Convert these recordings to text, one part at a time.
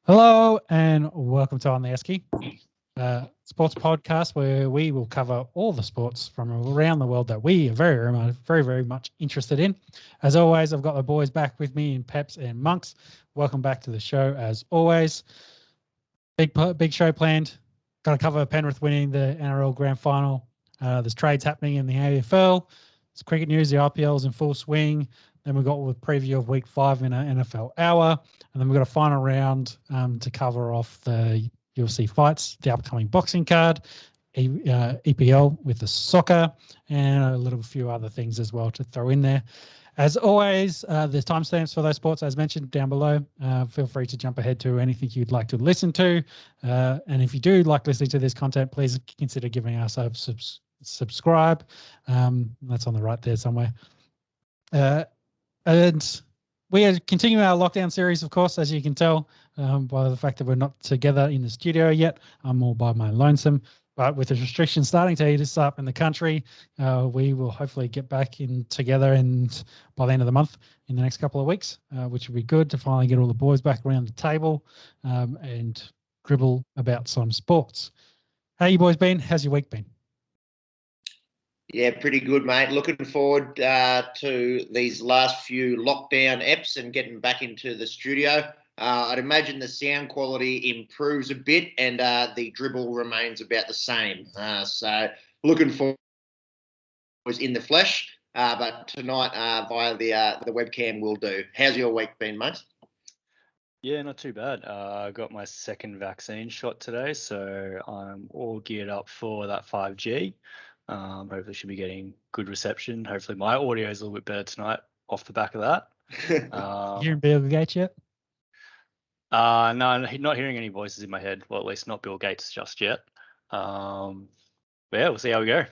Hello and welcome to On The Esky, sports podcast where we will cover all the sports from around the world that we are very much interested in. As always, I've got the boys back with me in Peps and Monks. Welcome back to the show as always. Big show planned. Got to cover Penrith winning the NRL Grand Final. There's trades happening in the AFL. There's cricket news. The IPL is in full swing. Then we've got a preview of Week 5 in our NFL Hour. And then we've got a final round to cover off the UFC fights, the upcoming boxing card, EPL with the soccer, and a little few other things as well to throw in there. As always, there's timestamps for those sports, as mentioned, down below. Feel free to jump ahead to anything you'd like to listen to. And if you do like listening to this content, please consider giving us a subscribe. That's on the right there somewhere. And we are continuing our lockdown series, of course, as you can tell by the fact that we're not together in the studio yet. I'm all by my lonesome. But with the restrictions starting to eat us up in the country, we will hopefully get back in together and by the end of the month in the next couple of weeks, which will be good to finally get all the boys back around the table and dribble about some sports. How you boys been? How's your week been? Yeah, pretty good, mate. Looking forward to these last few lockdown eps and getting back into the studio. I'd imagine the sound quality improves a bit and the dribble remains about the same. So looking forward was in the flesh, but tonight via the webcam will do. How's your week been, mate? Yeah, not too bad. I got my second vaccine shot today, so I'm all geared up for that 5G. Hopefully should be getting good reception. Hopefully my audio is a little bit better tonight off the back of that. You hearing Bill Gates yet? No, not hearing any voices in my head. Well, at least not Bill Gates just yet. But yeah, we'll see how we go.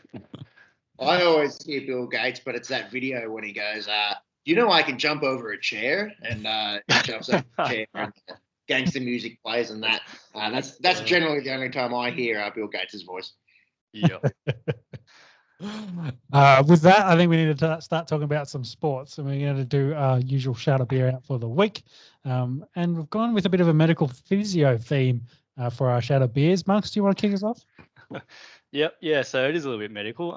I always hear Bill Gates, but it's that video when he goes, you know I can jump over a chair, and he jumps over a chair and gangster music plays, and that's generally the only time I hear Bill Gates' voice. Yeah. With that, I think we need to start talking about some sports, and we're going to do our usual shout out beer out for the week. And we've gone with a bit of a medical physio theme for our shout out beers. Marks, do you want to kick us off? Yep, yeah, so it is a little bit medical.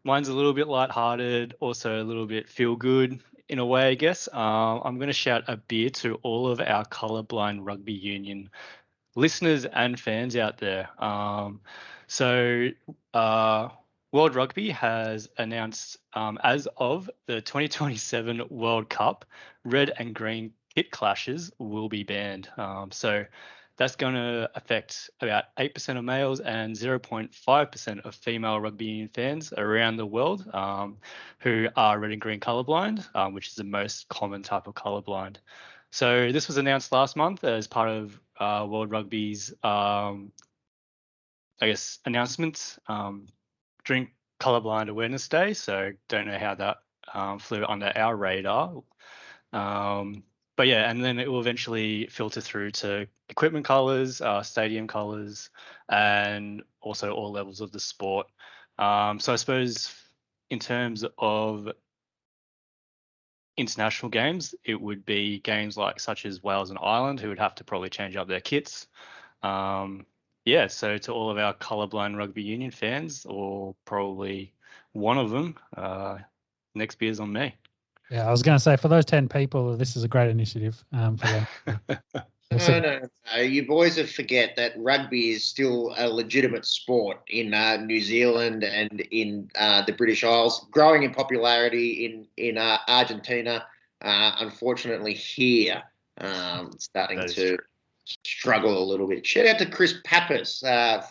Mine's a little bit lighthearted, also a little bit feel good in a way, I guess. I'm going to shout a beer to all of our colourblind rugby union listeners and fans out there. World Rugby has announced as of the 2027 World Cup, red and green kit clashes will be banned. So that's going to affect about 8% of males and 0.5% of female rugby union fans around the world who are red and green colourblind, which is the most common type of colourblind. So this was announced last month as part of World Rugby's, announcements during Colourblind Awareness Day. So don't know how that flew under our radar. But yeah, and then it will eventually filter through to equipment colours, stadium colours, and also all levels of the sport. So I suppose in terms of international games, it would be games such as Wales and Ireland, who would have to probably change up their kits. So to all of our colourblind rugby union fans, or probably one of them, next beer's on me. Yeah, I was going to say, for those 10 people, this is a great initiative for them. No. You boys have forget that rugby is still a legitimate sport in New Zealand and in the British Isles, growing in popularity in Argentina. Unfortunately, here, starting to struggle a little bit. Shout out to Chris Pappas,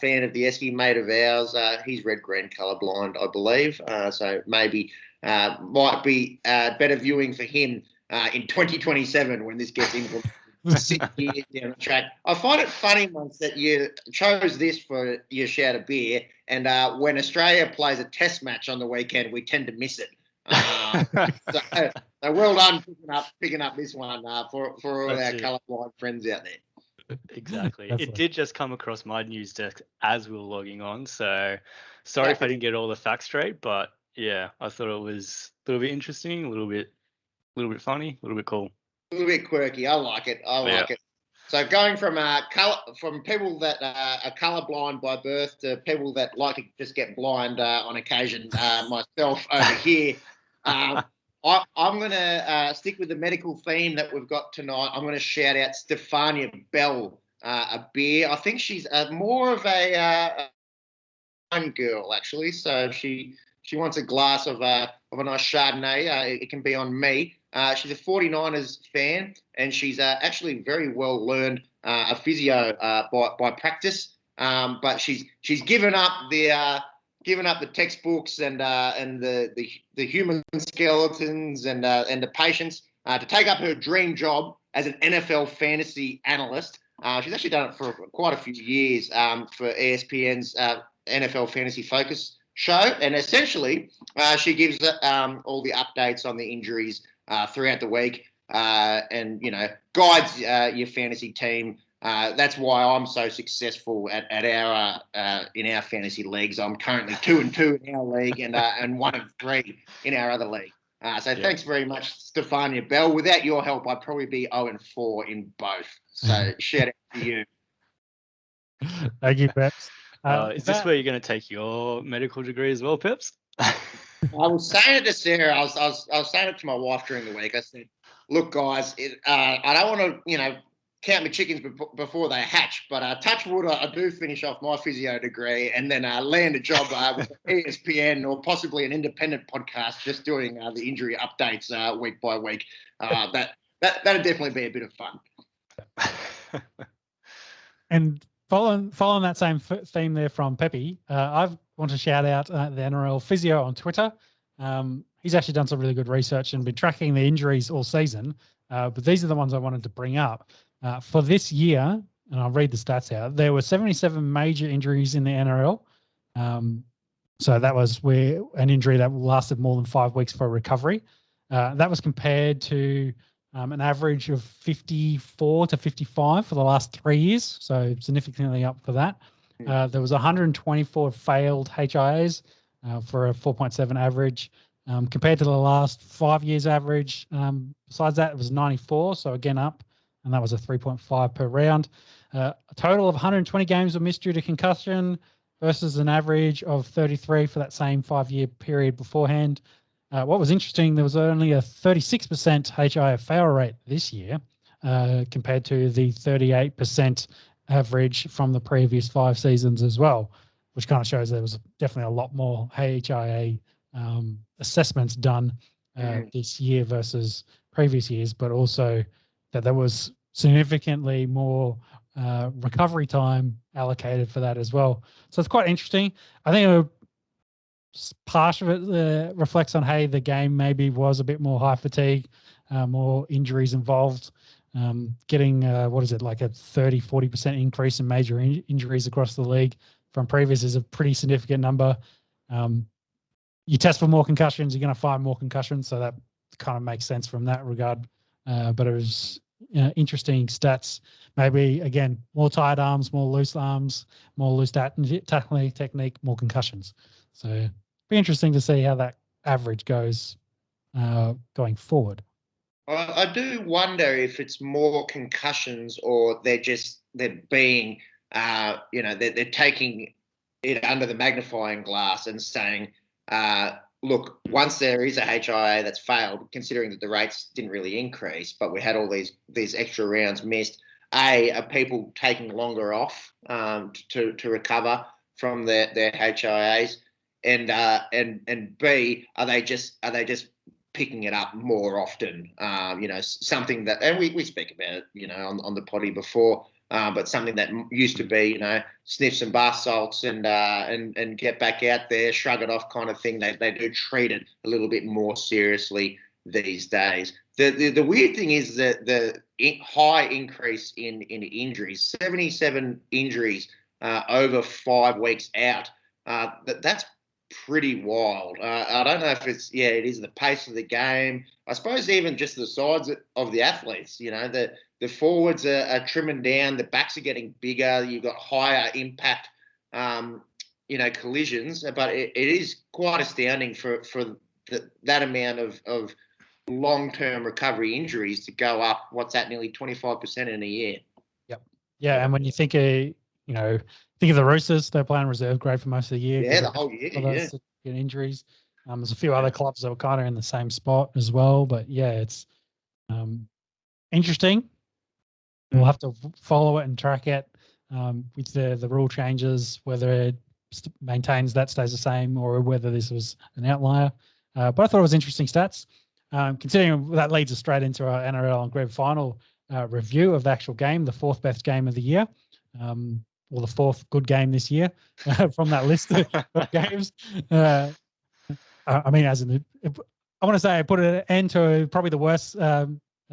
fan of the Esky, mate of ours. He's red-green colourblind, I believe. So maybe might be better viewing for him in 2027 when this gets implemented. 6 years down the track. I find it funny, Monks, that you chose this for your shout of beer, and when Australia plays a test match on the weekend, we tend to miss it. So well done picking up this one for all our colourblind friends out there. Exactly. It did just come across my news desk as we were logging on, so sorry if I didn't get all the facts straight, but yeah, I thought it was a little bit interesting, a little bit funny, a little bit cool. A little bit quirky. I like it. I like it. So going from people that are colourblind by birth to people that like to just get blind on occasion, myself over here, I'm going to stick with the medical theme that we've got tonight. I'm going to shout out Stefania Bell, a beer. I think she's more of a wine girl, actually. So she wants a glass of a nice Chardonnay. It can be on me. She's a 49ers fan, and she's actually very well learned a physio by practice. But she's given up the textbooks and the human skeletons and the patients to take up her dream job as an NFL fantasy analyst. She's actually done it for quite a few years for ESPN's NFL Fantasy Focus show, and essentially she gives all the updates on the injuries throughout the week, and guides your fantasy team. That's why I'm so successful at our in our fantasy leagues. I'm currently 2-2 in our league and 1-3 in our other league. Thanks very much, Stefania Bell. Without your help, I'd probably be 0-4 in both. So shout out to you. Thank you, Peps. Is this where you're going to take your medical degree as well, Peps? I was saying it to Sarah. I was saying it to my wife during the week. I said, "Look, guys, I don't want to, count my chickens before they hatch. But touch wood, I do finish off my physio degree and then land a job with ESPN or possibly an independent podcast, just doing the injury updates week by week. That'd definitely be a bit of fun." And following that same theme there from Pepe, I want to shout out the NRL physio on Twitter. He's actually done some really good research and been tracking the injuries all season. But these are the ones I wanted to bring up. For this year, and I'll read the stats out, there were 77 major injuries in the NRL. So that was where an injury that lasted more than 5 weeks for recovery. That was compared to an average of 54 to 55 for the last 3 years, so significantly up for that. There was 124 failed HIAs for a 4.7 average, compared to the last 5 years average. Besides that, it was 94, so again up, and that was a 3.5 per round. A total of 120 games were missed due to concussion versus an average of 33 for that same 5-year period beforehand. What was interesting, there was only a 36% HIA fail rate this year compared to the 38% average from the previous 5 seasons as well, which kind of shows there was definitely a lot more HIA assessments done this year versus previous years, but also that there was significantly more recovery time allocated for that as well. So it's quite interesting. I think part of it reflects on, hey, the game maybe was a bit more high fatigue, more injuries involved, getting, like a 30-40% increase in major injuries across the league from previous is a pretty significant number. You test for more concussions, you're going to find more concussions, so that kind of makes sense from that regard. But it was interesting stats. Maybe, again, more tired arms, more loose tackling technique, more concussions. So be interesting to see how that average goes going forward. I do wonder if it's more concussions or they're being, they're taking it under the magnifying glass and saying, look, once there is a HIA that's failed, considering that the rates didn't really increase, but we had all these extra rounds missed, are people taking longer off to recover from their HIAs? And B, are they just picking it up more often? Something that, and we speak about it, on the potty before, but something that used to be, sniff some bath salts and get back out there, shrug it off kind of thing. They do treat it a little bit more seriously these days. The weird thing is that the high increase in injuries, 77 injuries over 5 weeks out. That's pretty wild. I don't know if it is the pace of the game. I suppose even just the size of the athletes, the forwards are trimming down, the backs are getting bigger, you've got higher impact, collisions, but it is quite astounding for that amount of long-term recovery injuries to go up, what's that, nearly 25% in a year. Yeah, and when you think think of the Roosters, they're playing reserve grade for most of the year. Yeah, the whole year. For those injuries. There's a few other clubs that were kind of in the same spot as well, but yeah, it's interesting. We'll have to follow it and track it with the rule changes, whether it maintains that stays the same or whether this was an outlier. But I thought it was interesting stats. Considering that leads us straight into our NRL Grand Final review of the actual game, the fourth best game of the year, or the fourth good game this year from that list of games. I mean, I want to say I put an end to probably the worst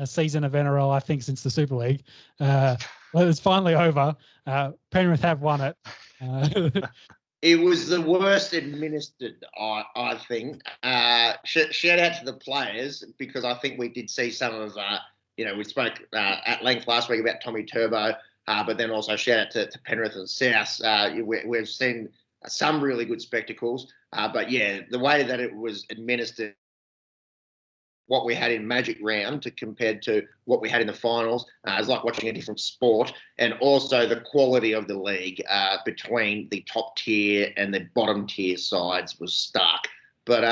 season of NRL, I think, since the Super League. Well, it's finally over. Penrith have won it. It was the worst administered, I think. Shout out to the players, because I think we did see some of, we spoke at length last week about Tommy Turbo, but then also shout out to Penrith and South. We've seen some really good spectacles, but yeah, the way that it was administered, what we had in Magic Round compared to what we had in the finals, is like watching a different sport. And also the quality of the league between the top tier and the bottom tier sides was stark. But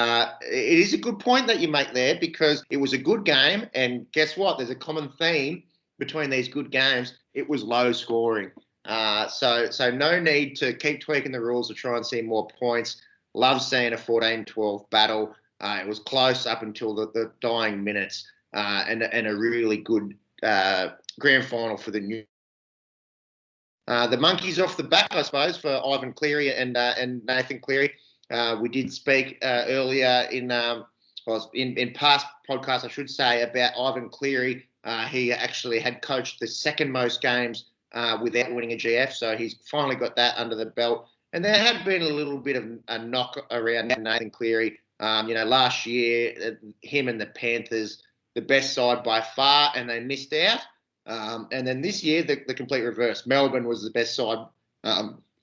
it is a good point that you make there, because it was a good game. And guess what? There's a common theme between these good games. It was low scoring. So no need to keep tweaking the rules to try and see more points. Love seeing a 14-12 battle. It was close up until the dying minutes, and a really good grand final for the new. The monkeys off the back, I suppose, for Ivan Cleary and Nathan Cleary. We did speak earlier in past podcasts, I should say, about Ivan Cleary. He actually had coached the second most games without winning a GF, so he's finally got that under the belt. And there had been a little bit of a knock around Nathan Cleary. Last year, him and the Panthers, the best side by far, and they missed out. And then this year, the complete reverse. Melbourne was the best side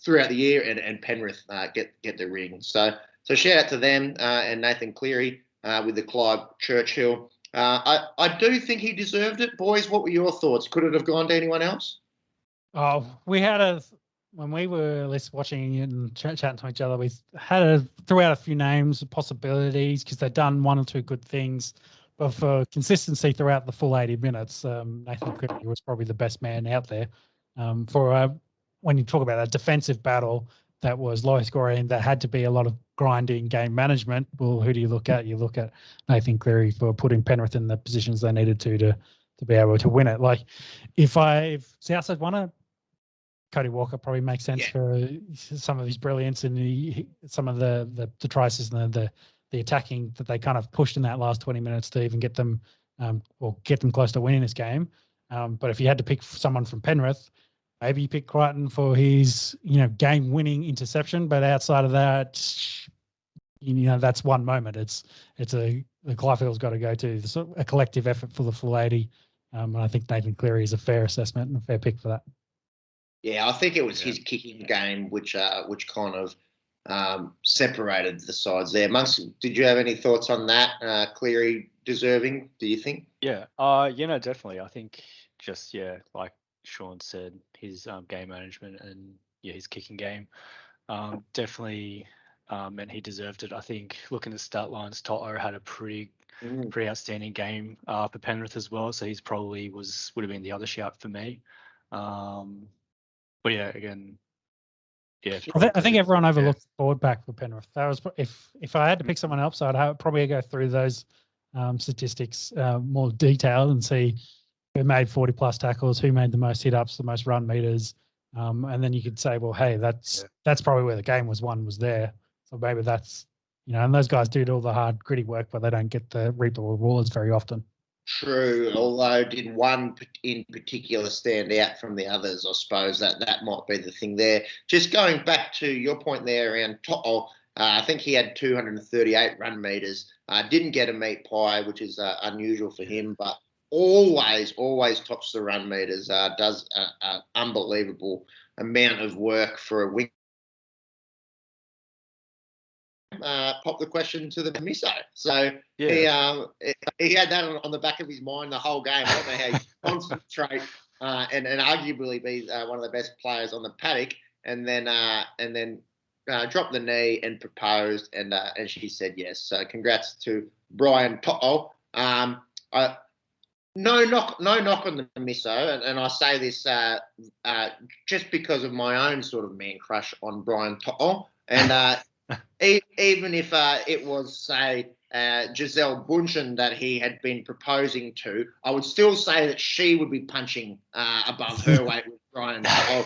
throughout the year, and Penrith get the ring. So shout out to them and Nathan Cleary with the Clive Churchill. I do think he deserved it. Boys, what were your thoughts? Could it have gone to anyone else? Oh, when we were watching it and chatting to each other, we threw out a few names, possibilities, because they'd done one or two good things. But for consistency throughout the full 80 minutes, Nathan Cleary was probably the best man out there. When you talk about a defensive battle that was low scoring, that had to be a lot of grinding game management. Well, who do you look at? You look at Nathan Cleary for putting Penrith in the positions they needed to be able to win it. Like, if South had won it, Cody Walker probably makes sense for some of his brilliance and some of the tries and the attacking that they kind of pushed in that last 20 minutes to even get them close to winning this game. But if you had to pick someone from Penrith, maybe you pick Crichton for his game-winning interception. But outside of that, that's one moment. The Clyfield's got to go to a collective effort for the full 80. And I think Nathan Cleary is a fair assessment and a fair pick for that. Yeah, I think it was his kicking game which kind of separated the sides there. Monks, did you have any thoughts on that? Cleary deserving, do you think? Yeah, definitely. I think just, like Sean said, his game management and his kicking game definitely meant he deserved it. I think looking at stat lines, Toto had a pretty outstanding game for Penrith as well, so he's probably would have been the other shout for me. But yeah, again, I think everyone overlooked forward back for Penrith. That was if I had to pick someone else, I'd probably go through those statistics more detailed and see who made 40 plus tackles, who made the most hit ups, the most run meters, and then you could say, well, hey, that's probably where the game was won, was there. So maybe that's and those guys do all the hard, gritty work, but they don't get the reap the rewards very often. True, although did one in particular stand out from the others? I suppose that might be the thing there. Just going back to your point there around Toto, I think he had 238 run meters. Didn't get a meat pie, which is unusual for him, but always tops the run meters. Does an unbelievable amount of work for a wing. Pop the question to the misso. So he had that on the back of his mind the whole game. I don't know how you concentrate and arguably be one of the best players on the paddock, and then dropped the knee and proposed, and she said yes. So congrats to Brian To'o. No knock on the misso, and I say this just because of my own sort of man crush on Brian To'o, and even if it was, say, Giselle Bundchen that he had been proposing to, I would still say that she would be punching above her weight with Brian To'o.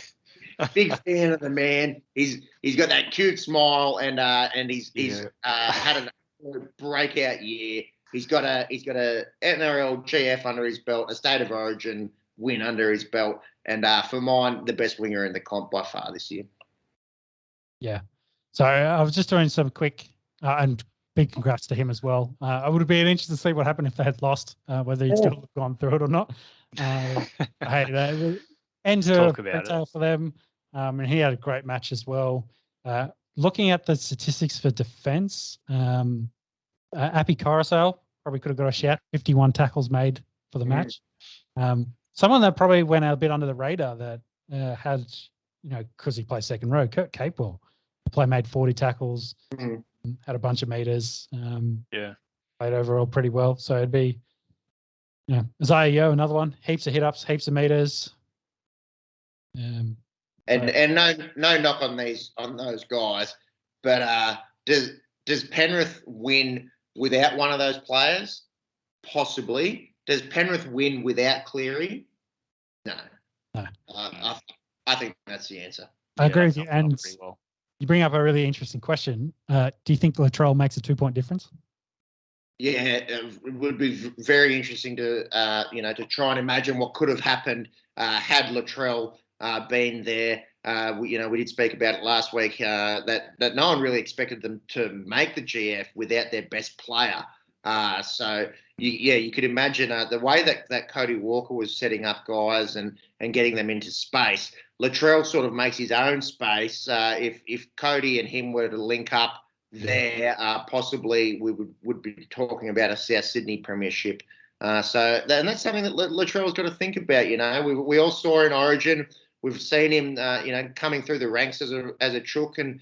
Big fan of the man. He's got that cute smile, and he's had a breakout year. He's got a NRL GF under his belt, a State of Origin win under his belt, and for mine, the best winger in the comp by far this year. Yeah. So I was just doing some quick and big congrats to him as well. I would have been interested to see what happened if they had lost, whether he'd still have gone through it or not. Hey, enter for them, and he had a great match as well. Looking at the statistics for defence, Appy Coruscant probably could have got a shout. 51 tackles made for the match. Someone that probably went out a bit under the radar that had, because he plays second row, Kurt Capewell. The made 40 tackles, had a bunch of meters. Played overall pretty well. So it'd be, Isaiah Yeo, another one, heaps of hit ups, heaps of meters. And no knock on those guys, but does Penrith win without one of those players? Possibly. Does Penrith win without Cleary? No. I think that's the answer. I agree with you. And you bring up a really interesting question. Do you think Latrell makes a 2-point difference? Yeah, it would be very interesting to to try and imagine what could have happened had Latrell been there. We did speak about it last week that no one really expected them to make the GF without their best player. So you could imagine the way that Cody Walker was setting up guys and getting them into space. Latrell sort of makes his own space. If Cody and him were to link up there, possibly we would be talking about a South Sydney premiership. And that's something that Latrell's got to think about. We all saw in Origin. We've seen him, coming through the ranks as a chook and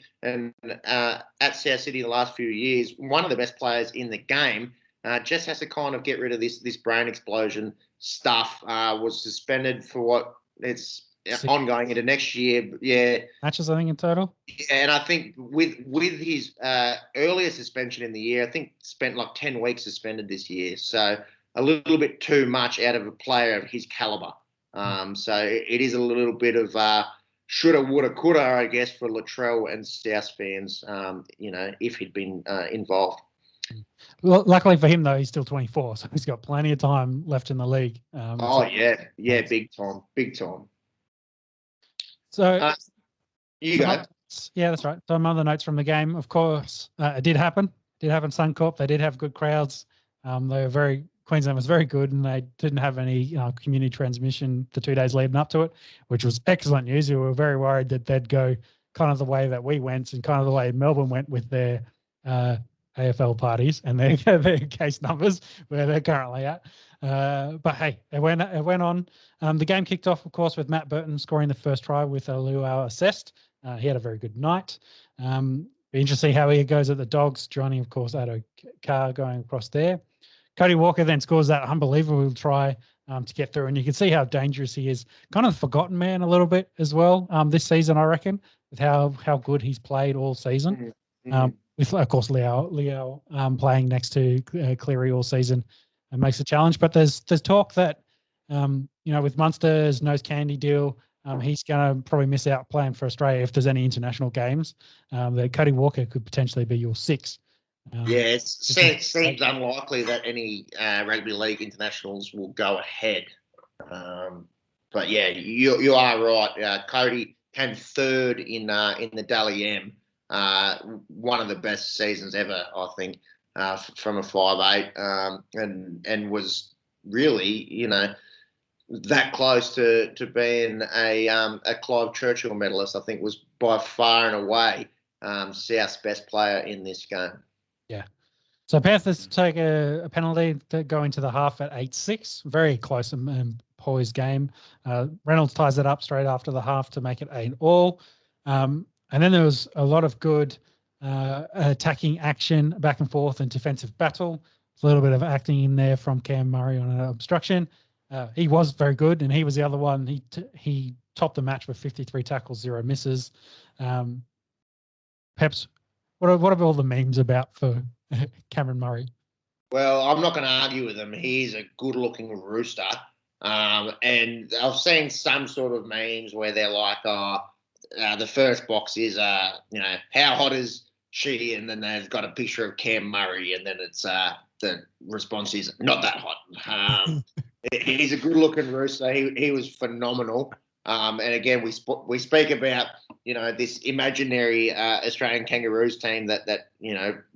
at South City the last few years. One of the best players in the game. Just has to kind of get rid of this brain explosion stuff. Was suspended for what it's ongoing into next year. Yeah, matches I think in total. Yeah, and I think with his earlier suspension in the year, I think spent like 10 weeks suspended this year. So a little bit too much out of a player of his caliber. So it is a little bit of shoulda, woulda, coulda, I guess, for Latrell and South fans. If he'd been involved. Well, luckily for him though, he's still 24, so he's got plenty of time left in the league. Big time. So you go. Yeah, that's right. Some other notes from the game, of course, it did happen. Suncorp. They did have good crowds. Queensland was very good, and they didn't have any community transmission the 2 days leading up to it, which was excellent news. We were very worried that they'd go kind of the way that we went and kind of the way Melbourne went with their AFL parties and their case numbers where they're currently at. But hey, it went on. The game kicked off, of course, with Matt Burton scoring the first try with a luau assist. He had a very good night. Be interesting to see how he goes at the Dogs. Johnny, of course, had a car going across there. Cody Walker then scores that unbelievable try to get through, and you can see how dangerous he is. Kind of forgotten man a little bit as well this season, I reckon, with how good he's played all season. With, of course, Leo playing next to Cleary all season and makes a challenge. But there's talk that, with Munster's nose candy deal, he's going to probably miss out playing for Australia if there's any international games. That Cody Walker could potentially be your 6. It seems unlikely that any rugby league internationals will go ahead. But yeah, you are right. Cody came third in the Dally M. One of the best seasons ever, I think, from a 5'8", and was really, that close to being a Clive Churchill medalist. I think was by far and away South's best player in this game. Yeah. So Panthers take a penalty to go into the half at 8-6. Very close and poised game. Reynolds ties it up straight after the half to make it 8-all. And then there was a lot of good attacking action back and forth and defensive battle. A little bit of acting in there from Cam Murray on an obstruction. He was very good, and he was the other one. He topped the match with 53 tackles, 0 misses. Peps, what are all the memes about for Cameron Murray? Well, I'm not going to argue with him. He's a good-looking rooster. And I've seen some sort of memes where they're like, the first box is, how hot is she? And then they've got a picture of Cam Murray, and then it's the response is not that hot. He's a good-looking rooster. He was phenomenal. And again, we speak about this imaginary Australian Kangaroos team that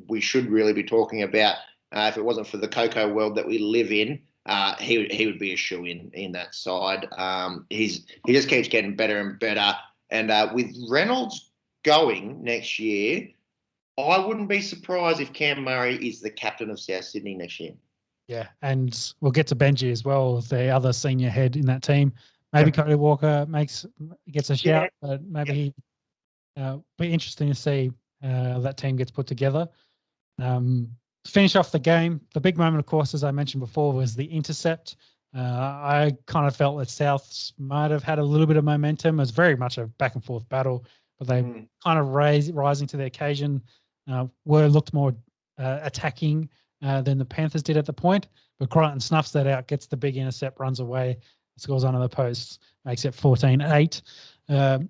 we should really be talking about. If it wasn't for the Coco world that we live in, he would be a shoo-in in that side. He just keeps getting better and better. And with Reynolds going next year, I wouldn't be surprised if Cam Murray is the captain of South Sydney next year. Yeah, and we'll get to Benji as well, the other senior head in that team. Maybe Cody Walker gets a shout, but maybe be interesting to see that team gets put together. To finish off the game, the big moment, of course, as I mentioned before, was the intercept. I kind of felt that Souths might have had a little bit of momentum. It was very much a back and forth battle, but they kind of rising to the occasion, looked more attacking than the Panthers did at the point. But Crichton snuffs that out, gets the big intercept, runs away, scores under the posts, makes it 14-8.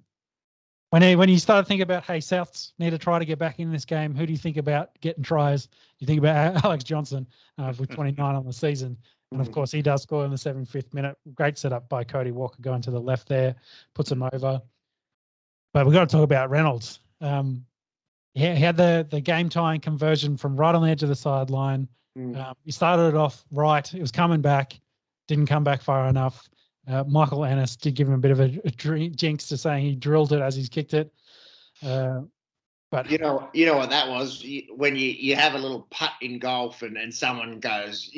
When you start thinking about, hey, Souths need to try to get back in this game, who do you think about getting tries? You think about Alex Johnson with 29 on the season. And, of course, he does score in the 75th minute. Great setup by Cody Walker going to the left there, puts him over. But we've got to talk about Reynolds. He had the game-tying conversion from right on the edge of the sideline. He started it off right. It was coming back, didn't come back far enough. Michael Ennis did give him a bit of a jinx to saying he drilled it as he's kicked it. But you know what that was when you have a little putt in golf and someone goes,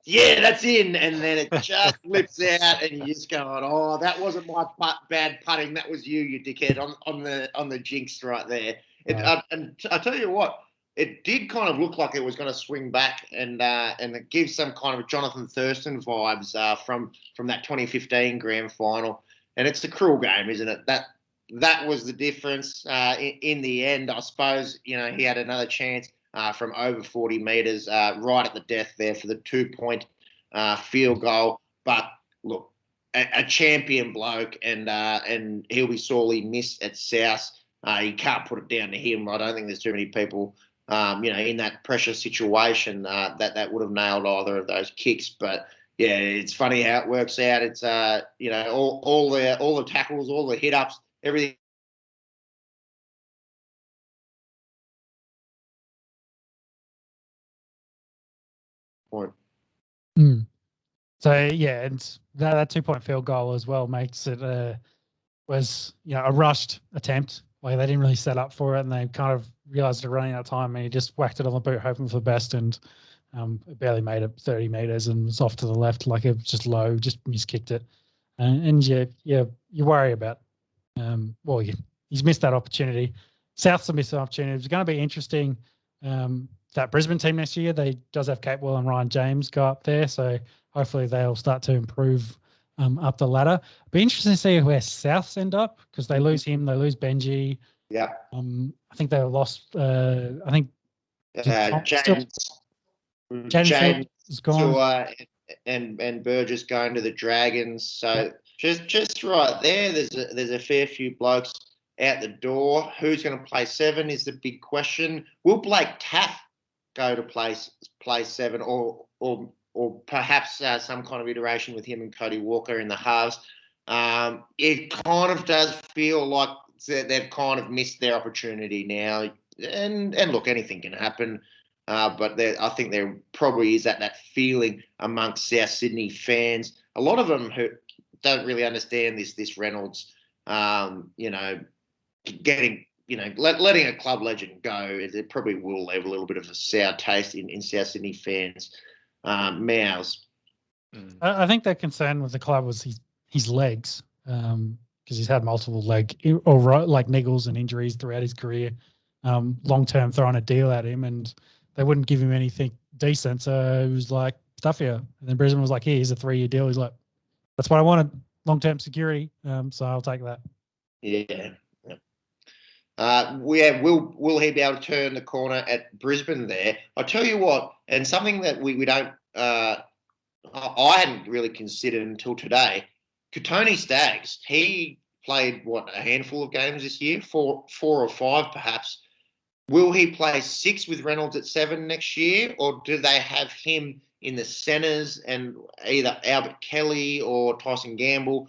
yeah, that's in, and then it just flips out, and you just go, oh, that wasn't my bad putting, that was you dickhead on the jinx right there. And I tell you what, it did kind of look like it was going to swing back, and it gives some kind of Jonathan Thurston vibes from that 2015 Grand Final. And it's a cruel game, isn't it? That was the difference in the end. I suppose he had another chance from over 40 metres right at the death there for the 2-point field goal. But look, a champion bloke, and he'll be sorely missed at South. You can't put it down to him. I don't think there's too many people in that pressure situation that would have nailed either of those kicks. But yeah, it's funny how it works out. It's all the tackles, all the hit ups, everything. Point. So yeah, and that 2-point field goal as well makes it was a rushed attempt. Like they didn't really set up for it, and they kind of realized they're running out of time, and he just whacked it on the boot, hoping for the best, and it barely made it 30 meters and was off to the left, like it was just low, just miskicked it, and you worry about he's missed that opportunity. South's a missed opportunity. It's going to be interesting. That Brisbane team next year, they does have Capewell and Ryan James go up there, so hopefully they'll start to improve up the ladder. Be interesting to see where Souths end up, because they lose him, they lose Benji. Yeah. I think they lost. I think James is gone. And Burgess going to the Dragons. So just right there, there's a fair few blokes out the door. Who's going to play 7 is the big question. Will Blake Taff go to play 7, or perhaps some kind of iteration with him and Cody Walker in the halves? It kind of does feel like they've kind of missed their opportunity now. And look, anything can happen. But I think there probably is that feeling amongst South Sydney fans. A lot of them who don't really understand this Reynolds, getting, letting a club legend go, it probably will leave a little bit of a sour taste in South Sydney fans' mouths. I think their concern with the club was his legs, because he's had multiple leg or like niggles and injuries throughout his career. Long term throwing a deal at him, and they wouldn't give him anything decent. So it was like, stuff you. And then Brisbane was like, here's a 3-year deal. He's like, that's what I wanted, long term security. So I'll take that. Yeah. Will he be able to turn the corner at Brisbane there? I tell you what, and something that we don't, I hadn't really considered until today. Tony Staggs, he played a handful of games this year, four or five perhaps. Will he play 6 with Reynolds at 7 next year, or do they have him in the centres and either Albert Kelly or Tyson Gamble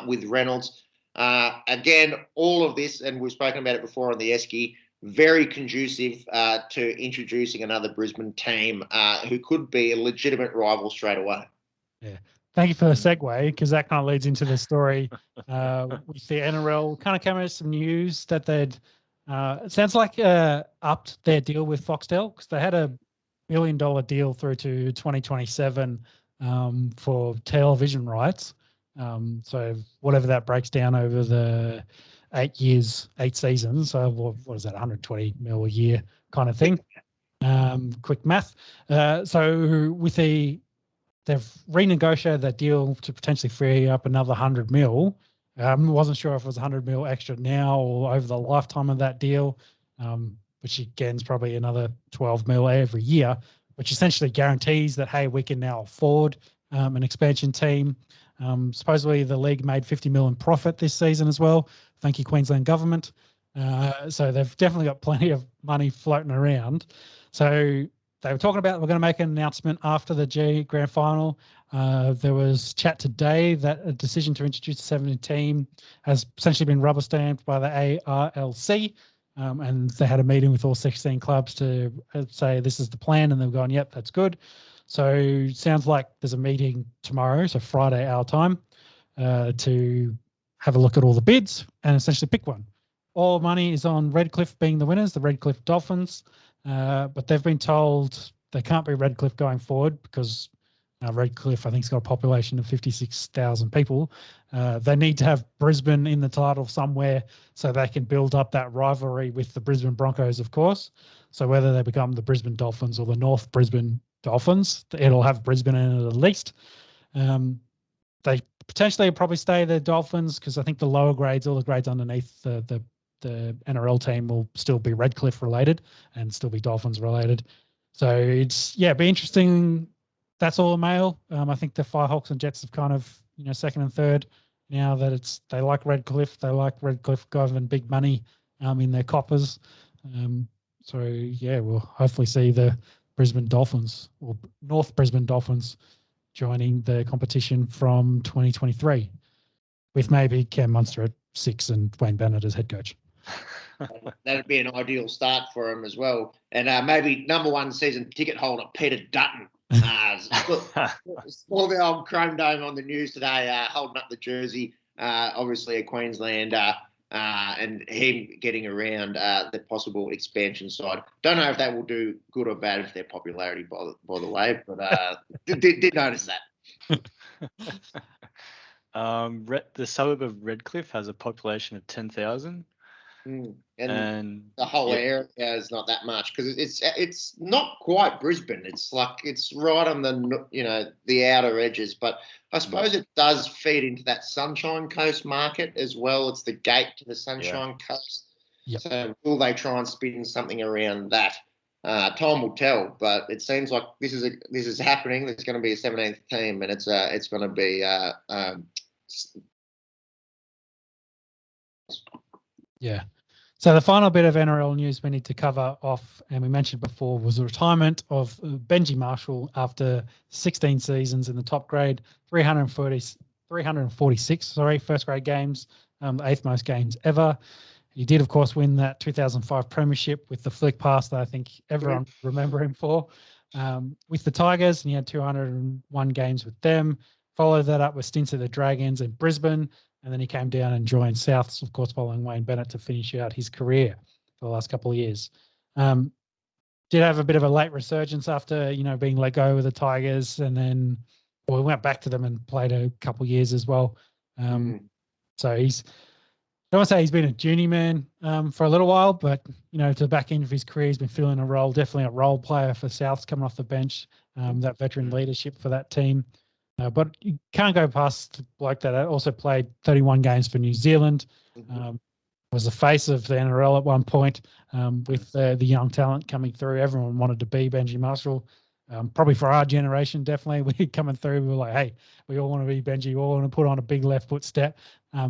with Reynolds? Again, all of this, and we've spoken about it before on the Esky, very conducive to introducing another Brisbane team who could be a legitimate rival straight away. Yeah. Thank you for the segue, because that kind of leads into the story with the NRL. Kind of came out some news that they'd, it sounds like upped their deal with Foxtel, because they had a $1 billion deal through to 2027 for television rights. So whatever that breaks down over the 8 years, 8 seasons. So what is that, 120 mil a year kind of thing? Quick math. So with they've renegotiated that deal to potentially free up another 100 mil. Wasn't sure if it was 100 mil extra now or over the lifetime of that deal, which again is probably another 12 mil every year, which essentially guarantees that, hey, we can now afford an expansion team. Supposedly the league made 50 mil in profit this season as well. Thank you, Queensland government. So they've definitely got plenty of money floating around. So they were talking about we're going to make an announcement after the Grand Final. There was chat today that a decision to introduce a 7 team has essentially been rubber stamped by the ARLC. And they had a meeting with all 16 clubs to say this is the plan, and they've gone, yep, that's good. So sounds like there's a meeting tomorrow, so Friday our time, to have a look at all the bids and essentially pick one. All money is on Redcliffe being the winners, the Redcliffe Dolphins. But they've been told they can't be Redcliffe going forward because Redcliffe, I think, has got a population of 56,000 people. They need to have Brisbane in the title somewhere so they can build up that rivalry with the Brisbane Broncos, of course. So whether they become the Brisbane Dolphins or the North Brisbane Dolphins, it'll have Brisbane in it at least. They potentially probably stay the Dolphins because I think the lower grades, all the grades underneath the NRL team will still be Redcliffe related and still be Dolphins related. So it's, be interesting. That's all male. I think the Firehawks and Jets have kind of, second and third now that they like Redcliffe. They like Redcliffe giving big money in their coppers. We'll hopefully see the Brisbane Dolphins or North Brisbane Dolphins joining the competition from 2023 with maybe Cam Munster at 6 and Wayne Bennett as head coach. That'd be an ideal start for him as well. And maybe number 1 season ticket holder Peter Dutton. Saw the old Chrome Dome on the news today, holding up the jersey, obviously a Queenslander, and him getting around the possible expansion side. Don't know if that will do good or bad for their popularity, by the way, but did notice that. The suburb of Redcliffe has a population of 10,000. And the whole area is not that much because it's not quite Brisbane. It's right on the outer edges. But I suppose it does feed into that Sunshine Coast market as well. It's the gate to the Sunshine Coast. Yep. So will they try and spin something around that? Time will tell. But it seems like this is happening. There's going to be a 17th team, and it's going to be. So the final bit of NRL news we need to cover off, and we mentioned before, was the retirement of Benji Marshall after 16 seasons in the top grade, 346 first grade games, the 8th most games ever. He did, of course, win that 2005 premiership with the flick pass that I think everyone remember him for with the Tigers, and he had 201 games with them. Followed that up with stints at the Dragons in Brisbane. And then he came down and joined Souths, of course, following Wayne Bennett to finish out his career for the last couple of years. Did have a bit of a late resurgence after, being let go with the Tigers and then we went back to them and played a couple of years as well. So he's, I don't want to say he's been a journeyman for a little while, but, to the back end of his career, he's been filling a role, definitely a role player for Souths coming off the bench, that veteran leadership for that team. But you can't go past the bloke that also played 31 games for New Zealand, was the face of the NRL at one point, with the young talent coming through. Everyone wanted to be Benji Marshall. Probably for our generation, definitely, we coming through, we were like, hey, we all want to be Benji. We all want to put on a big left foot step,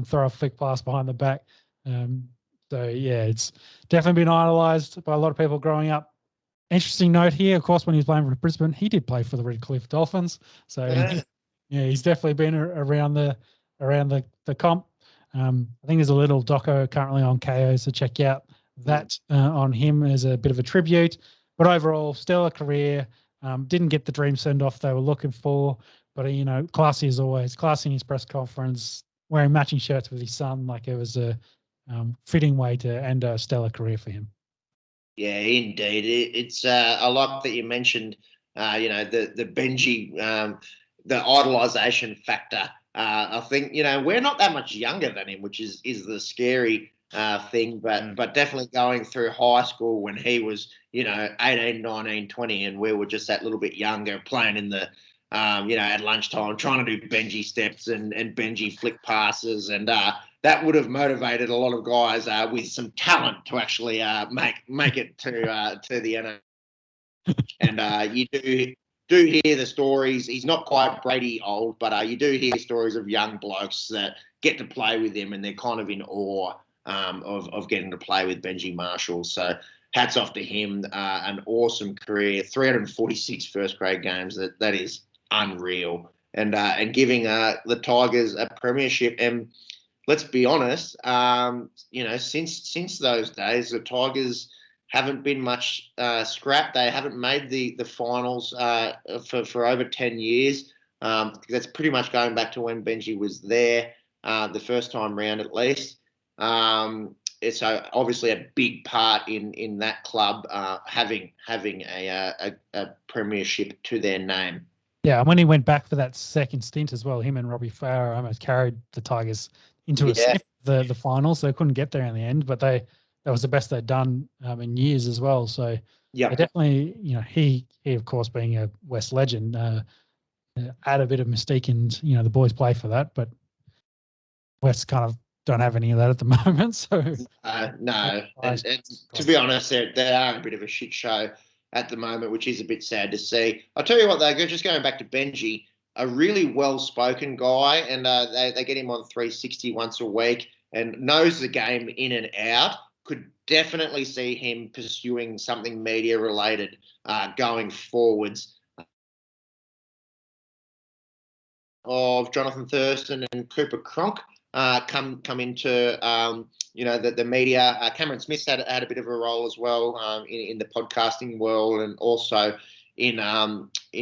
throw a flick pass behind the back. So, yeah, it's definitely been idolised by a lot of people growing up. Interesting note here, of course, when he was playing for Brisbane, he did play for the Redcliffe Dolphins. So, yeah, he's definitely been around the comp. I think there's a little doco currently on KO, so check out that on him as a bit of a tribute. But overall, stellar career. Didn't get the dream send-off they were looking for, but, classy as always, classy in his press conference, wearing matching shirts with his son. Like, it was a fitting way to end a stellar career for him. Yeah, indeed. It's I like that you mentioned, the Benji, the idolisation factor. I think, we're not that much younger than him, which is the scary thing, but definitely going through high school when he was, 18, 19, 20, and we were just that little bit younger, playing in the, at lunchtime, trying to do Benji steps and Benji flick passes, and that would have motivated a lot of guys with some talent to actually make it to the NFL. And you do hear the stories. He's not quite Brady old, but you do hear stories of young blokes that get to play with him, and they're kind of in awe of getting to play with Benji Marshall. So hats off to him. An awesome career, 346 first grade games. That is unreal. And giving the Tigers a premiership. And let's be honest, since those days, the Tigers haven't been much scrap. They haven't made the finals for over 10 years. That's pretty much going back to when Benji was there, the first time round at least. It's obviously a big part in that club having a premiership to their name. Yeah, and when he went back for that second stint as well, him and Robbie Farah almost carried the Tigers into the finals. So they couldn't get there in the end, but that was the best they'd done in years as well. So yeah, definitely, he of course being a West legend, add a bit of mystique, and the boys play for that, but West kind of don't have any of that at the moment. So no, and to be honest, they are a bit of a shit show at the moment, which is a bit sad to see. I'll tell you what, though, just going back to Benji, a really well-spoken guy, and they get him on 360 once a week and knows the game in and out. Could definitely see him pursuing something media-related going forwards. Of Jonathan Thurston and Cooper Cronk come into the media. Cameron Smith's had a bit of a role as well in the podcasting world, and also in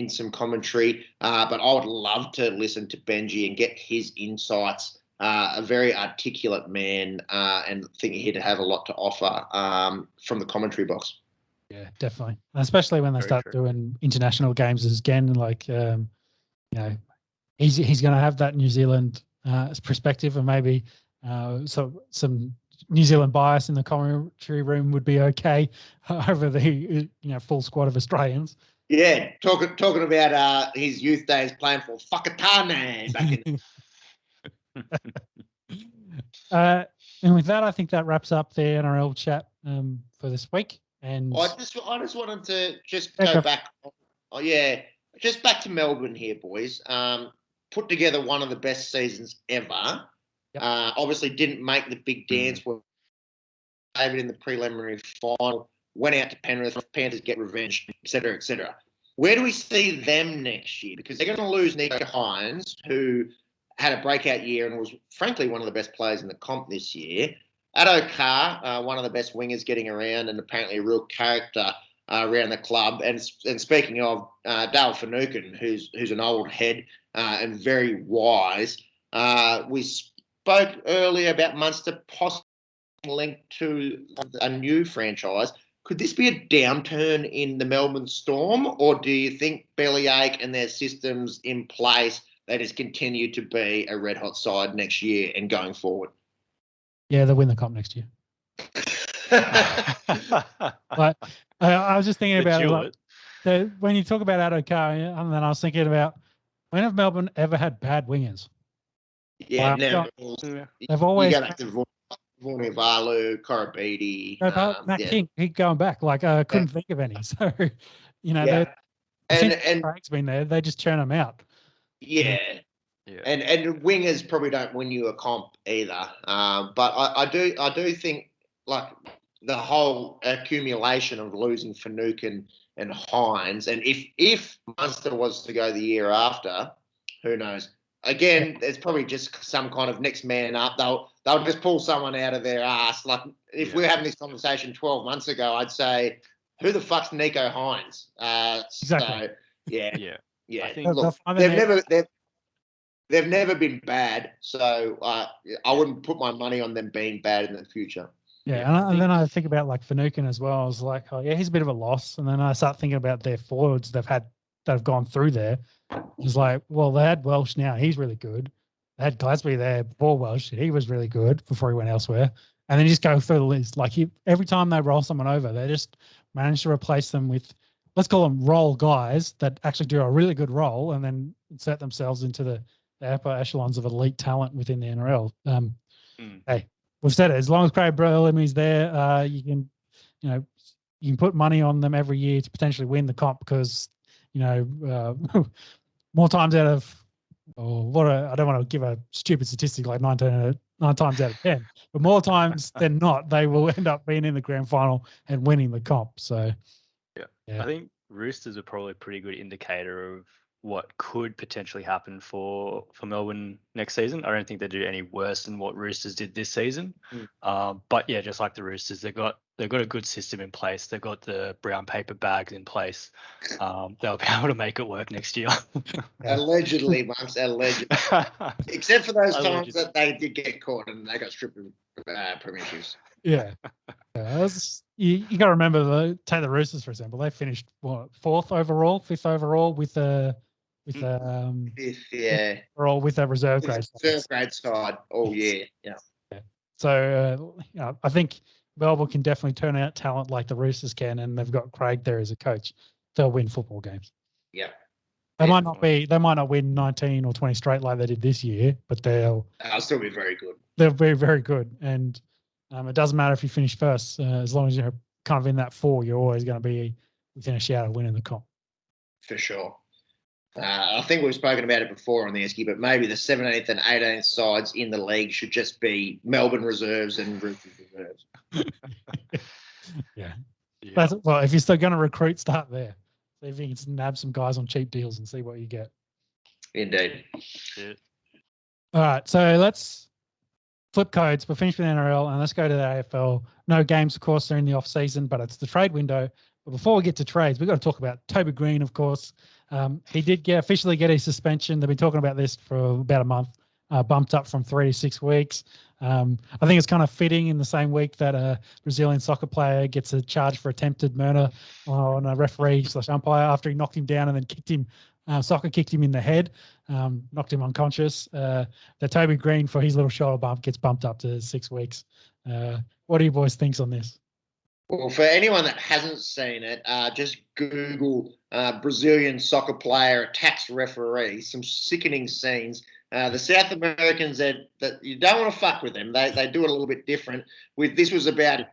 some commentary. But I would love to listen to Benji and get his insights. A very articulate man, and think he'd have a lot to offer from the commentary box. Yeah, definitely, especially when they start doing international games again. Like, he's going to have that New Zealand perspective, and maybe some New Zealand bias in the commentary room would be okay over the full squad of Australians. Yeah, talking about his youth days playing for Whakatane back in. And with that, I think that wraps up the NRL chat for this week. And I just wanted to go back. Oh yeah, just back to Melbourne here, boys. Put together one of the best seasons ever. Yep. Obviously didn't make the big dance. Were favored in the preliminary final. Went out to Penrith. Panthers get revenge, etc., etc. Where do we see them next year? Because they're going to lose Nico Hines, who had a breakout year and was, frankly, one of the best players in the comp this year. Addo Carr, one of the best wingers getting around, and apparently a real character around the club. And speaking of Dale Finucane, who's an old head and very wise. We spoke earlier about Munster possibly linked to a new franchise. could this be a downturn in the Melbourne Storm, or do you think Bellyache and their systems in place, they just continue to be a red hot side next year and going forward? Yeah, they'll win the comp next year. But I was just thinking about it. Like, when you talk about Addo-Carr, and then I was thinking about, when have Melbourne ever had bad wingers? Yeah, never. They've always. You go back to Vunivalu, Korobidi. Matt King, keep going back. Like, I couldn't think of any. So, since Craig's been there, they just churn them out. Yeah. And wingers probably don't win you a comp either. But I do think, like, the whole accumulation of losing Finucane and Hines, and if Munster was to go the year after, who knows? Again, there's probably just some kind of next man up. They'll just pull someone out of their ass. Like, if we were having this conversation 12 months ago, I'd say, who the fuck's Nico Hines? Exactly. So, yeah. I think, look, they've never been bad, so I wouldn't put my money on them being bad in the future. Yeah, and then I think about, like, Finucane as well. I was like, oh yeah, he's a bit of a loss. And then I start thinking about their forwards they've gone through there. It's like, well, they had Welsh now. He's really good. They had Glasby there before Welsh. He was really good before he went elsewhere. And then you just go through the list. Like, every time they roll someone over, they just manage to replace them with, let's call them role guys that actually do a really good role and then insert themselves into the upper echelons of elite talent within the NRL. Hey, we've said it. As long as Craig Bellamy's there, you can put money on them every year to potentially win the comp because, more times out of, I don't want to give a stupid statistic like 9 times out of 10, but more times than not, they will end up being in the grand final and winning the comp. So, yeah. I think Roosters are probably a pretty good indicator of what could potentially happen for Melbourne next season. I don't think they do any worse than what Roosters did this season. But yeah, just like the Roosters, they've got a good system in place. They've got the brown paper bags in place. They'll be able to make it work next year. Allegedly, Monks, allegedly. Except for those times that they did get caught and they got stripped of premierships. Yeah. You got to remember, take the Roosters, for example. They finished, fifth overall with a reserve grade. Reserve grade side all year. Yeah. So I think Melbourne can definitely turn out talent like the Roosters can, and they've got Craig there as a coach. They'll win football games. Yeah. They might not win 19 or 20 straight like they did this year, but they'll still be very good. They'll be very good, and it doesn't matter if you finish first, as long as you're kind of in that 4, you're always going to be within a shout of winning the comp. For sure. I think we've spoken about it before on the Esky, but maybe the 17th and 18th sides in the league should just be Melbourne reserves and Roosters reserves. Yeah. Well, if you're still going to recruit, start there. See if you can nab some guys on cheap deals and see what you get. Indeed. Yeah. All right, so let's flip codes. We're finished with the NRL, and let's go to the AFL. No games, of course, they're in the off season, but it's the trade window. But before we get to trades, we've got to talk about Toby Green, of course. He did officially get his suspension. They've been talking about this for about a month, bumped up from 3 to 6 weeks. I think it's kind of fitting in the same week that a Brazilian soccer player gets a charge for attempted murder on a referee/umpire after he knocked him down and then kicked him in the head, knocked him unconscious. That Toby Green, for his little shoulder bump, gets bumped up to 6 weeks. What do you boys think on this? Well, for anyone that hasn't seen it, just Google Brazilian soccer player attacks referee. Some sickening scenes. The South Americans, that you don't want to fuck with them. They do it a little bit different. This was about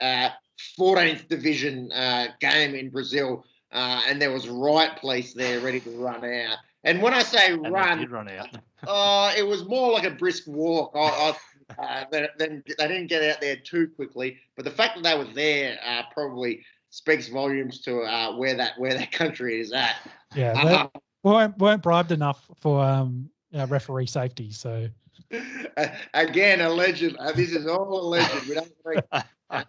14th division game in Brazil, and there was riot police there ready to run out. And when I say run, they did run out. It was more like a brisk walk. They didn't get out there too quickly, but the fact that they were there probably speaks volumes to where that country is at. Yeah, they weren't bribed enough for referee safety. So again, alleged. This is all alleged. We don't.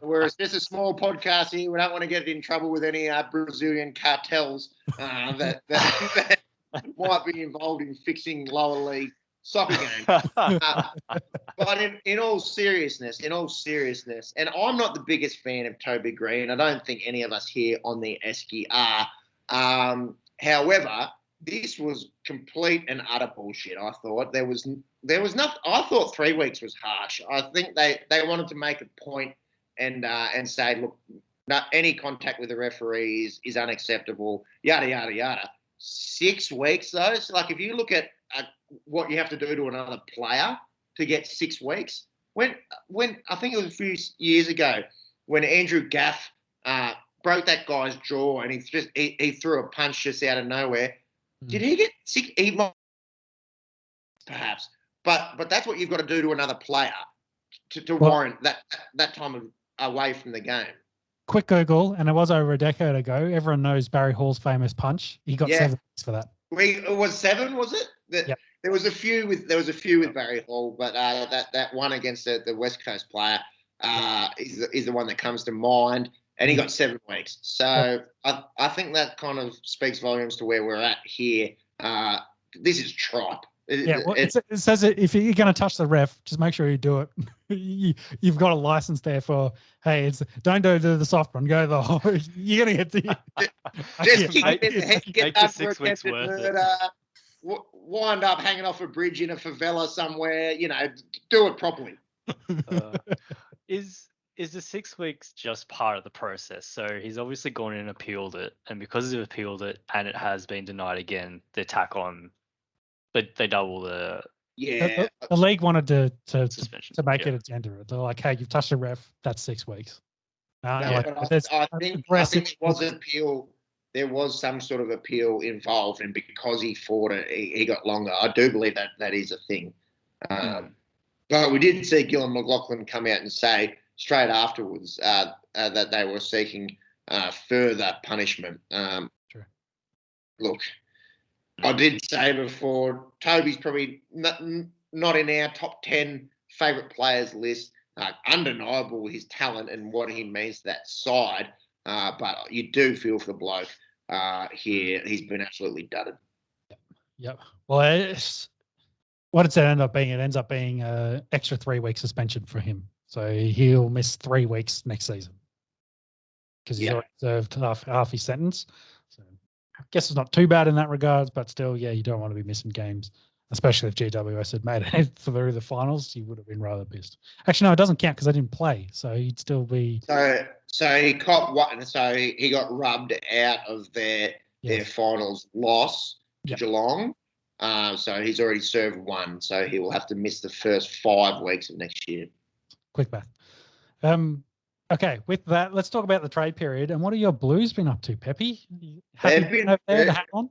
We're just a small podcast here. We don't want to get in trouble with any Brazilian cartels that might be involved in fixing lower league soccer games. But in all seriousness, and I'm not the biggest fan of Toby Green. I don't think any of us here on the Esky are. However, this was complete and utter bullshit. I thought there was nothing. I thought 3 weeks was harsh. I think they wanted to make a point and say, look, not any contact with the referees is unacceptable. Yada yada yada. 6 weeks though. So like if you look at what you have to do to another player to get 6 weeks, when I think it was a few years ago when Andrew Gaff broke that guy's jaw and he threw a punch just out of nowhere. Did he get 6? He might, perhaps, but that's what you've got to do to another player to warrant that time away from the game. Quick Google, and it was over a decade ago. Everyone knows Barry Hall's famous punch. He got 7 weeks for that. It was 7, was it? Yep. There was a few with Barry Hall, but that one against the West Coast player is the one that comes to mind, and he got 7 weeks. So I think that kind of speaks volumes to where we're at here. This is tripe. It says if you're going to touch the ref, just make sure you do it. You've got a license there for, hey, don't do the soft one, go the whole. You're going to get the. Just kick it in the head, get the up 6 for weeks attempted worth murder, wind up hanging off a bridge in a favela somewhere. Do it properly. Is the 6 weeks just part of the process? So he's obviously gone in and appealed it, and because he's appealed it and it has been denied again, they tack on. They double the The league wanted to suspension make it a gender. They're like, hey, you've touched a ref, that's 6 weeks. I think it was an appeal. There was some sort of appeal involved, and because he fought it, he got longer. I do believe that is a thing. But we did see Gillon McLachlan come out and say straight afterwards that they were seeking further punishment. True. Look, I did say before, Toby's probably not in our top 10 favourite players list. Undeniable his talent and what he means to that side. But you do feel for the bloke here. He's been absolutely dudded. Yep. Well, what it ends up being an extra 3 week suspension for him. So he'll miss 3 weeks next season because he's already served half his sentence. So I guess it's not too bad in that regards, but still, you don't want to be missing games, especially if GWS had made it through the finals. You would have been rather pissed. Actually, no, it doesn't count because I didn't play, so he'd still be. So he caught what? So he got rubbed out of their finals loss to Geelong. So he's already served 1. So he will have to miss the first 5 weeks of next year. Quick math. Okay, with that, let's talk about the trade period. And what have your Blues been up to, Peppy? Happy been over there, the hat on?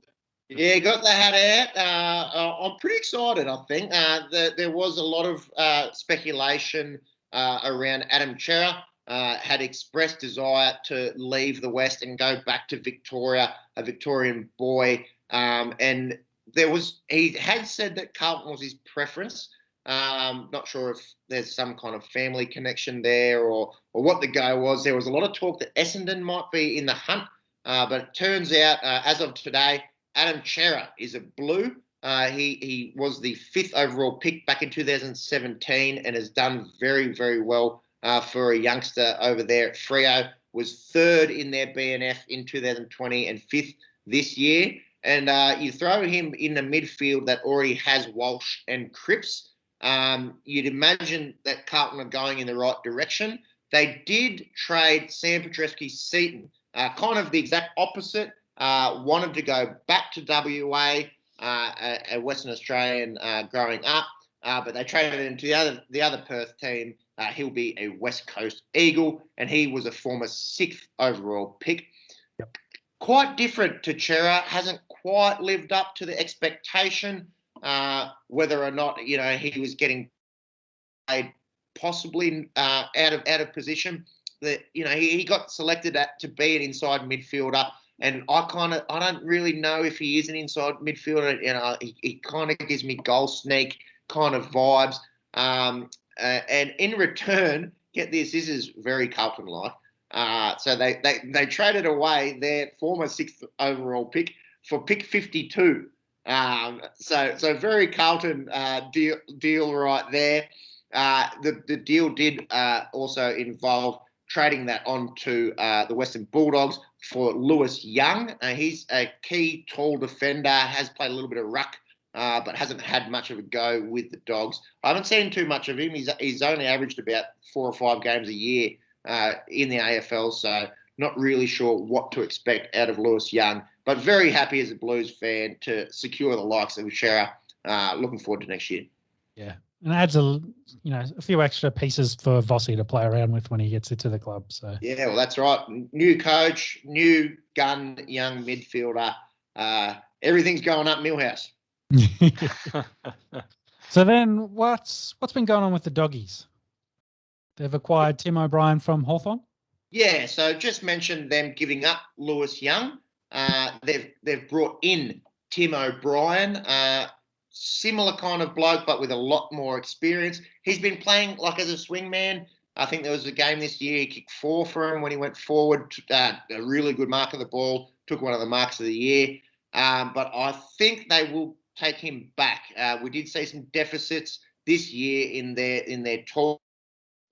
Yeah, got the hat out. I'm pretty excited, I think. There was a lot of speculation around Adam Cerra. Had expressed desire to leave the West and go back to Victoria, a Victorian boy. And he had said that Carlton was his preference. Not sure if there's some kind of family connection there or what the go was. There was a lot of talk that Essendon might be in the hunt, but it turns out, as of today, Adam Cerra is a Blue. He was the 5th overall pick back in 2017 and has done very, very well for a youngster over there at Freo. Was 3rd in their BNF in 2020 and 5th this year. And you throw him in the midfield that already has Walsh and Cripps. You'd imagine that Carlton are going in the right direction. They did trade Sam Petreski-Seaton, kind of the exact opposite. Wanted to go back to WA, a Western Australian growing up, but they traded him to the other Perth team. He'll be a West Coast Eagle, and he was a former 6th overall pick. Yep. Quite different to Cerra, hasn't quite lived up to the expectation. Whether or not he was getting played possibly out of position. That he got selected to be an inside midfielder, and I don't really know if he is an inside midfielder. He kind of gives me goal sneak kind of vibes. And in return, get this is very Carlton-like. So they traded away their former 6th overall pick for pick 52. So very Carlton deal right there. The deal did also involve trading that on to the Western Bulldogs for Lewis Young. He's a key tall defender, has played a little bit of ruck, but hasn't had much of a go with the Dogs. I haven't seen too much of him. He's only averaged about 4 or 5 games a year in the AFL, so not really sure what to expect out of Lewis Young, but very happy as a Blues fan to secure the likes of Shera. Looking forward to next year. Yeah, and adds a few extra pieces for Vossi to play around with when he gets into the club. So yeah, well, that's right. New coach, new gun, young midfielder. Everything's going up Millhouse. So then, what's been going on with the Doggies? They've acquired Tim O'Brien from Hawthorn. Yeah, so just mentioned them giving up Lewis Young. They've brought in Tim O'Brien, similar kind of bloke, but with a lot more experience. He's been playing like as a swingman. I think there was a game this year, he kicked 4 for him when he went forward. A really good mark of the ball, took one of the marks of the year. But I think they will take him back. We did see some deficits this year in their tall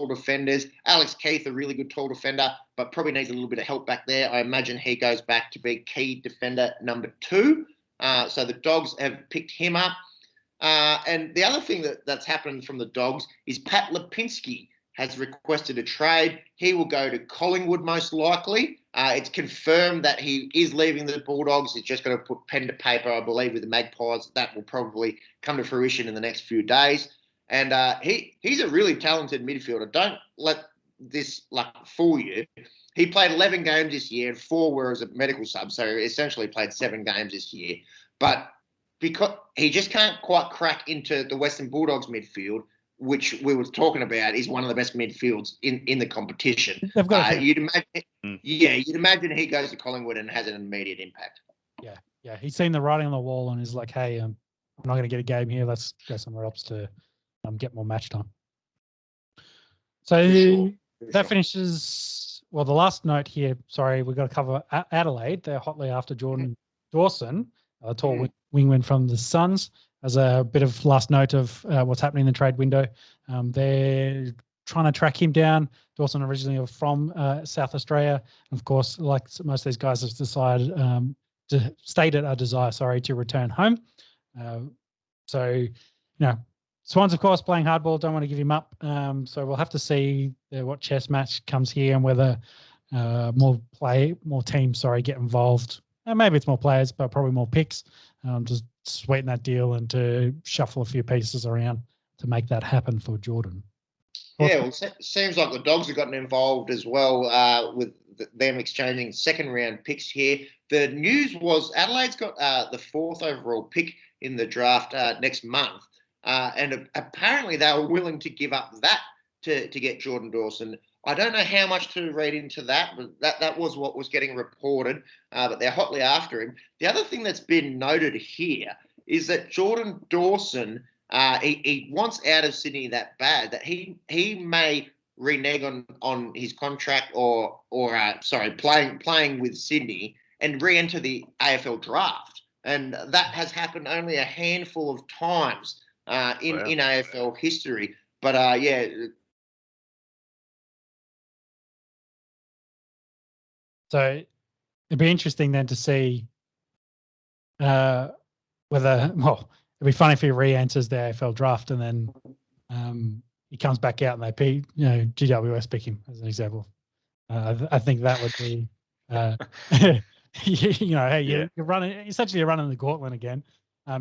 defenders. Alex Keith, a really good tall defender, but probably needs a little bit of help back there. I imagine he goes back to be key defender number 2. So the Dogs have picked him up. And the other thing that's happened from the Dogs is Pat Lipinski has requested a trade. He will go to Collingwood most likely. It's confirmed that he is leaving the Bulldogs. He's just got to put pen to paper, I believe, with the Magpies. That will probably come to fruition in the next few days. And he's a really talented midfielder. Don't let this fool you. He played 11 games this year and 4 were as a medical sub, so he essentially played 7 games this year. But because he just can't quite crack into the Western Bulldogs midfield, which we were talking about, is one of the best midfields in the competition. You'd imagine he goes to Collingwood and has an immediate impact. Yeah. He's seen the writing on the wall and is like, hey, I'm not going to get a game here. Let's go somewhere else to get more match time. So that finishes. Well, the last note here. Sorry, we've got to cover Adelaide. They're hotly after Jordan Dawson, a tall wingman from the Suns. As a bit of last note of what's happening in the trade window, they're trying to track him down. Dawson originally from South Australia. Of course, like most of these guys, have decided stated a desire, to return home. Swans, of course, playing hardball, don't want to give him up. So we'll have to see what chess match comes here and whether more teams, get involved. Maybe it's more players, but probably more picks. Just sweeten that deal and to shuffle a few pieces around to make that happen for Jordan. Yeah, well, it seems like the Dogs have gotten involved as well with them exchanging second-round picks here. The news was Adelaide's got the 4th overall pick in the draft next month. And apparently they were willing to give up that to get Jordan Dawson. I don't know how much to read into that, but that was what was getting reported. But they're hotly after him. The other thing that's been noted here is that Jordan Dawson, he wants out of Sydney that bad that he may renege on his contract or playing with Sydney and re-enter the AFL draft. And that has happened only a handful of times in AFL history. But So it'd be interesting then to see whether, it'd be funny if he re-enters the AFL draft and then he comes back out and they GWS pick him as an example. I think that would be, you're running, essentially you're running the gauntlet again.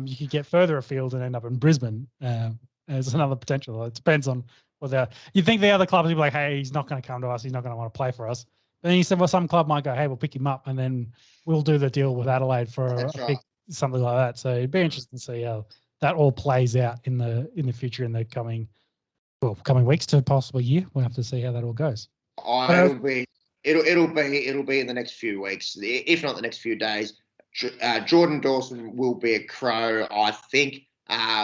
You could get further afield and end up in Brisbane as another potential. It depends on whether you think the other clubs will be like, hey, he's not going to come to us. He's not going to want to play for us. But then you said, well, some club might go, hey, we'll pick him up and then we'll do the deal with Adelaide for a pick, something like that. So it'd be interesting to see how that all plays out in the future in the coming weeks to possibly year. We'll have to see how that all goes. It'll be in the next few weeks, if not the next few days. Jordan Dawson will be a Crow. I think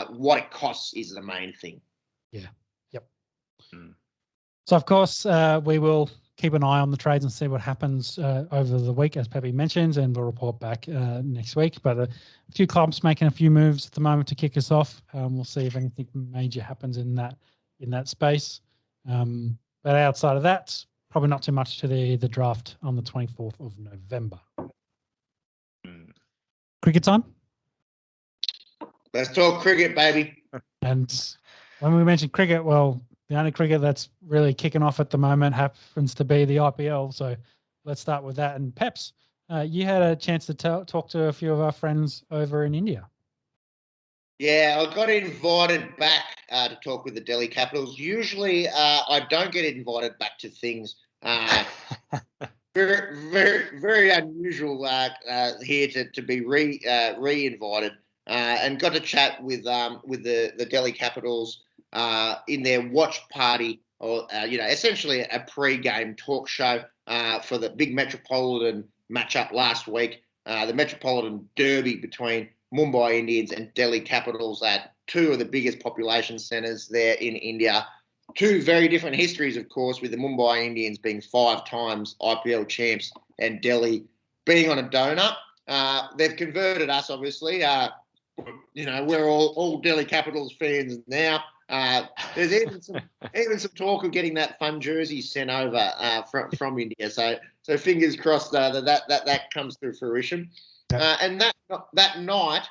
what it costs is the main thing. Yeah. Yep. So of course we will keep an eye on the trades and see what happens over the week, as Pepe mentions, and we'll report back next week. But a few clubs making a few moves at the moment to kick us off. We'll see if anything major happens in that in that space. But outside of that, probably not too much to the draft on the 24th of November. Cricket time? Let's talk cricket, baby. And when we mentioned cricket, well, the only cricket that's really kicking off at the moment happens to be the IPL. So let's start with that. And Peps, you had a chance to talk to a few of our friends over in India. Yeah, I got invited back to talk with the Delhi Capitals. Usually, I don't get invited back to things. Very, very, very unusual here to be re-invited, and got to chat with the Delhi Capitals in their watch party, or essentially a pre-game talk show for the big Metropolitan matchup last week, the Metropolitan Derby between Mumbai Indians and Delhi Capitals at two of the biggest population centres there in India. Two very different histories, of course, with the Mumbai Indians being 5 times IPL champs and Delhi being on a donut. They've converted us, obviously. We're all Delhi Capitals fans now. There's even some talk of getting that fun jersey sent over from India. So fingers crossed that comes to fruition. And that night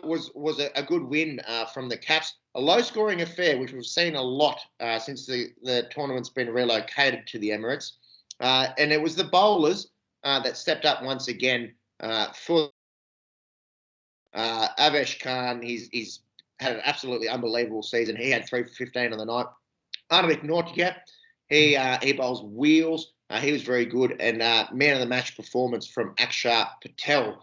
was a good win from the Caps. A low-scoring affair, which we've seen a lot since the tournament's been relocated to the Emirates. And it was the bowlers that stepped up once again for Avesh Khan. He's had an absolutely unbelievable season. He had 3 for 15 on the night. Arnavik Nortje, he bowls wheels. He was very good. And man of the match performance from Akshar Patel.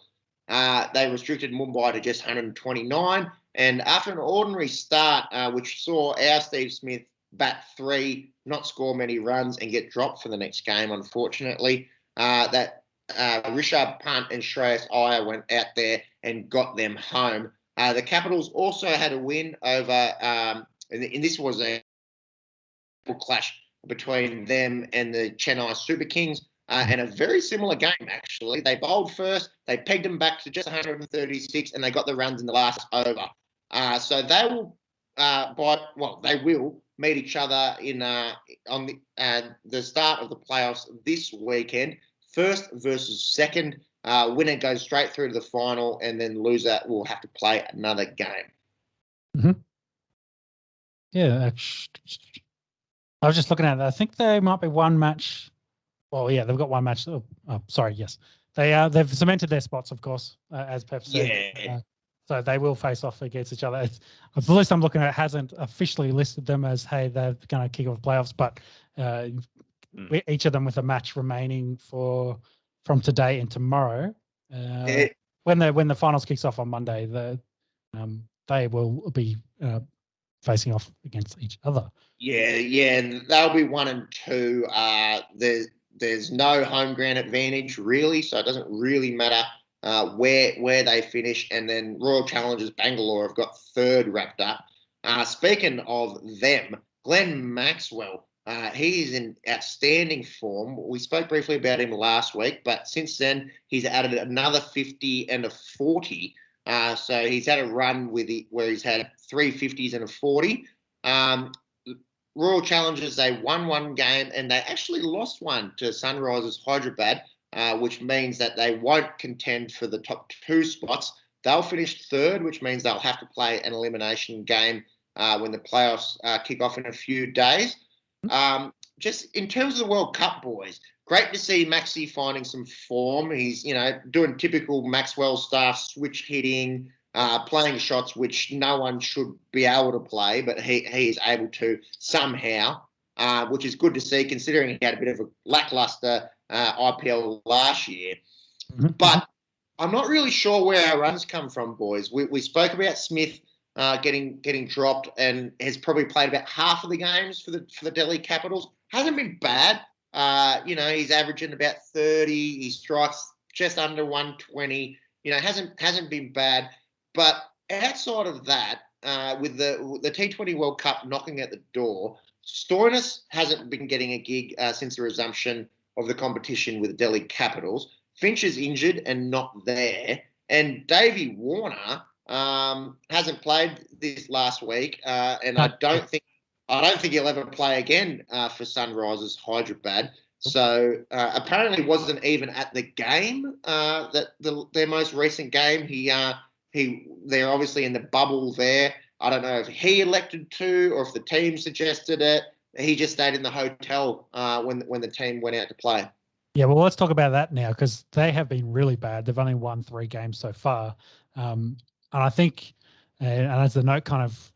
They restricted Mumbai to just 129. And after an ordinary start, which saw our Steve Smith bat 3, not score many runs, and get dropped for the next game, unfortunately, that Rishabh Pant and Shreyas Iyer went out there and got them home. The Capitals also had a win over, and this was a clash between them and the Chennai Super Kings. And a very similar game, actually. They bowled first, they pegged them back to just 136, and they got the runs in the last over. So they will, they will meet each other on the start of the playoffs this weekend. First versus second. Winner goes straight through to the final, and then loser will have to play another game. Mm-hmm. Yeah, I was just looking at it. I think there might be one match. Well, yeah, they've got one match. Sorry, yes. They've cemented their spots, of course, as Pep said. Yeah. So they will face off against each other. The list I'm looking at hasn't officially listed them as, hey, they're going to kick off playoffs, but each of them with a match remaining from today and tomorrow. When the finals kicks off on Monday, they will be facing off against each other. Yeah, and they'll be 1 and 2. There's no home ground advantage really, so it doesn't really matter where they finish. And then Royal Challengers Bangalore have got 3rd wrapped up. Speaking of them, Glenn Maxwell, he's in outstanding form. We spoke briefly about him last week, but since then he's added another 50 and a 40. So he's had a run where he's had 3 50s and a 40. Royal Challengers, they won 1 game and they actually lost 1 to Sunrisers Hyderabad, which means that they won't contend for the top 2 spots. They'll finish 3rd, which means they'll have to play an elimination game when the playoffs kick off in a few days. Just in terms of the World Cup, boys, great to see Maxi finding some form. He's, doing typical Maxwell stuff, switch hitting, playing shots which no one should be able to play, but he is able to somehow, which is good to see considering he had a bit of a lackluster IPL last year. Mm-hmm. But I'm not really sure where our runs come from, boys. We spoke about Smith getting dropped and has probably played about half of the games for the Delhi Capitals. Hasn't been bad. He's averaging about 30. He strikes just under 120. Hasn't been bad. But outside of that, with the T20 World Cup knocking at the door, Stoinis hasn't been getting a gig since the resumption of the competition with the Delhi Capitals. Finch is injured and not there. And Davey Warner hasn't played this last week. And I don't think I don't think he'll ever play again for Sunrisers Hyderabad. So apparently wasn't even at the game their most recent game. They're obviously in the bubble there. I don't know if he elected to or if the team suggested it. He just stayed in the hotel when the team went out to play. Yeah, well, let's talk about that now because they have been really bad. They've only won 3 games so far. And I think, and as the note kind of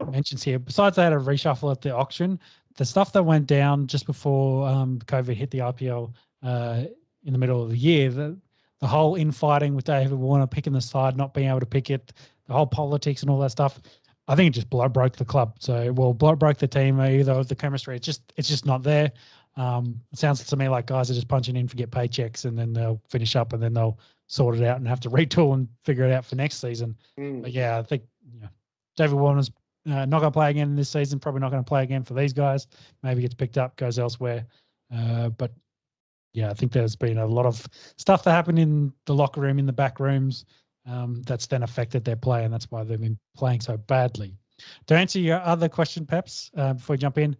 mentions here, besides they had a reshuffle at the auction, the stuff that went down just before COVID hit the IPL in the middle of the year, the whole infighting with David Warner picking the side, not being able to pick it, the whole politics and all that stuff, I think it just broke the club. So, broke the team, either the chemistry. It's just not there. It sounds to me like guys are just punching in for get paychecks and then they'll finish up and then they'll sort it out and have to retool and figure it out for next season. But yeah, I think David Warner's not going to play again this season, probably not going to play again for these guys. Maybe gets picked up, goes elsewhere. But yeah, I think there's been a lot of stuff that happened in the locker room, in the back rooms, that's then affected their play, and that's why they've been playing so badly. To answer your other question, Peps, before we jump in,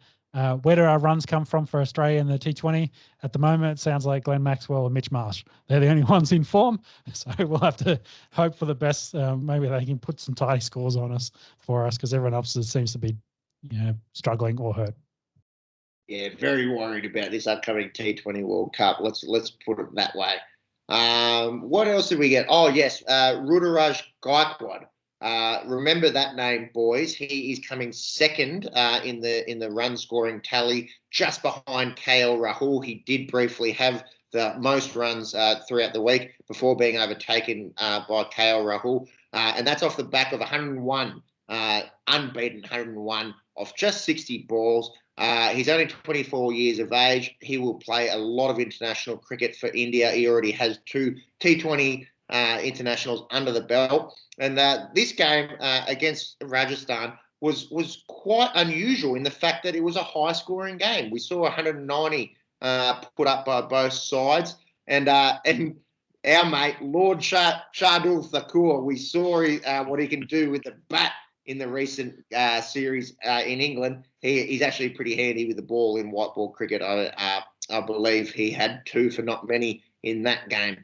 where do our runs come from for Australia in the T20? At the moment, it sounds like Glenn Maxwell and Mitch Marsh. They're the only ones in form, so we'll have to hope for the best. Maybe they can put some tidy scores on us because everyone else seems to be struggling or hurt. Yeah, very worried about this upcoming T20 World Cup. Let's put it that way. What else did we get? Oh, yes, Ruturaj Gaikwad. Remember that name, boys. He is coming second in the run scoring tally, just behind KL Rahul. He did briefly have the most runs throughout the week before being overtaken by KL Rahul, and that's off the back of 101, unbeaten 101 off just 60 balls. He's only 24 years of age. He will play a lot of international cricket for India. He already has 2 T20 internationals under the belt. And this game against Rajasthan was quite unusual in the fact that it was a high-scoring game. We saw 190 put up by both sides. And our mate, Lord Shardul Thakur, we saw what he can do with the bat in the recent series in England. He's actually pretty handy with the ball in white ball cricket. I believe he had 2 for not many in that game.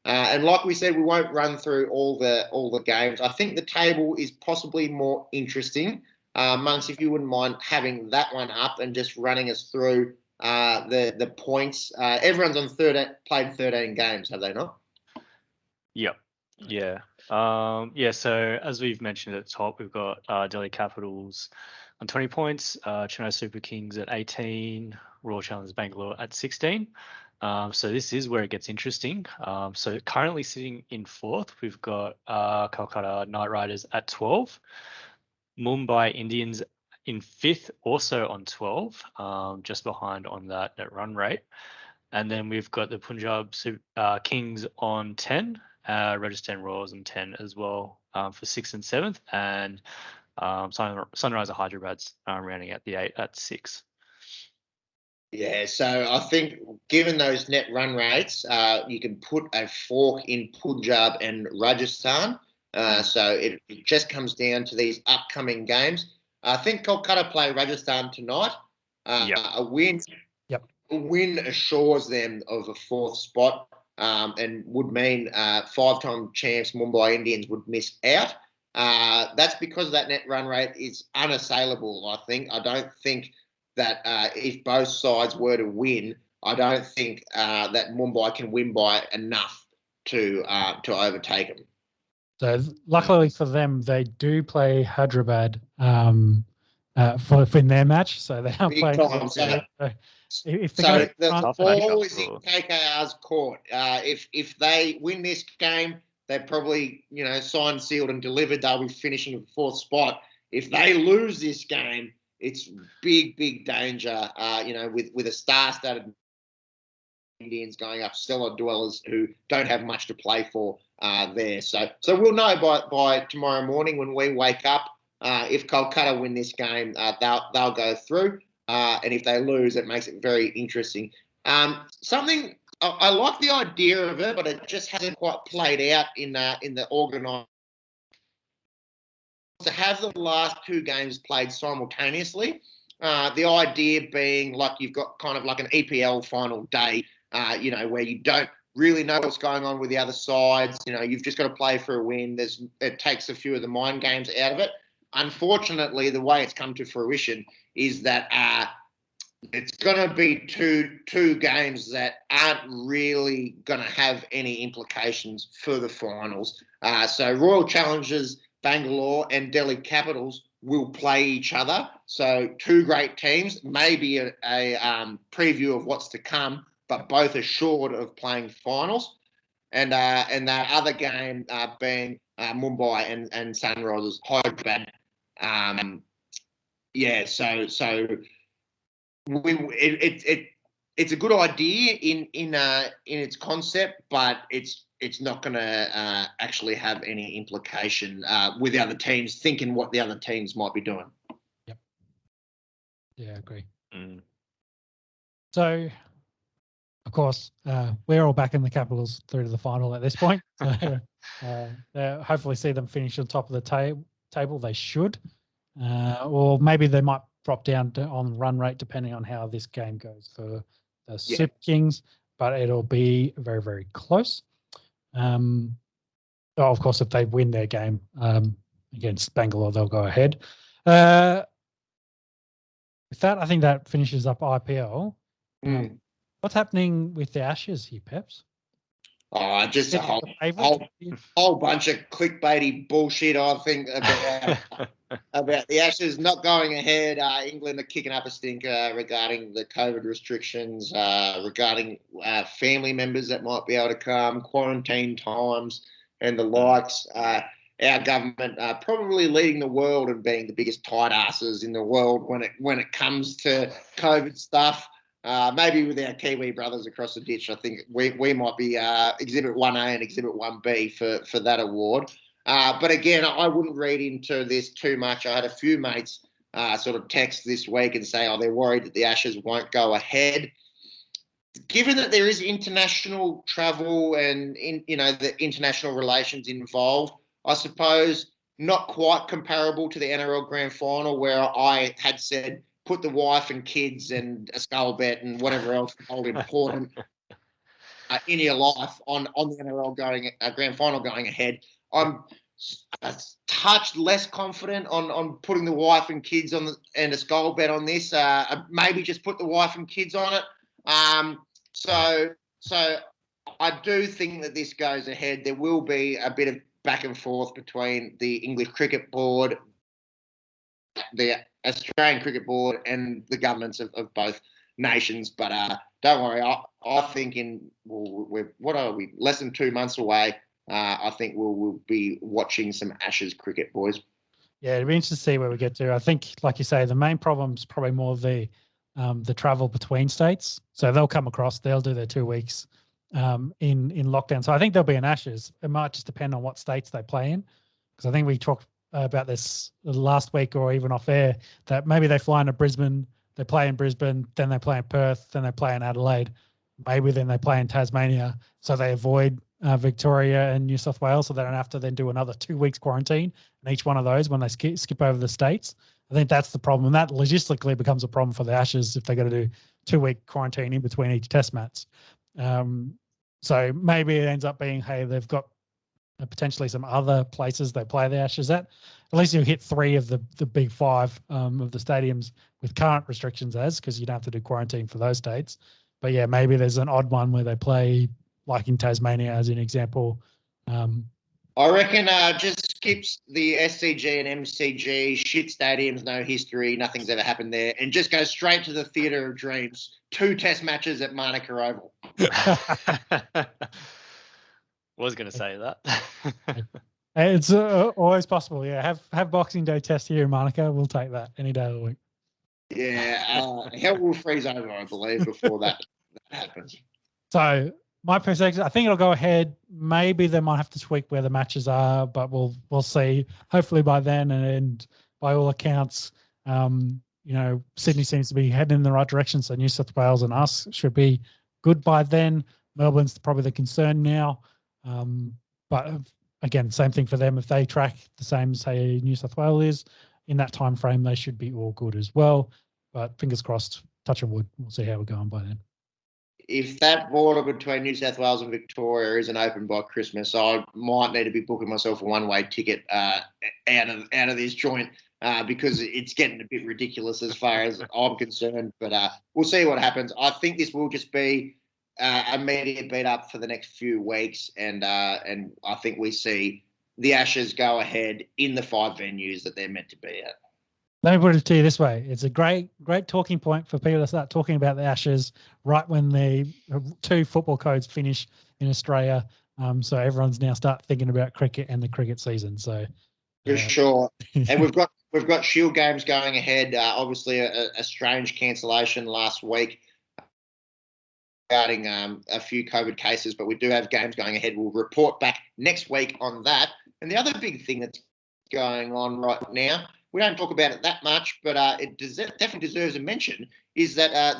And like we said, we won't run through all the games. I think the table is possibly more interesting. Monks, if you wouldn't mind having that one up and just running us through the points. Everyone's played 13 games, have they not? Yep. Yeah. So as we've mentioned at the top, we've got Delhi Capitals on 20 points, Chennai Super Kings at 18, Royal Challengers Bangalore at 16. So this is where it gets interesting. So currently sitting in 4th, we've got Calcutta Knight Riders at 12, Mumbai Indians in 5th, also on 12, just behind on that run rate. And then we've got the Punjab Kings on 10, Rajasthan Royals on 10 as well for 6th and 7th, and Sunrisers Hyderabad's rounding out the 8 at 6. Yeah, so I think given those net run rates, you can put a fork in Punjab and Rajasthan. So it just comes down to these upcoming games. I think Kolkata play Rajasthan tonight. A win assures them of a 4th spot and would mean 5-time champs Mumbai Indians would miss out. That's because that net run rate is unassailable, I think. I don't think that if both sides were to win, I don't think that Mumbai can win by enough to overtake them. So luckily for them, they do play Hyderabad for in their match. So they are playing. If the ball is in KKR's court. If they win this game, they're probably signed, sealed, and delivered. They'll be finishing in 4th spot. If they lose this game, it's big danger. With a star-studded Indians going up, stellar dwellers who don't have much to play for there. So we'll know by tomorrow morning when we wake up if Kolkata win this game, they'll go through. And if they lose, it makes it very interesting. Something I like the idea of it, but it just hasn't quite played out in the organised. To have the last 2 games played simultaneously, The idea being like you've got kind of like an EPL final day, where you don't really know what's going on with the other sides. You've just got to play for a win. It takes a few of the mind games out of it. Unfortunately, the way it's come to fruition is that it's going to be two games that aren't really going to have any implications for the finals. So Royal Challengers Bangalore and Delhi Capitals will play each other. So two great teams, maybe a preview of what's to come, but both are short of playing finals. And that other game being Mumbai and Sunrisers Hyderabad. So it's a good idea in its concept, but it's not going to actually have any implication with the other teams thinking what the other teams might be doing. Yep. Yeah, I agree. Mm. So, of course, we're all back in the Capitals through to the final at this point. So, hopefully see them finish on top of the table. They should. Or maybe they might drop down on run rate depending on how this game goes for the Super Kings, but it'll be very, very close. Of course, if they win their game against Bangalore, they'll go ahead. With that, I think that finishes up IPL. What's happening with the Ashes here, Peps? Oh, just a whole bunch of clickbaity bullshit, I think, about the Ashes not going ahead. England are kicking up a stinker regarding the COVID restrictions, regarding family members that might be able to come, quarantine times and the likes. Our government probably leading the world and being the biggest tight asses in the world when it comes to COVID stuff. Maybe with our Kiwi brothers across the ditch, I think we might be Exhibit 1A and Exhibit 1B for that award. But again, I wouldn't read into this too much. I had a few mates sort of text this week and say, they're worried that the Ashes won't go ahead. Given that there is international travel and the international relations involved, I suppose not quite comparable to the NRL Grand Final, where I had said put the wife and kids and a skull bet and whatever else all important in your life on the NRL Grand Final going ahead. I'm a touch less confident on putting the wife and kids on and a skull bet on this. Maybe just put the wife and kids on it. So I do think that this goes ahead. There will be a bit of back and forth between the English Cricket Board, the Australian Cricket Board, and the governments of both nations. But don't worry, I think what are we, less than 2 months away. I think we'll be watching some Ashes cricket, boys. Yeah, it'll be interesting to see where we get to. I think, like you say, the main problem is probably more the travel between states. So they'll come across, they'll do their 2 weeks in lockdown. So I think there'll be an Ashes. It might just depend on what states they play in, because I think we talked about this last week or even off air, that maybe they fly into Brisbane, they play in Brisbane, then they play in Perth, then they play in Adelaide, maybe then they play in Tasmania, so they avoid Victoria and New South Wales, so they don't have to then do another 2 weeks quarantine in each one of those when they skip over the states. I think that's the problem, and that logistically becomes a problem for the Ashes if they got to do 2 week quarantine in between each test match. So maybe it ends up being, hey, they've got potentially some other places they play the Ashes at. At least you'll hit 3 of the big 5 of the stadiums with current restrictions because you don't have to do quarantine for those states. But yeah, maybe there's an odd one where they play like in Tasmania as an example. I reckon just skips the SCG and MCG, shit stadiums, no history, nothing's ever happened there, and just goes straight to the Theatre of Dreams. 2 test matches at Manuka Oval. Was going to say that. It's always possible. Yeah, have Boxing Day test here in Monaco. We'll take that any day of the week. Yeah, hell will freeze over, I believe, before that happens. So my perspective, I think it'll go ahead. Maybe they might have to tweak where the matches are, but we'll see. Hopefully by then, and by all accounts, Sydney seems to be heading in the right direction. So New South Wales and us should be good by then. Melbourne's probably the concern now. But again, same thing for them. If they track the same, say, New South Wales is, in that time frame, they should be all good as well. But fingers crossed, touch of wood. We'll see how we're going by then. If that border between New South Wales and Victoria isn't open by Christmas, I might need to be booking myself a one-way ticket out of this joint because it's getting a bit ridiculous as far as I'm concerned. But we'll see what happens. I think this will just be a media beat up for the next few weeks, and I think we see the Ashes go ahead in the 5 venues that they're meant to be at. Let me put it to you this way. It's a great talking point for people to start talking about the Ashes right when the 2 football codes finish in Australia. So everyone's now start thinking about cricket and the cricket season. So for sure. And we've got Shield games going ahead. Obviously a strange cancellation last week regarding a few COVID cases, but we do have games going ahead. We'll report back next week on that. And the other big thing that's going on right now, we don't talk about it that much, but it definitely deserves a mention, is that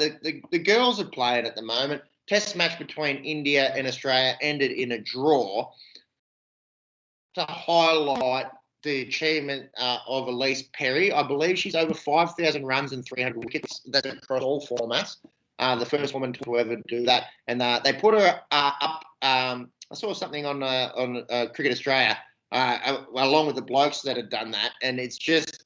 the girls are playing at the moment. Test match between India and Australia ended in a draw. To highlight the achievement of Elise Perry, I believe she's over 5,000 runs and 300 wickets. That's across all formats. The first woman to ever do that. And they put her up. I saw something on Cricket Australia, along with the blokes that had done that, and it's just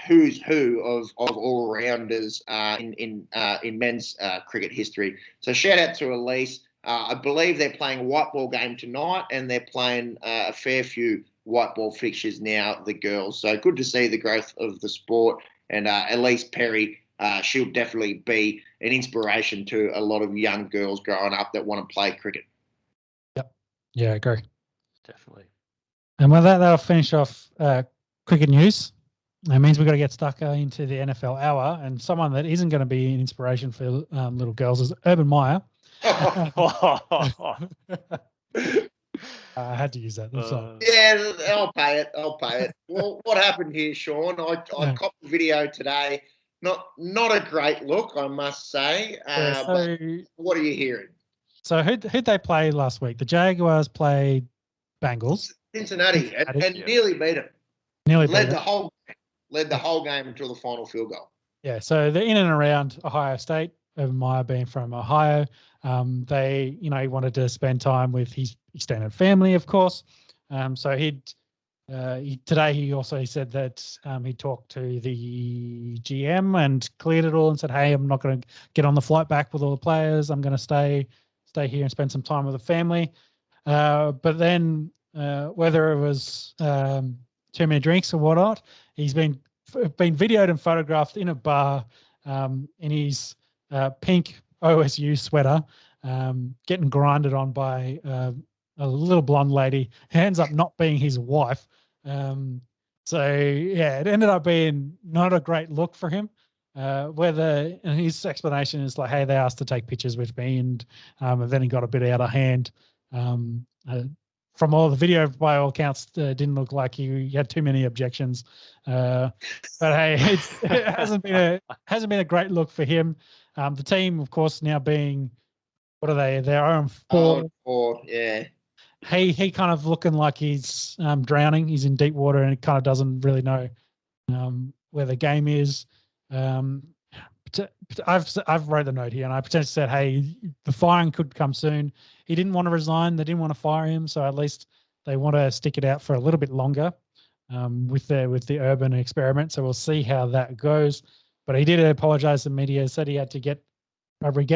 who's who of all rounders in men's cricket history. So shout out to Elise. I believe they're playing a white ball game tonight, and they're playing a fair few white ball fixtures now, the girls. So good to see the growth of the sport, and Elise Perry. She'll definitely be an inspiration to a lot of young girls growing up that want to play cricket. Yep. Yeah, I agree. Definitely. And with that, that'll finish off cricket news. That means we've got to get stuck into the NFL hour. And someone that isn't going to be an inspiration for little girls is Urban Meyer. I had to use that. Yeah, I'll pay it. Well, what happened here, Sean? I copped the video today. Not a great look, I must say. But what are you hearing? So who'd they play last week? The Jaguars played Bengals. Cincinnati. And nearly beat them. Led the whole game until the final field goal. Yeah, so they're in and around Ohio State. Urban Meyer being from Ohio, he wanted to spend time with his extended family, of course. So today he also said that he talked to the GM and cleared it all and said, "Hey, I'm not going to get on the flight back with all the players. I'm going to stay here and spend some time with the family." But then whether it was too many drinks or whatnot, he's been videoed and photographed in a bar in his pink OSU sweater, getting grinded on by a little blonde lady who ends up not being his wife. It ended up being not a great look for him. And his explanation is like, "Hey, they asked to take pictures with me," and then he got a bit out of hand. From all the video, by all accounts, didn't look like he had too many objections. But hey, it hasn't been a great look for him. The team, of course, now being, what are they? They're 0-4. 0-4, yeah. He kind of looking like he's drowning. He's in deep water and he kind of doesn't really know where the game is. I've wrote the note here, and I potentially said, "Hey, the firing could come soon." He didn't want to resign. They didn't want to fire him, so at least they want to stick it out for a little bit longer with the Urban experiment. So we'll see how that goes. But he did apologize to the media. Said he had to get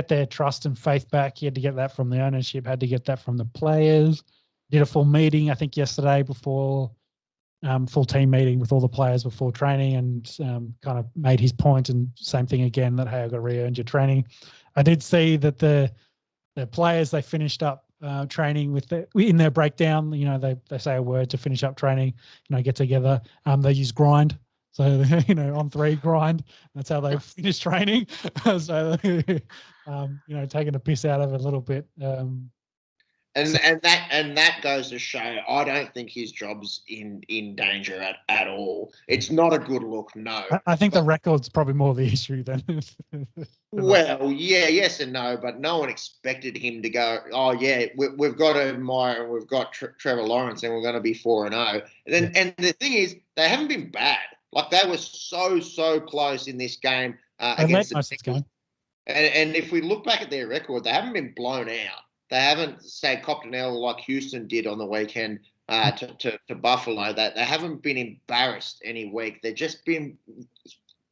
their trust and faith back. He had to get that from the ownership. Had to get that from the players. Did a full meeting, I think, yesterday before. Full team meeting with all the players before training, and kind of made his point, and same thing again, that, hey, I've got to re-earn your training. I did see that the players, they finished up training in their breakdown, they say a word to finish up training, get together. They use grind. So, on 3 grind, that's how they finish training. So, taking a piss out of it a little bit. And that goes to show, I don't think his job's in danger at all. It's not a good look, no. I think the record's probably more the issue than. Well, yeah, yes and no, but no one expected him to go, "Oh yeah, we've got Urban Meyer and we've got Trevor Lawrence and we're going to be 4-0." And the thing is, they haven't been bad. Like they were so close in this game They against led the most of the game. And if we look back at their record, they haven't been blown out. They haven't, say, copped an L like Houston did on the weekend to Buffalo. They haven't been embarrassed any week. They've just been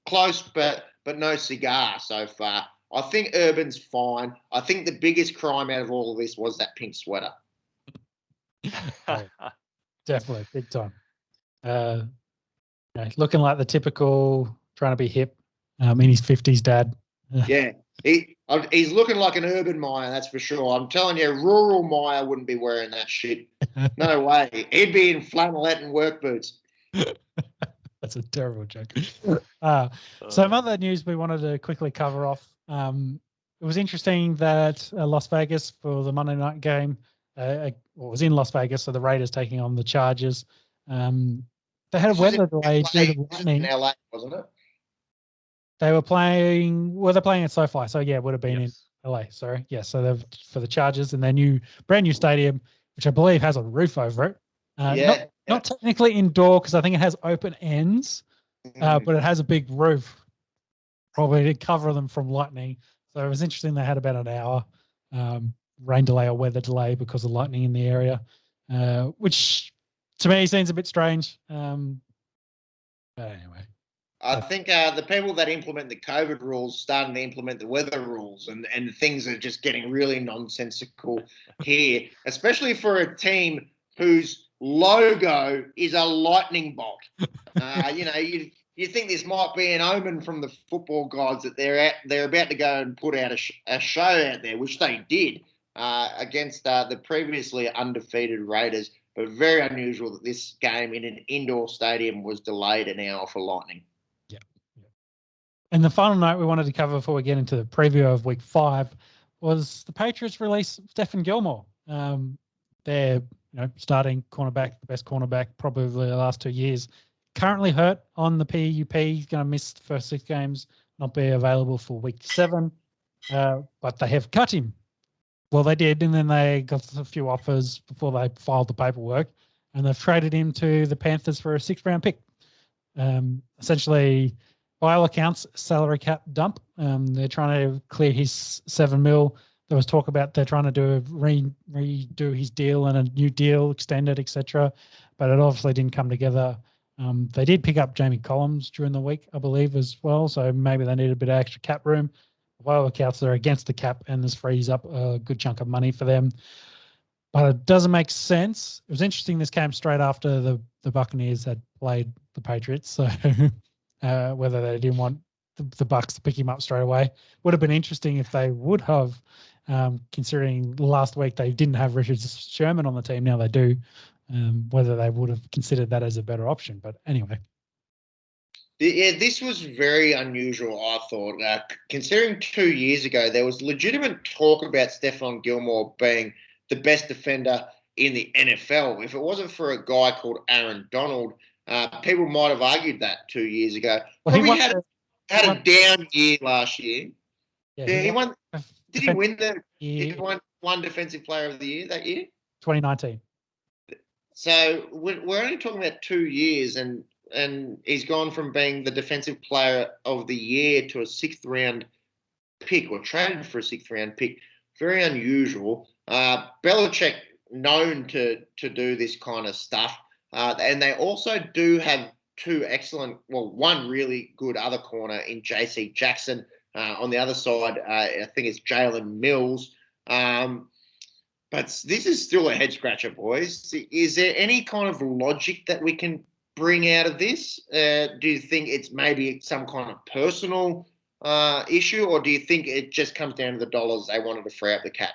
close, but no cigar so far. I think Urban's fine. I think the biggest crime out of all of this was that pink sweater. Right. Definitely, big time. Looking like the typical trying to be hip in his 50s dad. Yeah, he's looking like an urban Maya, that's for sure. I'm telling you, rural Maya wouldn't be wearing that shit. No way. He'd be in flannelette and work boots. That's a terrible joke. Some other news we wanted to quickly cover off. It was interesting that Las Vegas for the Monday night game, was in Las Vegas, so the Raiders taking on the Chargers. They had a weather delay due to lightning. In LA, wasn't it? They were playing. Well, they're playing at SoFi, so yeah, it would have been in LA. Sorry, yeah. So they're for the Chargers in their brand new stadium, which I believe has a roof over it. Not technically indoor because I think it has open ends, but it has a big roof, probably to cover them from lightning. So it was interesting. They had about an hour rain delay or weather delay because of lightning in the area, which to me seems a bit strange. But anyway. I think the people that implement the COVID rules starting to implement the weather rules, and things are just getting really nonsensical here, especially for a team whose logo is a lightning bolt. You think this might be an omen from the football gods that they're about to go and put out a show out there, which they did against the previously undefeated Raiders. But very unusual that this game in an indoor stadium was delayed an hour for lightning. And the final note we wanted to cover before we get into the preview of Week 5 was the Patriots release Stephen Gilmore. Their starting cornerback, the best cornerback probably the last 2 years, currently hurt on the PUP. He's going to miss the first 6 games, not be available for Week 7. But they have cut him. Well, they did, and then they got a few offers before they filed the paperwork, and they've traded him to the Panthers for a 6th-round pick. Essentially, by all accounts, salary cap dump. They're trying to clear his $7 million. There was talk about they're trying to redo his deal and a new deal, extended, etc. But it obviously didn't come together. They did pick up Jamie Collins during the week, I believe, as well. So maybe they need a bit of extra cap room. By all accounts, they're against the cap, and this frees up a good chunk of money for them. But it doesn't make sense. It was interesting. This came straight after the Buccaneers had played the Patriots. So whether they didn't want the Bucs to pick him up straight away. Would have been interesting if they would have, considering last week they didn't have Richard Sherman on the team. Now they do. Whether they would have considered that as a better option. But anyway. Yeah, this was very unusual, I thought. Considering 2 years ago, there was legitimate talk about Stephon Gilmore being the best defender in the NFL. If it wasn't for a guy called Aaron Donald, people might have argued that 2 years ago. Well, he had a down year last year. Yeah, he won. Did he win he won Defensive Player of the Year that year? 2019. So we're only talking about 2 years, and he's gone from being the Defensive Player of the Year to a 6th-round pick, or traded for a 6th-round pick. Very unusual. Belichick known to do this kind of stuff, and they also do have 2 excellent, one really good other corner in JC Jackson. On the other side, I think it's Jalen Mills. But this is still a head scratcher, boys. Is there any kind of logic that we can bring out of this? Do you think it's maybe some kind of personal issue, or do you think it just comes down to the dollars they wanted to free up the cap?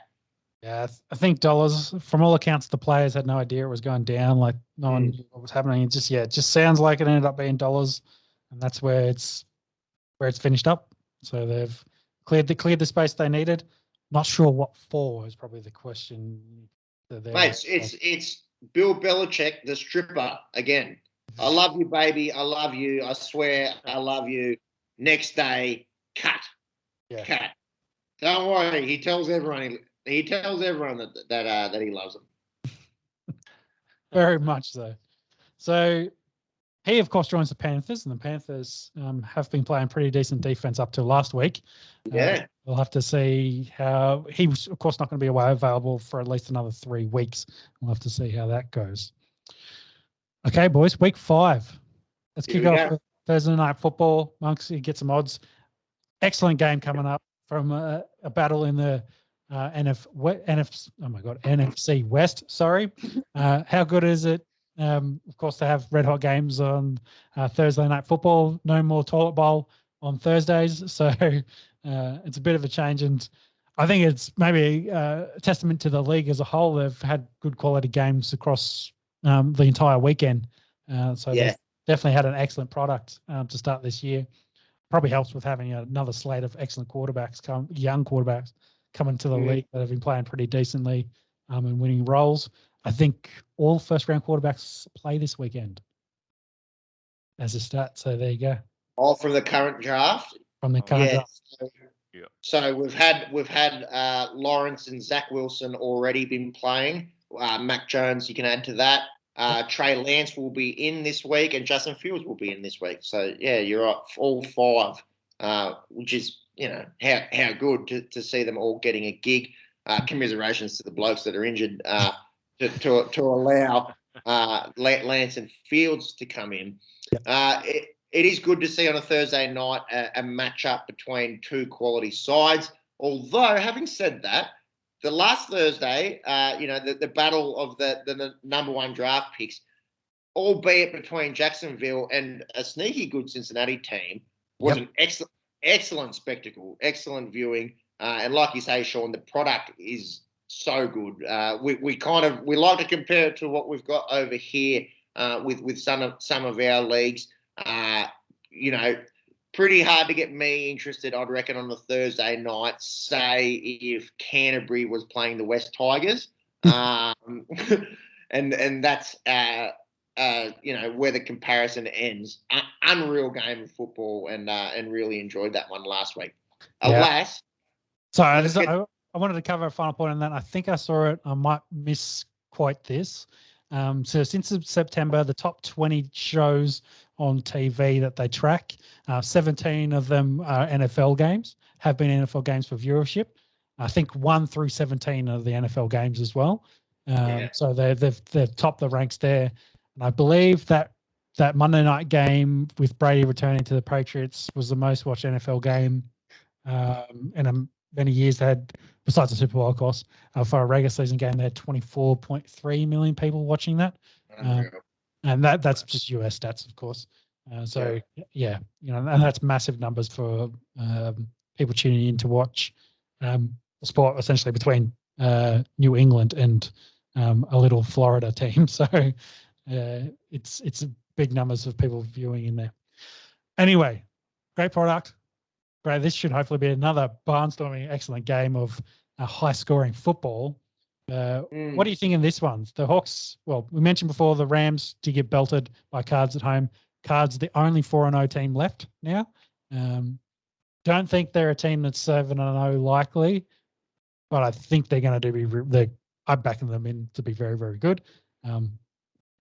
Yeah, I think dollars. From all accounts, the players had no idea it was going down. Like no one knew what was happening. It just sounds like it ended up being dollars, and that's where it's finished up. So they've cleared the space they needed. Not sure what for is probably the question. Mate, it's Bill Belichick, the stripper, again. I love you, baby. I love you. I swear I love you. Next day, cut. Yeah. Cut. Don't worry. He tells everyone that he loves them. Very much so. So he, of course, joins the Panthers, and the Panthers have been playing pretty decent defense up till last week. Yeah. We'll have to see how he was, of course, not going to be available for at least another 3 weeks. We'll have to see how that goes. Okay, boys, week 5. Let's kick off with Thursday night football. Monks, you get some odds. Excellent game coming up from a battle in the NFC West. Sorry. How good is it? Of course, to have red hot games on Thursday night football. No more toilet bowl on Thursdays, so it's a bit of a change. And I think it's maybe a testament to the league as a whole. They've had good quality games across the entire weekend. They've definitely had an excellent product to start this year. Probably helps with having another slate of excellent quarterbacks, young quarterbacks coming to the league that have been playing pretty decently and winning roles. I think all first-round quarterbacks play this weekend as a start. So there you go. All from the current draft. From the current draft. So we've had Lawrence and Zach Wilson already been playing. Mac Jones, you can add to that. Trey Lance will be in this week, and Justin Fields will be in this week. So yeah, you're right, all 5, which is how good to see them all getting a gig. Commiserations to the blokes that are injured to allow Lance and Fields to come in. It is good to see on a Thursday night a matchup between 2 quality sides. Although, having said that, the last Thursday, the battle of the number 1 draft picks, albeit between Jacksonville and a sneaky good Cincinnati team, was an excellent spectacle, excellent viewing. And like you say, Sean, the product is so good. We like to compare it to what we've got over here with some of our leagues. Pretty hard to get me interested, I'd reckon, on a Thursday night, say if Canterbury was playing the West Tigers. And that's, where the comparison ends. Unreal game of football, and really enjoyed that one last week. Alas. So I wanted to cover a final point on that. I think I saw it. I might misquote this. So since September, the top 20 shows on TV that they track, 17 of them are NFL games, have been NFL games for viewership. I think 1 through 17 are the NFL games as well. So they've topped the ranks there. And I believe that Monday night game with Brady returning to the Patriots was the most watched NFL game in many years. They had, besides the Super Bowl, of course, for a regular season game, they had 24.3 million people watching that. And that's just US stats, of course. And that's massive numbers for people tuning in to watch the sport, essentially between New England and a little Florida team. So it's big numbers of people viewing in there. Anyway, great product. Great. This should hopefully be another barnstorming, excellent game of high-scoring football. What do you think in this one? The Hawks, well, we mentioned before the Rams did get belted by Cards at home. Cards, the only 4-0 team left now. Don't think they're a team that's 7-0 likely, but I think they're going to do. I'm backing them in to be very, very good.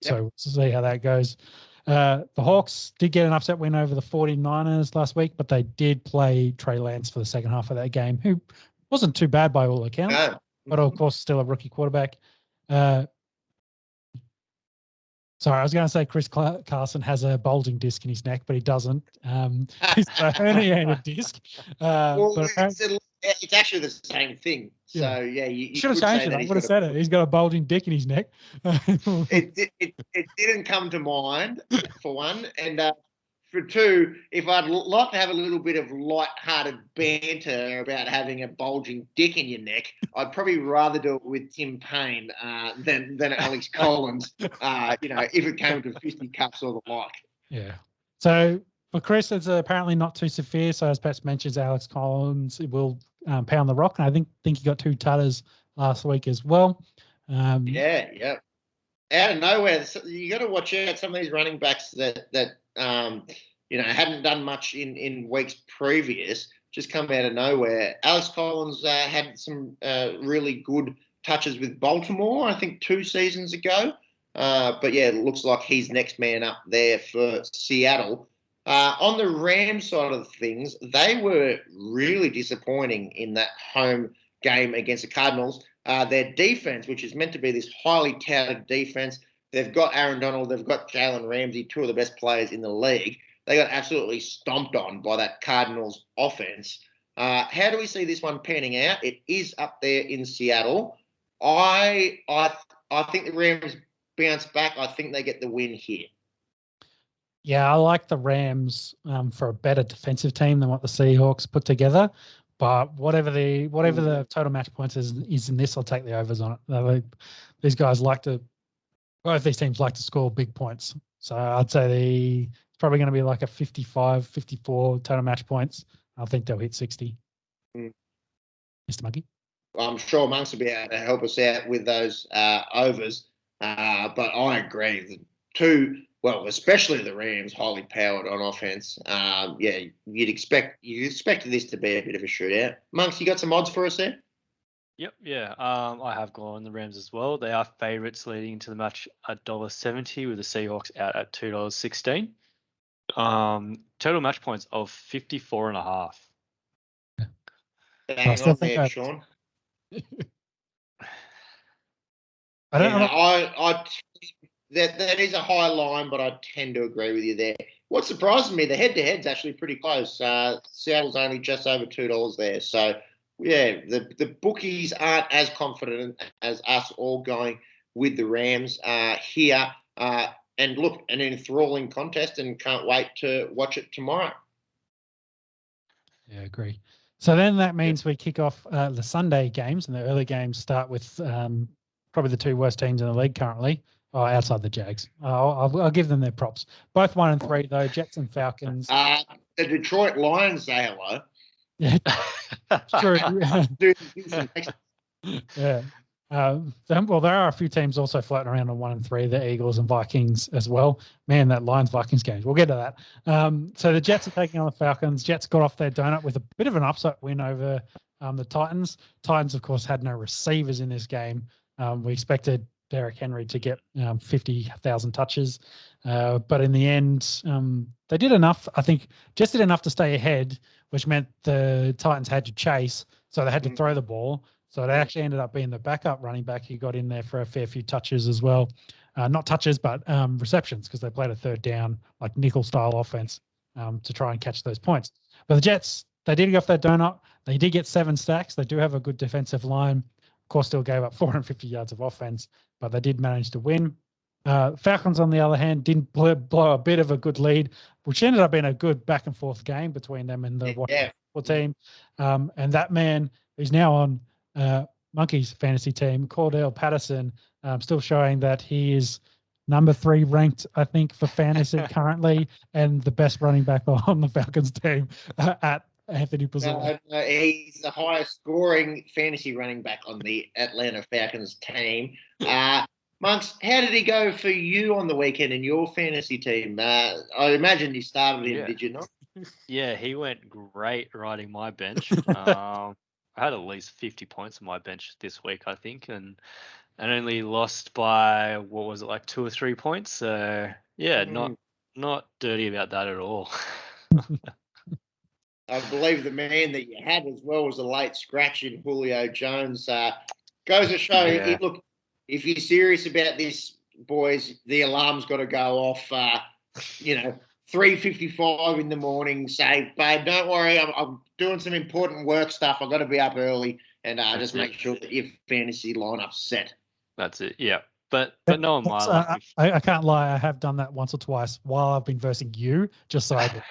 So we'll see how that goes. The Hawks did get an upset win over the 49ers last week, but they did play Trey Lance for the second half of that game, who wasn't too bad by all accounts, but of course still a rookie quarterback. Sorry, I was going to say Chris Carson has a bulging disc in his neck, but he doesn't. He's a herniated disc. It's actually the same thing. So you should have changed it. I would have said it. He's got a bulging dick in his neck. It didn't come to mind, for one, and for two, if I'd like to have a little bit of light-hearted banter about having a bulging dick in your neck, I'd probably rather do it with Tim Payne than Alex Collins. If it came to fisticuffs or the like. Yeah. So for Chris, it's apparently not too severe. So as Pat mentions, Alex Collins will pound the rock, and I think he got 2 tutters last week as well. Yeah. Out of nowhere, you got to watch out some of these running backs that hadn't done much in weeks previous, just come out of nowhere. Alex Collins had some really good touches with Baltimore, I think 2 seasons ago. But yeah, it looks like he's next man up there for Seattle. On the Rams side of things, they were really disappointing in that home game against the Cardinals. Their defense, which is meant to be this highly touted defense, they've got Aaron Donald, they've got Jalen Ramsey, two of the best players in the league. They got absolutely stomped on by that Cardinals offense. How do we see this one panning out? It is up there in Seattle. I think the Rams bounce back. I think they get the win here. Yeah, I like the Rams for a better defensive team than what the Seahawks put together. But whatever the total match points is in this, I'll take the overs on it. These guys both these teams like to score big points. So I'd say it's probably going to be like a 55, 54 total match points. I think they'll hit 60. Mr. Monkey? I'm sure Monks will be able to help us out with those overs. But I agree. The two, well, especially the Rams, highly powered on offense. Yeah, you'd expect this to be a bit of a shootout. Monks, you got some odds for us there? Yep, yeah. I have gone the Rams as well. They are favourites leading into the match at $1.70 with the Seahawks out at $2.16. Total match points of 54.5. Hang on there, Sean. I don't know. That is a high line, but I tend to agree with you there. What surprises me, the head-to-head's actually pretty close. Seattle's only just over $2 there. So, yeah, the bookies aren't as confident as us all going with the Rams here. And look, an enthralling contest, and can't wait to watch it tomorrow. Yeah, agree. So then that means we kick off the Sunday games, and the early games start with probably the two worst teams in the league currently, outside the Jags. I'll give them their props. Both 1 and 3 though. Jets and Falcons. The Detroit Lions say hello. Yeah, true. Yeah. Well, there are a few teams also floating around on 1 and 3, the Eagles and Vikings as well. Man, that Lions-Vikings game. We'll get to that. So the Jets are taking on the Falcons. Jets got off their donut with a bit of an upset win over the Titans. Titans, of course, had no receivers in this game. We expected Derrick Henry to get 50,000 touches. But in the end, they did enough. I think just did enough to stay ahead, which meant the Titans had to chase. So they had to throw the ball. So it actually ended up being the backup running back who got in there for a fair few touches as well. Not touches, but receptions, because they played a third down, like nickel-style offense to try and catch those points. But the Jets, they did get off their donut. They did get 7 sacks. They do have a good defensive line. Of course, still gave up 450 yards of offense, but they did manage to win. Falcons, on the other hand, didn't blow a bit of a good lead, which ended up being a good back-and-forth game between them and the Washington team. And that man is now on Monkey's fantasy team, Cordell Patterson, still showing that he is number 3 ranked, I think, for fantasy currently, and the best running back on the Falcons team at Anthony Pizzola. He's the highest scoring fantasy running back on the Atlanta Falcons team. Monks, how did he go for you on the weekend in your fantasy team? I imagine you started him, did you not? Yeah, he went great riding my bench. I had at least 50 points on my bench this week, I think, and only lost by, what was it, like 2 or 3 points. So yeah, not dirty about that at all. I believe the man that you had as well was a late scratch in Julio Jones. Goes to show, look, if you're serious about this, boys, the alarm's got to go off. 3:55 in the morning. Say, babe, don't worry, I'm doing some important work stuff. I've got to be up early, and just make sure that your fantasy lineup's set. That's it. Yeah. But no one mind. I can't lie. I have done that once or twice while I've been versing you, just so I do.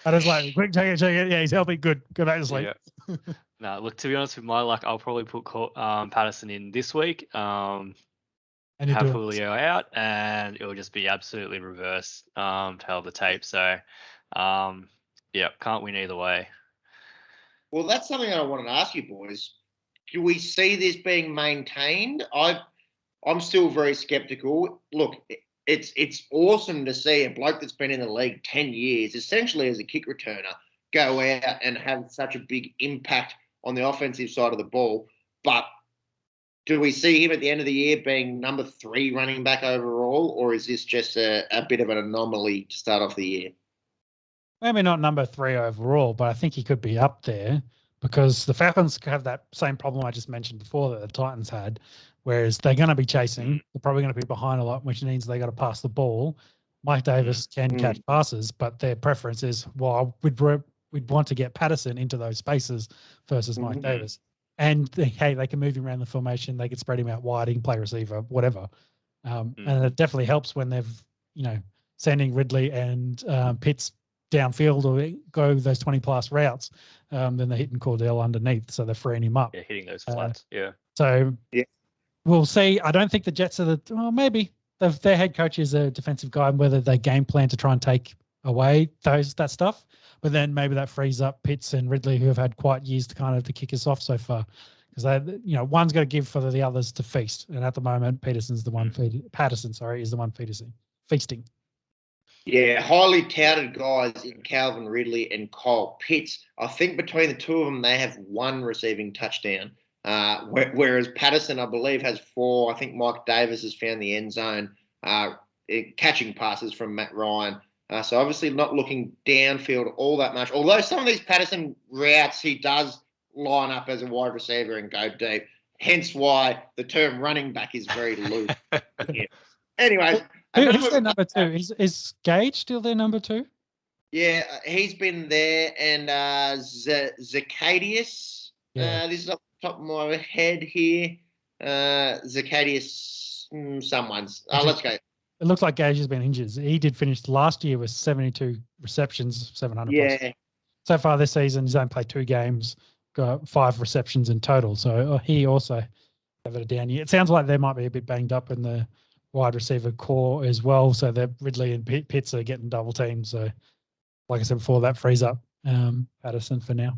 I was like, quick, check it. Yeah, he's healthy. Good. Go back to sleep. Yeah. No, look, to be honest with my luck, I'll probably put Patterson in this week. And have Julio out, and it'll just be absolutely reverse tell the tape. So, yeah, can't win either way. Well, that's something I wanted to ask you, boys. Do we see this being maintained? I'm still very skeptical. Look, it's awesome to see a bloke that's been in the league 10 years, essentially as a kick returner, go out and have such a big impact on the offensive side of the ball. But do we see him at the end of the year being number 3 running back overall, or is this just a bit of an anomaly to start off the year? Maybe not number 3 overall, but I think he could be up there because the Falcons have that same problem I just mentioned before that the Titans had, whereas they're going to be chasing. They're probably going to be behind a lot, which means they got to pass the ball. Mike Davis can catch passes, but their preference is, well, we'd want to get Patterson into those spaces versus Mike Davis. And they can move him around the formation. They can spread him out wide. He can play receiver, whatever. And it definitely helps when they've, sending Ridley and Pitts downfield or go those 20-plus routes. Then they're hitting Cordell underneath, so they're freeing him up. Yeah, hitting those flats. So we'll see. I don't think the Jets are maybe their head coach is a defensive guy, and whether they game plan to try and take away that stuff. But then maybe that frees up Pitts and Ridley, who have had quite years to kick us off so far, because one's got to give for the others to feast. And at the moment, Patterson is the one feasting. Yeah, highly touted guys in Calvin Ridley and Kyle Pitts. I think between the two of them, they have 1 receiving touchdown, whereas Patterson, I believe, has 4. I think Mike Davis has found the end zone catching passes from Matt Ryan. So obviously not looking downfield all that much. Although some of these Patterson routes, he does line up as a wide receiver and go deep. Hence why the term running back is very loose. Anyways. Who's their number 2? Is Gage still their number 2? Yeah, he's been there. And Zacchaeus, this is off the top of my head here. Zacchaeus, someone's. Let's go. It looks like Gage has been injured. He did finish last year with 72 receptions, 700 plus. So far this season, he's only played 2 games, got 5 receptions in total. So he also have it down year. It sounds like they might be a bit banged up in the wide receiver core as well. So that Ridley and Pitts are getting double teamed. So like I said before, that frees up Patterson for now.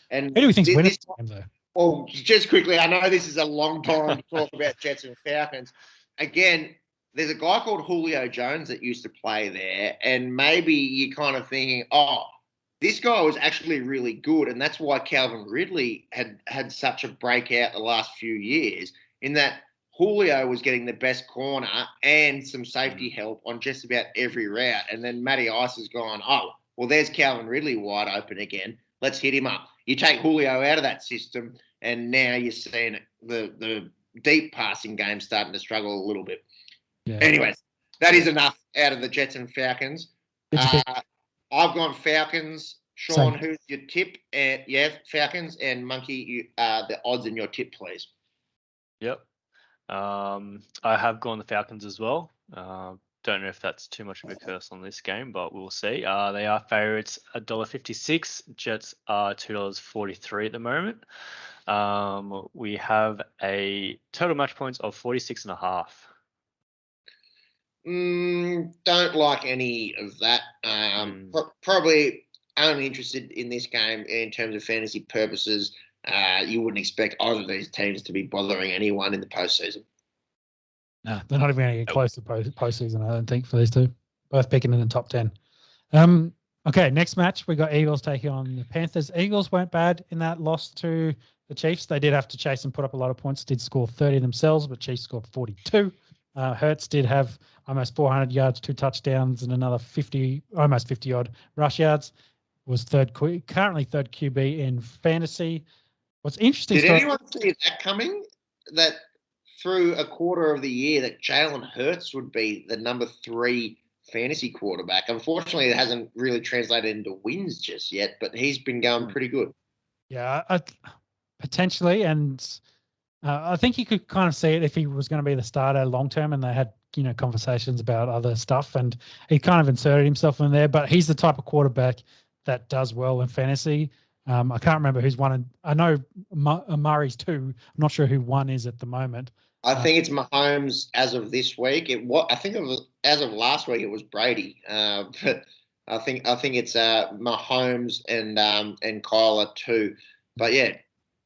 And who do we think's winning this game though? Well, just quickly, I know this is a long time to talk about Jets and Falcons. Again, there's a guy called Julio Jones that used to play there, and maybe you're kind of thinking, this guy was actually really good, and that's why Calvin Ridley had such a breakout the last few years, in that Julio was getting the best corner and some safety help on just about every route, and then Matty Ice has gone, there's Calvin Ridley wide open again. Let's hit him up. You take Julio out of that system, and now you're seeing the deep passing game starting to struggle a little bit. Yeah. Anyways, that is enough out of the Jets and Falcons. I've gone Falcons. Sean, who's your tip? Falcons. And Monkey, the odds in your tip, please. Yep. I have gone the Falcons as well. Don't know if that's too much of a curse on this game, but we'll see. They are favourites $1.56. Jets are $2.43 at the moment. We have a total match points of 46.5. Don't like any of that. Probably only interested in this game in terms of fantasy purposes. You wouldn't expect either of these teams to be bothering anyone in the postseason. No, they're not even going to get close to postseason, I don't think, for these two. Both picking in the top 10. Okay, next match, we got Eagles taking on the Panthers. Eagles weren't bad in that loss to the Chiefs. They did have to chase and put up a lot of points, did score 30 themselves, but Chiefs scored 42. Hurts did have almost 400 yards, 2 touchdowns, and another almost 50-odd rush yards. Was currently third QB in fantasy. What's interesting... Did anyone see that coming? That through a quarter of the year that Jalen Hurts would be the number 3 fantasy quarterback. Unfortunately, it hasn't really translated into wins just yet, but he's been going pretty good. Yeah, potentially, and I think you could kind of see it if he was going to be the starter long term, and they had conversations about other stuff, and he kind of inserted himself in there. But he's the type of quarterback that does well in fantasy. I can't remember who's won. I know Murray's 2. I'm not sure who 1 is at the moment. I think it's Mahomes as of this week. I think it was as of last week. It was Brady, but I think it's Mahomes and Kyler too. But yeah,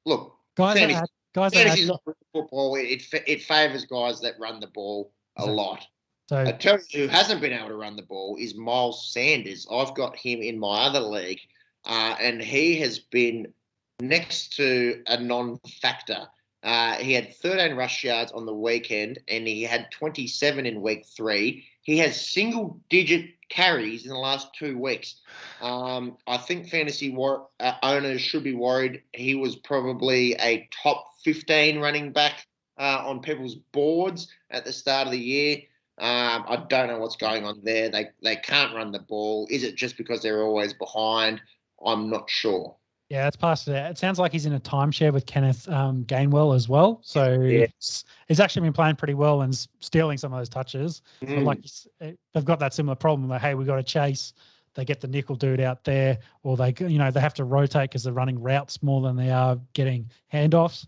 look, fantasy's not football. It favors guys that run the ball a lot. So I tell you, who hasn't been able to run the ball is Miles Sanders. I've got him in my other league, and he has been next to a non-factor. He had 13 rush yards on the weekend, and he had 27 in week 3. He has single-digit carries in the last 2 weeks. I think fantasy owners should be worried. He was probably a top 15 running back on people's boards at the start of the year. I don't know what's going on there. They can't run the ball. Is it just because they're always behind? I'm not sure. Yeah, it's past that. It sounds like he's in a timeshare with Kenneth Gainwell as well. So Yeah. he's actually been playing pretty well and stealing some of those touches. But like they've got that similar problem that, hey, we got to chase. They get the nickel dude out there, or they have to rotate because they're running routes more than they are getting handoffs.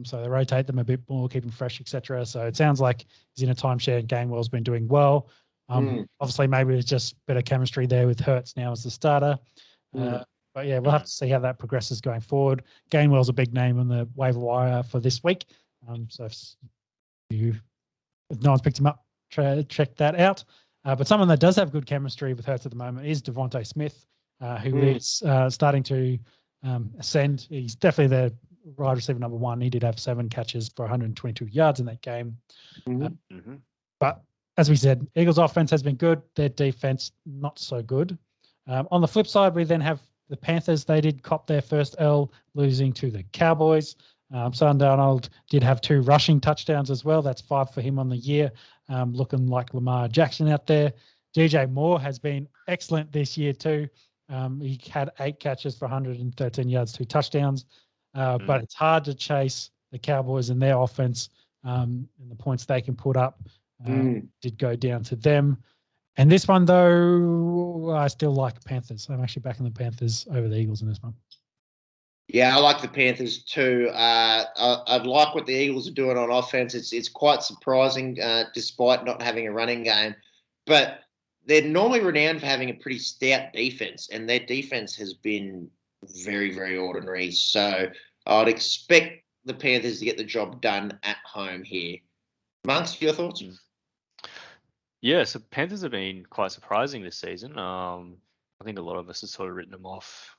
So they rotate them a bit more, keep them fresh, etc. So it sounds like he's in a timeshare and Gainwell's been doing well. Obviously, maybe it's just better chemistry there with Hurts now as the starter. But yeah, we'll have to see how that progresses going forward. Gainwell's a big name on the waiver wire for this week. So if no one's picked him up, check that out. But someone that does have good chemistry with Hurts at the moment is Devontae Smith, who is starting to ascend. He's definitely the wide receiver number 1. He did have 7 catches for 122 yards in that game. But as we said, Eagles' offense has been good. Their defense, not so good. On the flip side, we then have the Panthers. They did cop their first L, losing to the Cowboys. Sam Darnold did have 2 rushing touchdowns as well. That's 5 for him on the year, looking like Lamar Jackson out there. DJ Moore has been excellent this year too. He had 8 catches for 113 yards, 2 touchdowns. But it's hard to chase the Cowboys and their offense, and the points they can put up did go down to them. And this one, though, I still like Panthers. I'm actually backing the Panthers over the Eagles in this one. Yeah, I like the Panthers too. I like what the Eagles are doing on offense. It's quite surprising, despite not having a running game. But they're normally renowned for having a pretty stout defense, and their defense has been very, very ordinary. So I'd expect the Panthers to get the job done at home here. Monks, your thoughts? Yeah, so Panthers have been quite surprising this season. I think a lot of us have sort of written them off,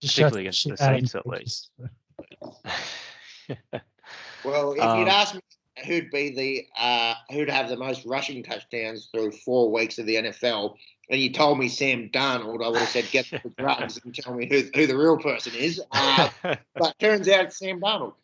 particularly against the Saints at least. Well, if you'd asked me who'd have the most rushing touchdowns through 4 weeks of the NFL, and you told me Sam Darnold, I would have said get the drugs and tell me who the real person is. But turns out it's Sam Darnold.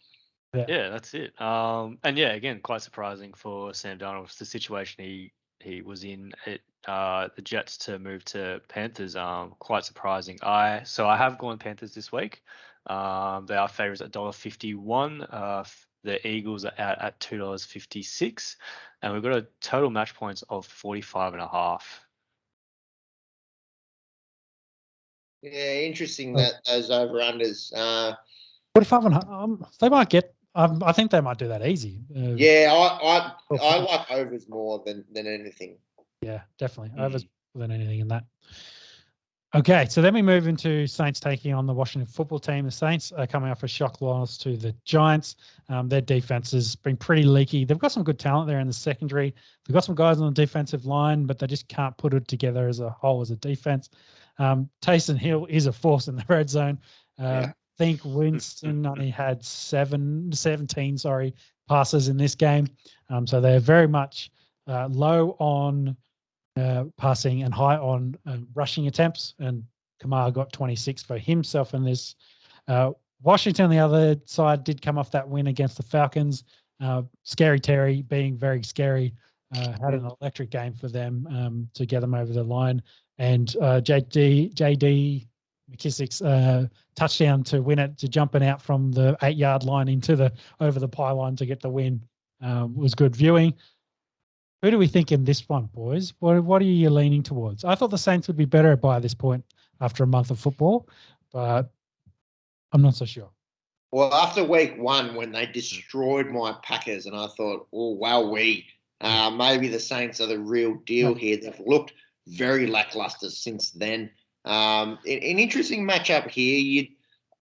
Yeah, that's it. And yeah, again, quite surprising for Sam Darnold. The situation he was in at the Jets to move to Panthers. Quite surprising. I have gone Panthers this week. They are favourites at $1.51. The Eagles are out at $2.56, and we've got a total match points of 45.5. Yeah, interesting that those over unders. 45.5. They might get. I think they might do that easy. Yeah, I like overs more than anything. Yeah, definitely overs more than anything in that. Okay, so then we move into Saints taking on the Washington football team. The Saints are coming off a shock loss to the Giants. Their defense has been pretty leaky. They've got some good talent there in the secondary. They've got some guys on the defensive line, but they just can't put it together as a whole as a defense. Taysom Hill is a force in the red zone. I think Winston only had 17 passes in this game. So they're very much low on passing and high on rushing attempts, and Kamara got 26 for himself in this. Washington, on the other side, did come off that win against the Falcons. Scary Terry being very scary, had an electric game for them to get them over the line. And JD McKissick's touchdown to win it, to jumping out from the 8-yard line over the pylon to get the win was good viewing. Who do we think in this one, boys? What are you leaning towards? I thought the Saints would be better by this point after a month of football, but I'm not so sure. Well, after week 1, when they destroyed my Packers, and I thought, oh, wow, maybe the Saints are the real deal here. They've looked very lackluster since then. An interesting matchup here.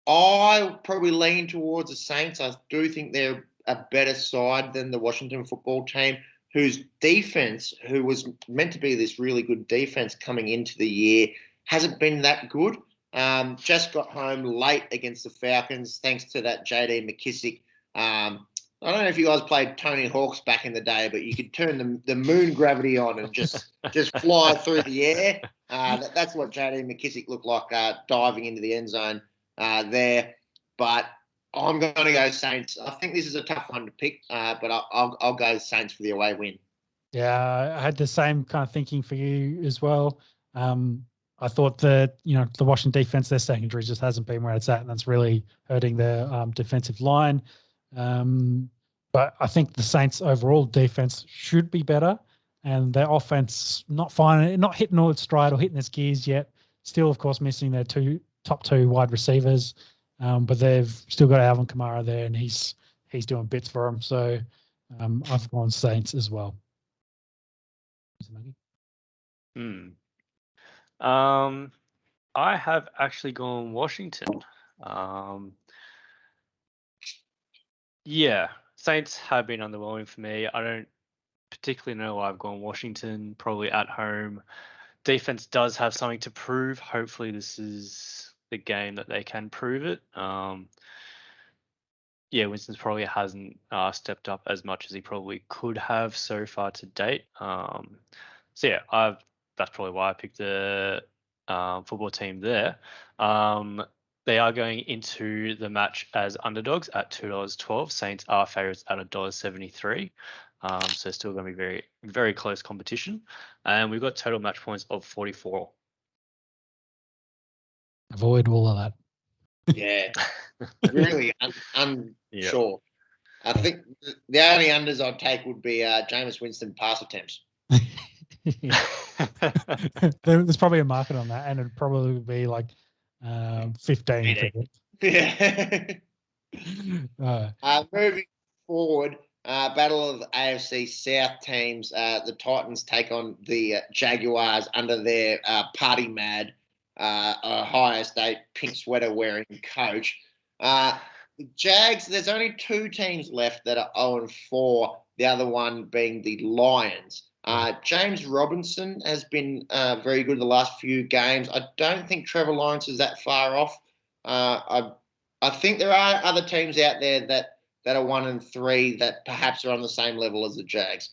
I probably lean towards the Saints. I do think they're a better side than the Washington football team, whose defense, who was meant to be this really good defense coming into the year, hasn't been that good. Just got home late against the Falcons, thanks to that JD McKissick. I don't know if you guys played Tony Hawk's back in the day, but you could turn the moon gravity on and just fly through the air. That's what JD McKissick looked like diving into the end zone there. But I'm going to go Saints. I think this is a tough one to pick, but I'll go Saints for the away win. Yeah, I had the same kind of thinking for you as well. I thought that, the Washington defense, their secondary just hasn't been where it's at, and that's really hurting their defensive line. But I think the Saints' overall defense should be better, and their offense not hitting all its stride or hitting its gears yet. Still, of course, missing their top two wide receivers, but they've still got Alvin Kamara there, and he's doing bits for them. So I've gone Saints as well. I have actually gone Washington. Yeah, Saints have been underwhelming for me. I don't particularly know why I've gone Washington, probably at home. Defense does have something to prove. Hopefully this is the game that they can prove it. Winston's probably hasn't stepped up as much as he probably could have so far to date. That's probably why I picked the football team there. They are going into the match as underdogs at $2.12. Saints are favourites at $1.73. So still going to be very, very close competition. And we've got total match points of 44. Avoid all of that. Yeah, really unsure. I think the only unders I'd take would be Jameis Winston pass attempts. There's probably a market on that, and it'd probably be like 15. Yeah. Moving forward, battle of AFC South teams. The Titans take on the Jaguars under their party mad Ohio State pink sweater wearing coach. The Jags, there's only two teams left that are 0-4, the other one being the Lions. James Robinson has been very good the last few games. I don't think Trevor Lawrence is that far off. I think there are other teams out there that are 1-3 that perhaps are on the same level as the Jags.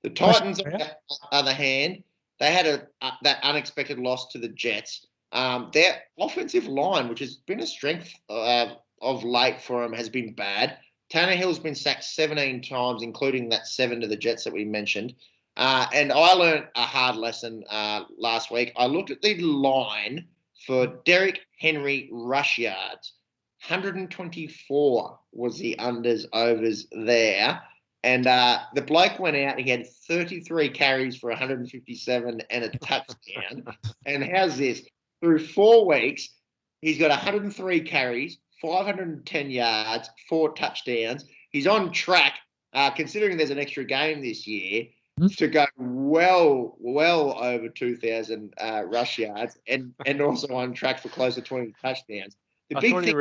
The Titans, on the other hand, they had that unexpected loss to the Jets. Their offensive line, which has been a strength of late for them, has been bad. Tannehill's been sacked 17 times, including that 7 to the Jets that we mentioned. And I learned a hard lesson last week. I looked at the line for Derrick Henry rush yards. 124 was the unders overs there. And the bloke went out. He had 33 carries for 157 and a touchdown. And how's this? Through 4 weeks, he's got 103 carries, 510 yards, 4 touchdowns. He's on track, considering there's an extra game this year, to go well over 2,000 rush yards and also on track for close to 20 touchdowns. I thought he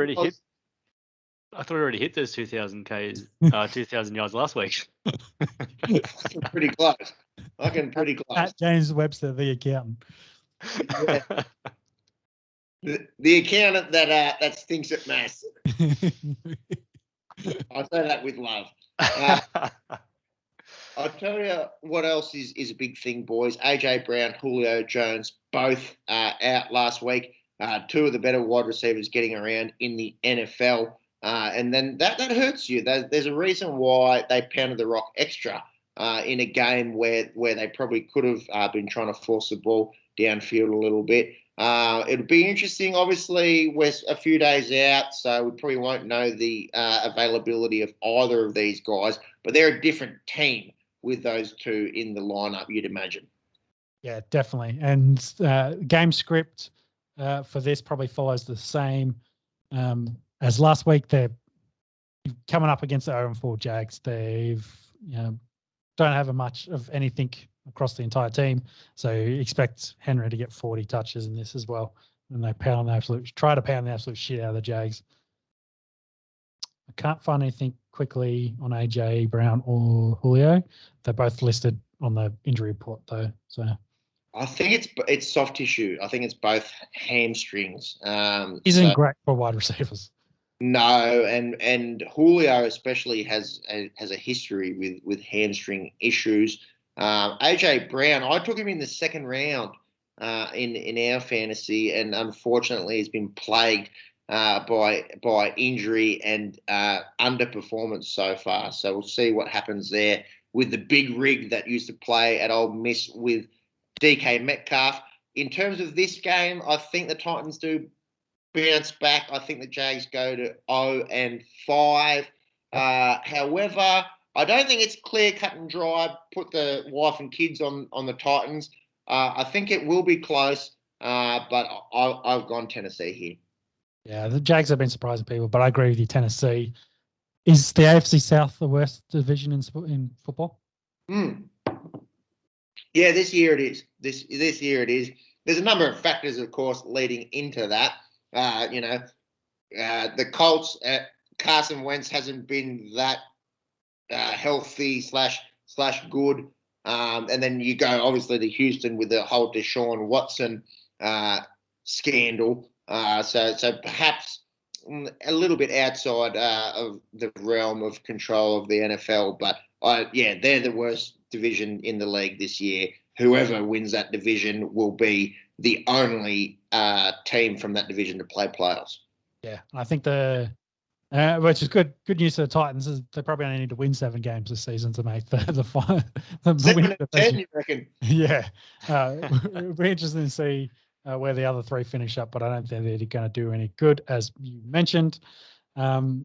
already hit those 2,000 yards last week. Pretty close. Pretty close. At James Webster, the accountant. Yeah. The accountant that stinks at maths. I say that with love. I'll tell you what else is a big thing, boys. AJ Brown, Julio Jones, both out last week. 2 of the better wide receivers getting around in the NFL. And then that hurts you. There's a reason why they pounded the rock extra in a game where they probably could have been trying to force the ball downfield a little bit. It'll be interesting. Obviously, we're a few days out, so we probably won't know the availability of either of these guys. But they're a different team with those 2 in the lineup, you'd imagine. Yeah, definitely. And game script for this probably follows the same as last week. They're coming up against the 0-4 Jags. They've don't have much of anything across the entire team, so expect Henry to get 40 touches in this as well. And they try to pound the absolute shit out of the Jags. I can't find anything quickly on AJ Brown or Julio. They're both listed on the injury report though, so I think it's soft tissue. I think it's both hamstrings. Isn't great for wide receivers. No, and Julio especially has a history with hamstring issues. AJ Brown, I took him in the second round in our fantasy, and unfortunately has been plagued by injury and underperformance so far. So we'll see what happens there with the big rig that used to play at Ole Miss with DK Metcalf. In terms of this game, I think the Titans do bounce back. I think the Jags go to 0-5. However, I don't think it's clear cut and dry. Put the wife and kids on the Titans. I think it will be close, but I've gone Tennessee here. Yeah, the Jags have been surprising people, but I agree with you. Tennessee. Is the AFC South the worst division in football? Yeah, this year it is. This year it is. There's a number of factors, of course, leading into that. The Colts, Carson Wentz hasn't been that healthy slash good. And then you go obviously to Houston with the whole Deshaun Watson scandal. So perhaps a little bit outside of the realm of control of the NFL. But they're the worst division in the league this year. Whoever wins that division will be the only team from that division to play playoffs. Yeah, I think which is good news for the Titans is they probably only need to win 7 games this season to make the final. 7-10, you reckon? Yeah, it'll be interesting to see where the other 3 finish up, but I don't think they're going to do any good, as you mentioned. Of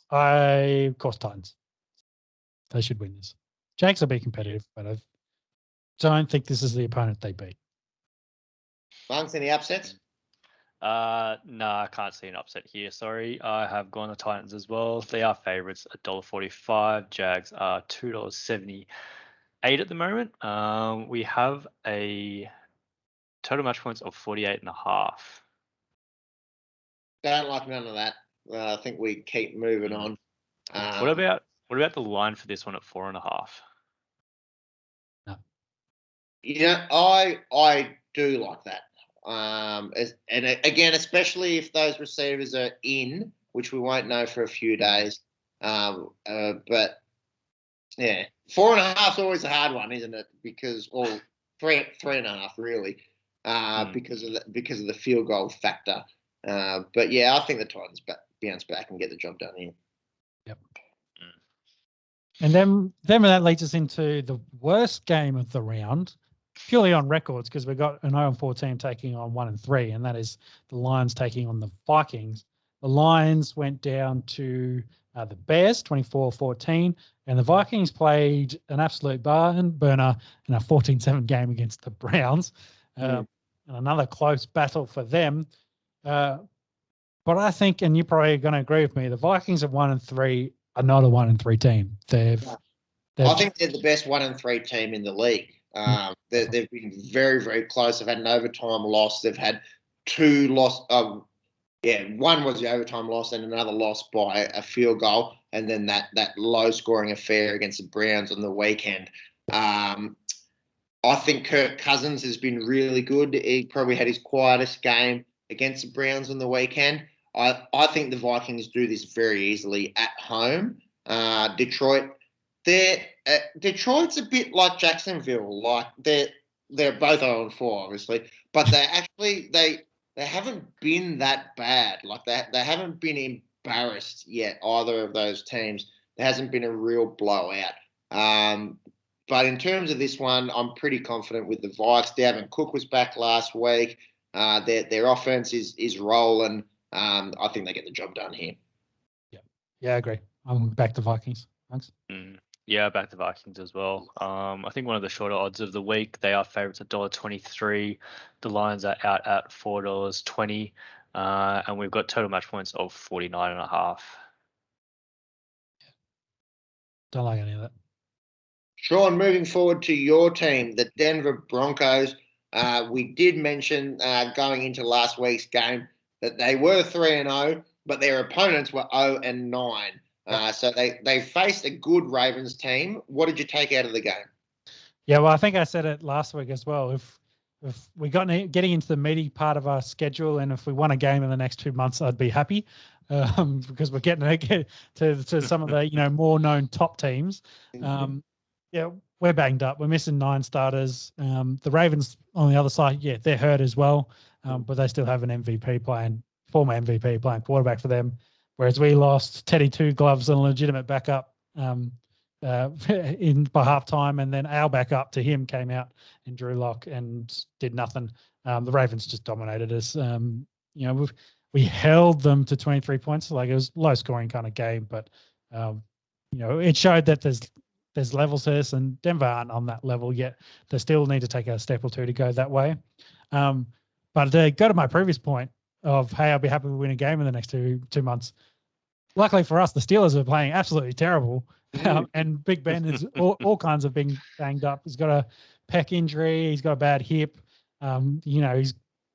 course, Titans. They should win this. Jags will be competitive, but I don't think this is the opponent they beat. Bunks, any upsets? No, I can't see an upset here. Sorry, I have gone the Titans as well. They are favourites at $1.45. Jags are $2.78 at the moment. We have a total match points of 48.5. Don't like none of that. I think we keep moving on. What about the line for this one at 4.5? No. I do like that. And again, especially if those receivers are in, which we won't know for a few days. But yeah, 4.5 is always a hard one, isn't it? Because 3.5 really, because of the field goal factor. But yeah, I think the Titans bounce back and get the job done here. Yep. And then that leads us into the worst game of the round, purely on records, because we've got an 0-4 team taking on 1-3, and that is the Lions taking on the Vikings. The Lions went down to the Bears 24-14, and the Vikings played an absolute burner in a 14-7 game against the Browns. And another close battle for them. But I think, and you're probably going to agree with me, the Vikings at 1-3 are not a 1-3 team. I think they're the best 1-3 team in the league. They've been very, very close. They've had an overtime loss. They've had 2 losses. One was the overtime loss and another loss by a field goal, and then that low-scoring affair against the Browns on the weekend. I think Kirk Cousins has been really good. He probably had his quietest game against the Browns on the weekend. I think the Vikings do this very easily at home. Detroit's a bit like Jacksonville. Like they're both 0-4, obviously, but they haven't been that bad. Like they haven't been embarrassed yet, either of those teams. There hasn't been a real blowout. But in terms of this one, I'm pretty confident with the Vikes. Dalvin Cook was back last week. Their offense is rolling. I think they get the job done here. Yeah, I agree. I'm back to Vikings. Thanks. Yeah, back to Vikings as well. I think one of the shorter odds of the week. They are favourites at $1.23. The Lions are out at $4.20, and we've got total match points of 49.5. Don't like any of that. Sean, moving forward to your team, the Denver Broncos. We did mention going into last week's game that they were 3-0, but their opponents were 0-9. So they faced a good Ravens team. What did you take out of the game? Yeah, well, I think I said it last week as well. If we got getting into the meaty part of our schedule, and if we won a game in the next 2 months, I'd be happy, because we're getting to some of the more known top teams. Yeah, we're banged up. We're missing 9 starters. The Ravens on the other side, yeah, they're hurt as well, but they still have an former MVP playing quarterback for them, whereas we lost Teddy Two Gloves and a legitimate backup. By half time, and then our backup to him came out in Drew Lock and did nothing. The Ravens just dominated us. We held them to 23 points. Like, it was low scoring kind of game, but it showed that there's levels to this, and Denver aren't on that level yet. They still need to take a step or two to go that way. But to go to my previous point of, hey, I'll be happy to win a game in the next two months. Luckily for us, the Steelers are playing absolutely terrible. And Big Ben is all kinds of being banged up. He's got a pec injury. He's got a bad hip.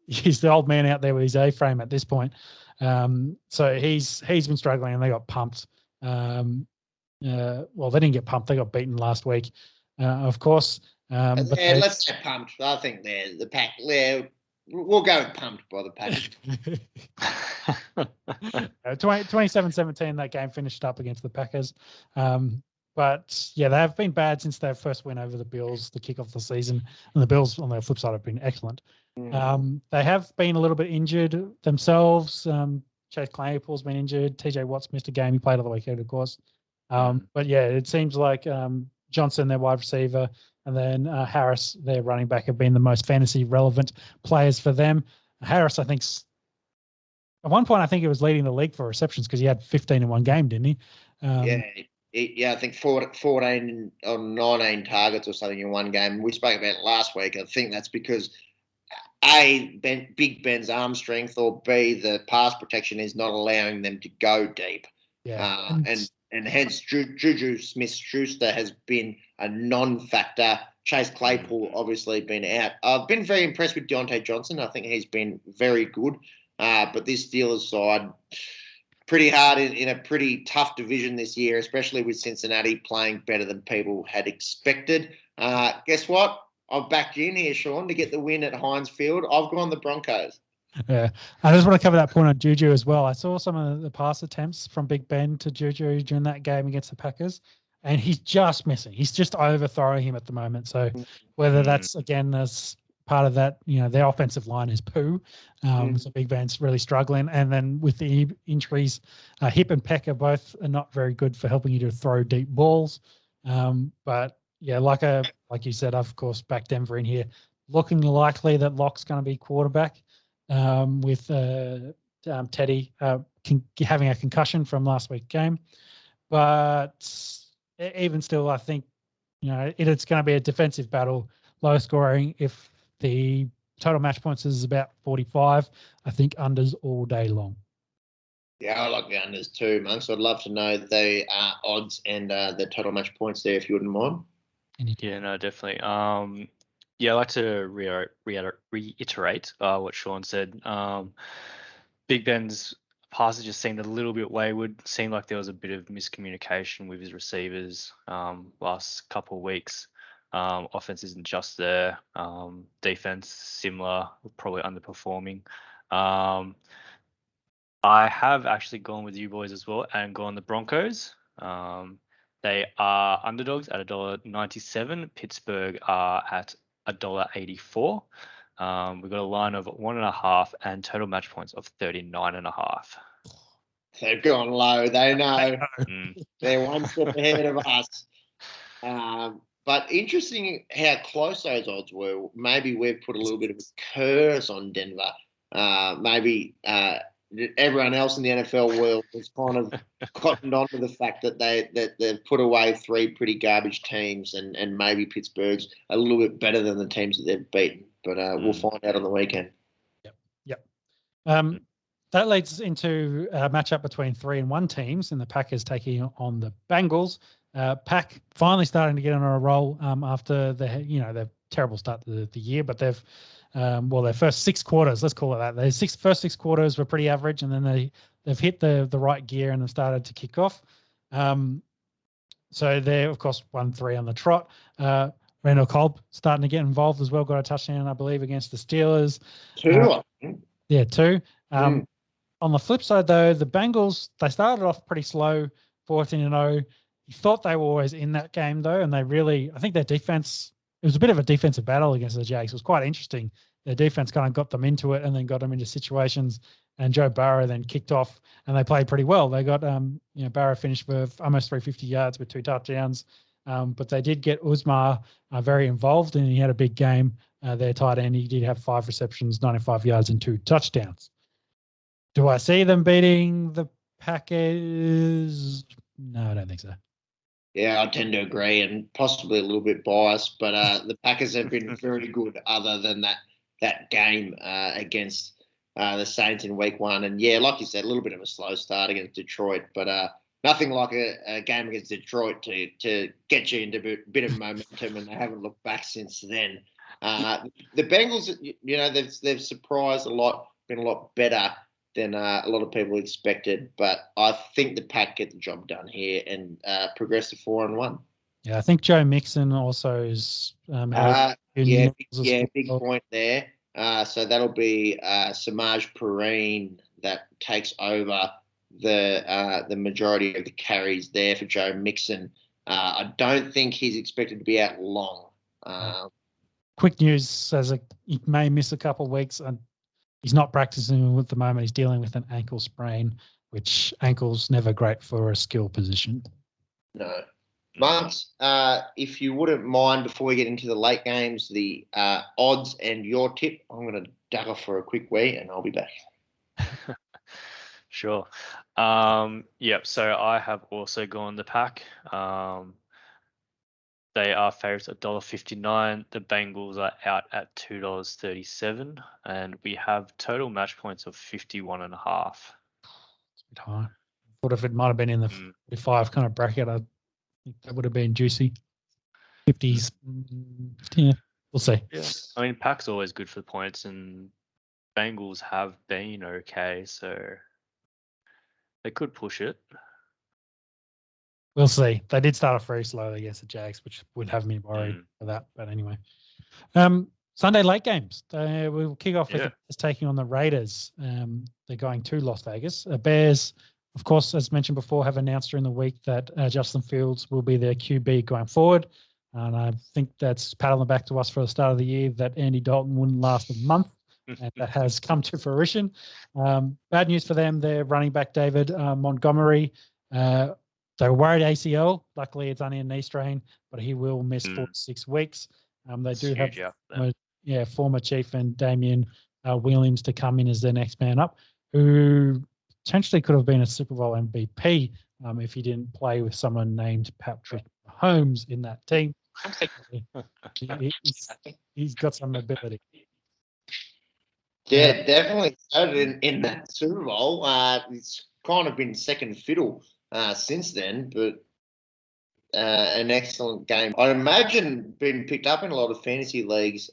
He's the old man out there with his A-frame at this point. So he's been struggling, and they got pumped. Well, they didn't get pumped. They got beaten last week, of course. But let's say pumped. I think they're the pack. We'll go pumped by the Packers. 27-17, that game finished up against the Packers. But yeah, they have been bad since their first win over the Bills to kick off the season. And the Bills, on the flip side, have been excellent. They have been a little bit injured themselves. Chase Claypool's been injured. TJ Watt's missed a game. He played on the weekend, of course. But yeah, it seems like Johnson, their wide receiver, and then Harris, their running back, have been the most fantasy relevant players for them. Harris, I think, at one point, I think he was leading the league for receptions because he had 15 in one game, didn't he? I think 14 on 19 targets or something in one game. We spoke about it last week. I think that's because A, Big Ben's arm strength, or B, the pass protection is not allowing them to go deep. Yeah. And hence Juju Smith-Schuster has been a non-factor. Chase Claypool obviously been out. I've been very impressed with Deontay Johnson. I think he's been very good. But this Steelers side, pretty hard in a pretty tough division this year, especially with Cincinnati playing better than people had expected. Guess what? I've backed you in here, Sean, to get the win at Heinz Field. I've gone the Broncos. Yeah, I just want to cover that point on Juju as well. I saw some of the pass attempts from Big Ben to Juju during that game against the Packers, and he's just missing. He's just overthrowing him at the moment. So whether that's, again, as part of that, their offensive line is poo. So Big Ben's really struggling. And then with the injuries, hip and pec are not very good for helping you to throw deep balls. But yeah, like you said, I've, of course, backed Denver in here. Looking likely that Locke's going to be quarterback. With Teddy having a concussion from last week's game. But even still, I think, it's going to be a defensive battle, low scoring. If the total match points is about 45, I think unders all day long. Yeah, I like the unders too, Monks. I'd love to know the odds and the total match points there, if you wouldn't mind. Yeah, no, definitely. Yeah, I like to reiterate what Sean said. Big Ben's passes just seemed a little bit wayward. Seemed like there was a bit of miscommunication with his receivers last couple of weeks. Offense isn't just there. Defense similar, probably underperforming. I have actually gone with you boys as well and gone the Broncos. They are underdogs at $1.97. Pittsburgh are at $1.84. We've got a line of 1.5 and total match points of 39.5. They've gone low. They know. They're one step ahead of us. But interesting how close those odds were. Maybe we've put a little bit of a curse on Denver. Maybe everyone else in the NFL world has kind of cottoned on to the fact that they've put away 3 pretty garbage teams, and maybe Pittsburgh's a little bit better than the teams that they've beaten. But we'll find out on the weekend. Yep. That leads into a matchup between 3-1 teams, and the Packers taking on the Bengals. Pack finally starting to get on a roll after their terrible start to the year, but they've their first 6 quarters, let's call it that. Their first 6 quarters were pretty average, and then they've hit the right gear and have started to kick off. So they're, of course, 1-3 on the trot. Randall Cobb starting to get involved as well. Got a touchdown, I believe, against the Steelers. 2, I think. Yeah, 2. On the flip side, though, the Bengals, they started off pretty slow, 14-0. You thought they were always in that game, though, and they really, I think their defense, it was a bit of a defensive battle against the Jags. It was quite interesting. Their defense kind of got them into it and then got them into situations, and Joe Burrow then kicked off, and they played pretty well. They got, Burrow finished with almost 350 yards with 2 touchdowns, but they did get Uzmar very involved, and he had a big game. Their tight end, he did have 5 receptions, 95 yards, and 2 touchdowns. Do I see them beating the Packers? No, I don't think so. Yeah, I tend to agree, and possibly a little bit biased, but the Packers have been very good other than that game against the Saints in week 1. And, yeah, like you said, a little bit of a slow start against Detroit, but nothing like a game against Detroit to get you into a bit of momentum, and they haven't looked back since then. The Bengals, they've surprised a lot, been a lot better than a lot of people expected, but I think the Pack get the job done here and progress to 4-1. Yeah, I think Joe Mixon also is. Big point there. So that'll be Samaj Perrine that takes over the majority of the carries there for Joe Mixon. I don't think he's expected to be out long. Quick news says he may miss a couple of weeks. He's not practicing at the moment. He's dealing with an ankle sprain, which ankle's never great for a skill position. No. Marks, if you wouldn't mind, before we get into the late games, the odds and your tip, I'm going to duck off for a quick wee and I'll be back. Sure. So I have also gone the Pack. They are favourites at $1.59. The Bengals are out at $2.37, and we have total match points of 51.5. It's a bit high. I thought if it might have been in the 55 kind of bracket, I think that would have been juicy. 50s, yeah, we'll see. Yeah, I mean, Pack's always good for points, and Bengals have been okay, so they could push it. We'll see. They did start off very slowly against the Jags, which would have me worried for that. But anyway, Sunday late games. We'll kick off with us taking on the Raiders. They're going to Las Vegas. Bears, of course, as mentioned before, have announced during the week that Justin Fields will be their QB going forward. And I think that's pat on the back to us for the start of the year that Andy Dalton wouldn't last a month. And that has come to fruition. Bad news for them. Their running back, David Montgomery, they were worried ACL. Luckily, it's only a knee strain, but he will miss 4 to 6 weeks. They do have former Chief and Damian Williams to come in as their next man up, who potentially could have been a Super Bowl MVP if he didn't play with someone named Patrick Mahomes in that team. He's got some ability. Yeah, definitely started in that Super Bowl. It's kind of been second fiddle since then, but an excellent game. I imagine being picked up in a lot of fantasy leagues,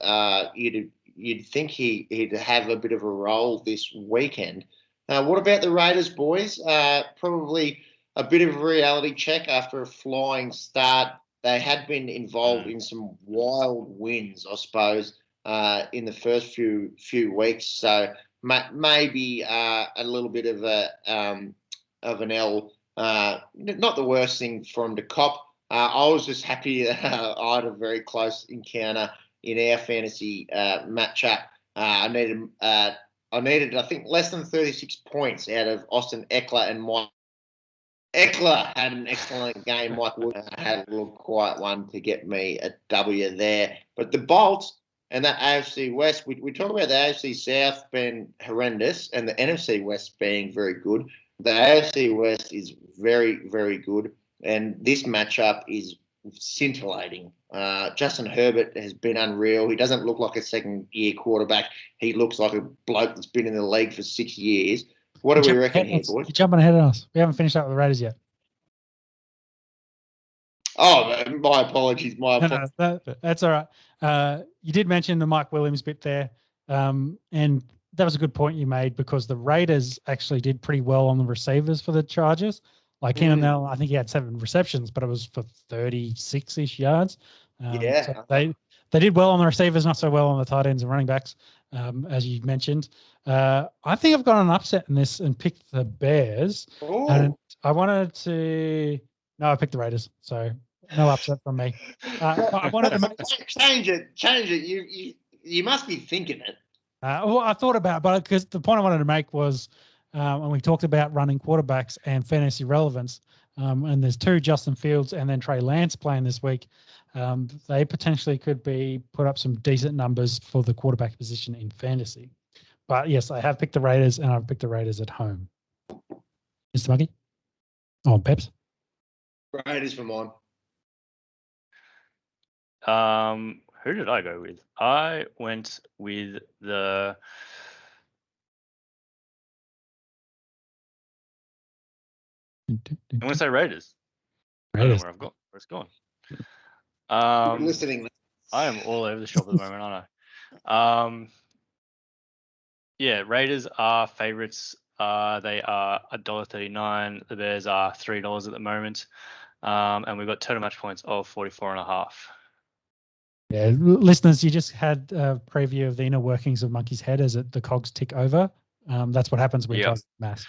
you'd think he'd have a bit of a role this weekend. What about the Raiders, boys? Probably a bit of a reality check after a flying start. They had been involved in some wild wins, I suppose, in the first few weeks. So maybe a little bit of an L. Not the worst thing for him to cop. I was just happy that I had a very close encounter in our fantasy matchup. I needed, I think, less than 36 points out of Austin Eckler and Mike. Eckler had an excellent game. Mike Wood had a little quiet one to get me a W there. But the Bolts and that AFC West, we talk about the AFC South being horrendous and the NFC West being very good. The AFC West is very, very good. And this matchup is scintillating. Justin Herbert has been unreal. He doesn't look like a second-year quarterback. He looks like a bloke that's been in the league for 6 years. What do we reckon here, boys? You're jumping ahead of us. We haven't finished up with the Raiders yet. Oh, my apologies. No, that's all right. You did mention the Mike Williams bit there, and that was a good point you made because the Raiders actually did pretty well on the receivers for the Chargers. Like Keenan Allen, I think he had 7 receptions, but it was for 36-ish yards. Yeah. So they did well on the receivers, not so well on the tight ends and running backs, as you mentioned. I think I've got an upset in this and picked the Bears. And I wanted to. No, I picked the Raiders. So no upset from me. But I wanted to change it. You must be thinking it. Well, I thought about it, but because the point I wanted to make was when we talked about running quarterbacks and fantasy relevance, and there's two, Justin Fields and then Trey Lance playing this week, they potentially could be put up some decent numbers for the quarterback position in fantasy. But yes, I have picked the Raiders, and I've picked the Raiders at home. Mr. Monkey? Oh, Peps? Raiders for mine. Who did I go with? I went with the I'm going to say Raiders. I don't know where it's gone. Listening. I am all over the shop at the moment, aren't I? Yeah, Raiders are favourites. They are $1.39. The Bears are $3 at the moment. And we've got total match points of 44.5. Yeah, listeners, you just had a preview of the inner workings of Monkey's head as the cogs tick over. That's what happens when you try math.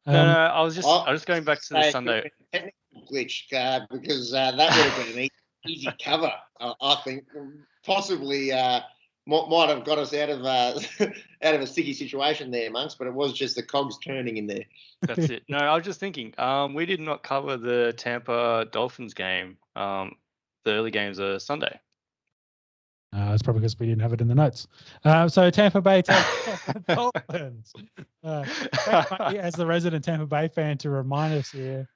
No, I was just going back to the Sunday technical glitch because that would have been an easy cover. I think possibly might have got us out of a sticky situation there, Monks. But it was just the cogs turning in there. That's it. No, I was just thinking. We did not cover the Tampa Dolphins game. The early games are Sunday. It's probably because we didn't have it in the notes. So Tampa Bay Dolphins. As the resident Tampa Bay fan, to remind us here,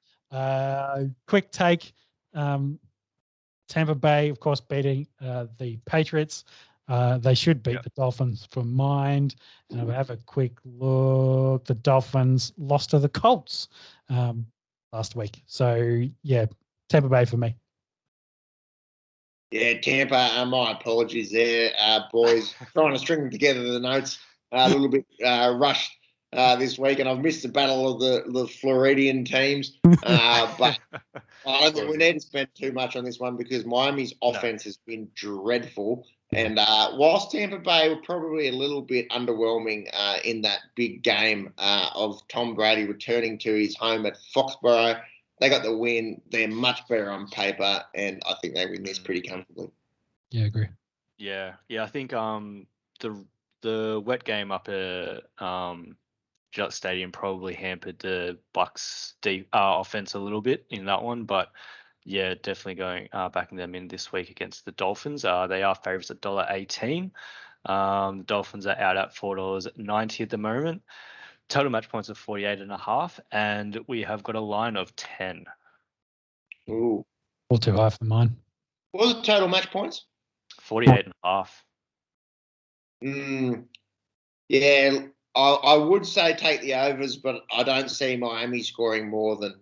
quick take. Tampa Bay, of course, beating the Patriots. They should beat the Dolphins for mind. And I'll have a quick look. The Dolphins lost to the Colts last week. So, yeah, Tampa Bay for me. Yeah, Tampa, my apologies there, boys. Trying to string together the notes a little bit rushed this week, and I've missed the battle of the Floridian teams. But I don't think we need to spend too much on this one because Miami's offense has been dreadful. And whilst Tampa Bay were probably a little bit underwhelming in that big game of Tom Brady returning to his home at Foxborough, they got the win. They're much better on paper, and I think they win this pretty comfortably. Yeah, I agree. Yeah. I think the wet game up at Gillette Stadium probably hampered the Bucks' deep offense a little bit in that one, but yeah, definitely going backing them in this week against the Dolphins. They are favourites at $1.18. The Dolphins are out at $4.90 at the moment. Total match points of 48.5, and we have got a line of 10. Ooh. All too high for mine. What was the total match points? 48.5. Yeah, I would say take the overs, but I don't see Miami scoring more than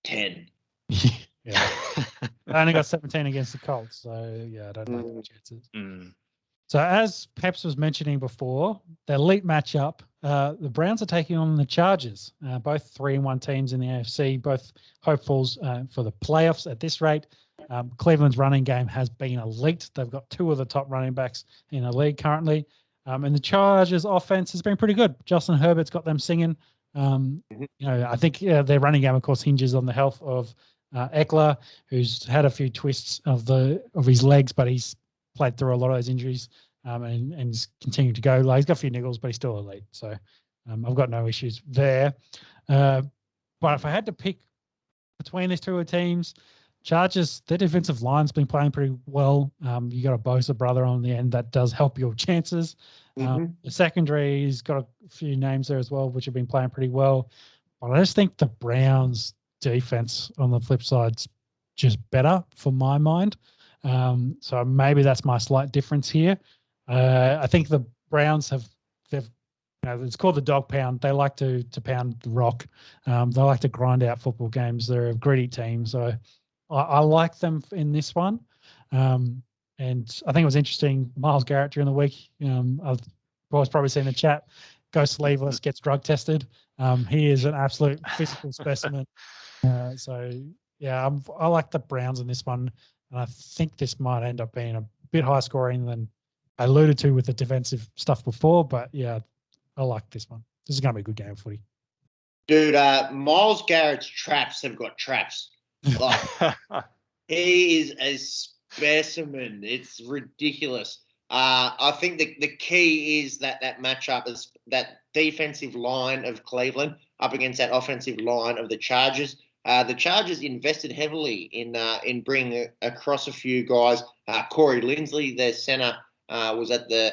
10. Yeah. I only got 17 against the Colts, so yeah, I don't like the chances. So as Peps was mentioning before, the elite matchup, the Browns are taking on the Chargers, both 3-1 teams in the AFC, both hopefuls for the playoffs at this rate. Cleveland's running game has been elite. They've got two of the top running backs in the league currently. And the Chargers offense has been pretty good. Justin Herbert's got them singing. I think their running game, of course, hinges on the health of Eckler, who's had a few twists of his legs, but he's played through a lot of those injuries and is continuing to go. He's got a few niggles, but he's still elite. So I've got no issues there. But if I had to pick between these two teams, Chargers, their defensive line's been playing pretty well. You got a Bosa brother on the end that does help your chances. The secondary's got a few names there as well, which have been playing pretty well. But I just think the Browns' defense on the flip side's just better for my mind. So maybe that's my slight difference here. I think the Browns it's called the dog pound. They like to pound the rock. They like to grind out football games. They're a gritty team. So I like them in this one. And I think it was interesting. Myles Garrett during the week, I've probably seen the chat, go sleeveless, gets drug tested. He is an absolute physical specimen. So yeah, I like the Browns in this one. And I think this might end up being a bit high scoring than I alluded to with the defensive stuff before. But yeah, I like this one. This is going to be a good game of footy. Dude, Miles Garrett's traps have got traps. Like, he is a specimen. It's ridiculous. I think the key is that matchup is that defensive line of Cleveland up against that offensive line of the Chargers. The Chargers invested heavily in bringing across a few guys. Corey Linsley, their center, was at the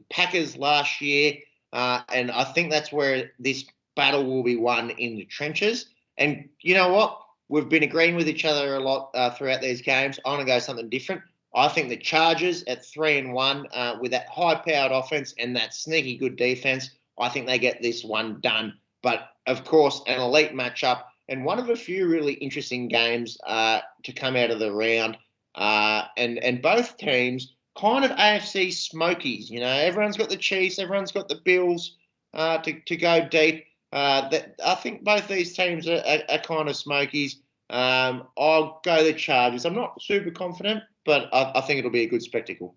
Packers last year, and I think that's where this battle will be won in the trenches. And you know what? We've been agreeing with each other a lot throughout these games. I want to go something different. I think the Chargers at 3-1 with that high-powered offense and that sneaky good defense, I think they get this one done. But, of course, an elite matchup and one of a few really interesting games to come out of the round. And both teams kind of AFC smokies. You know, everyone's got the Chiefs, everyone's got the Bills to go deep. I think both these teams are kind of smokies. I'll go the Chargers. I'm not super confident, but I think it'll be a good spectacle.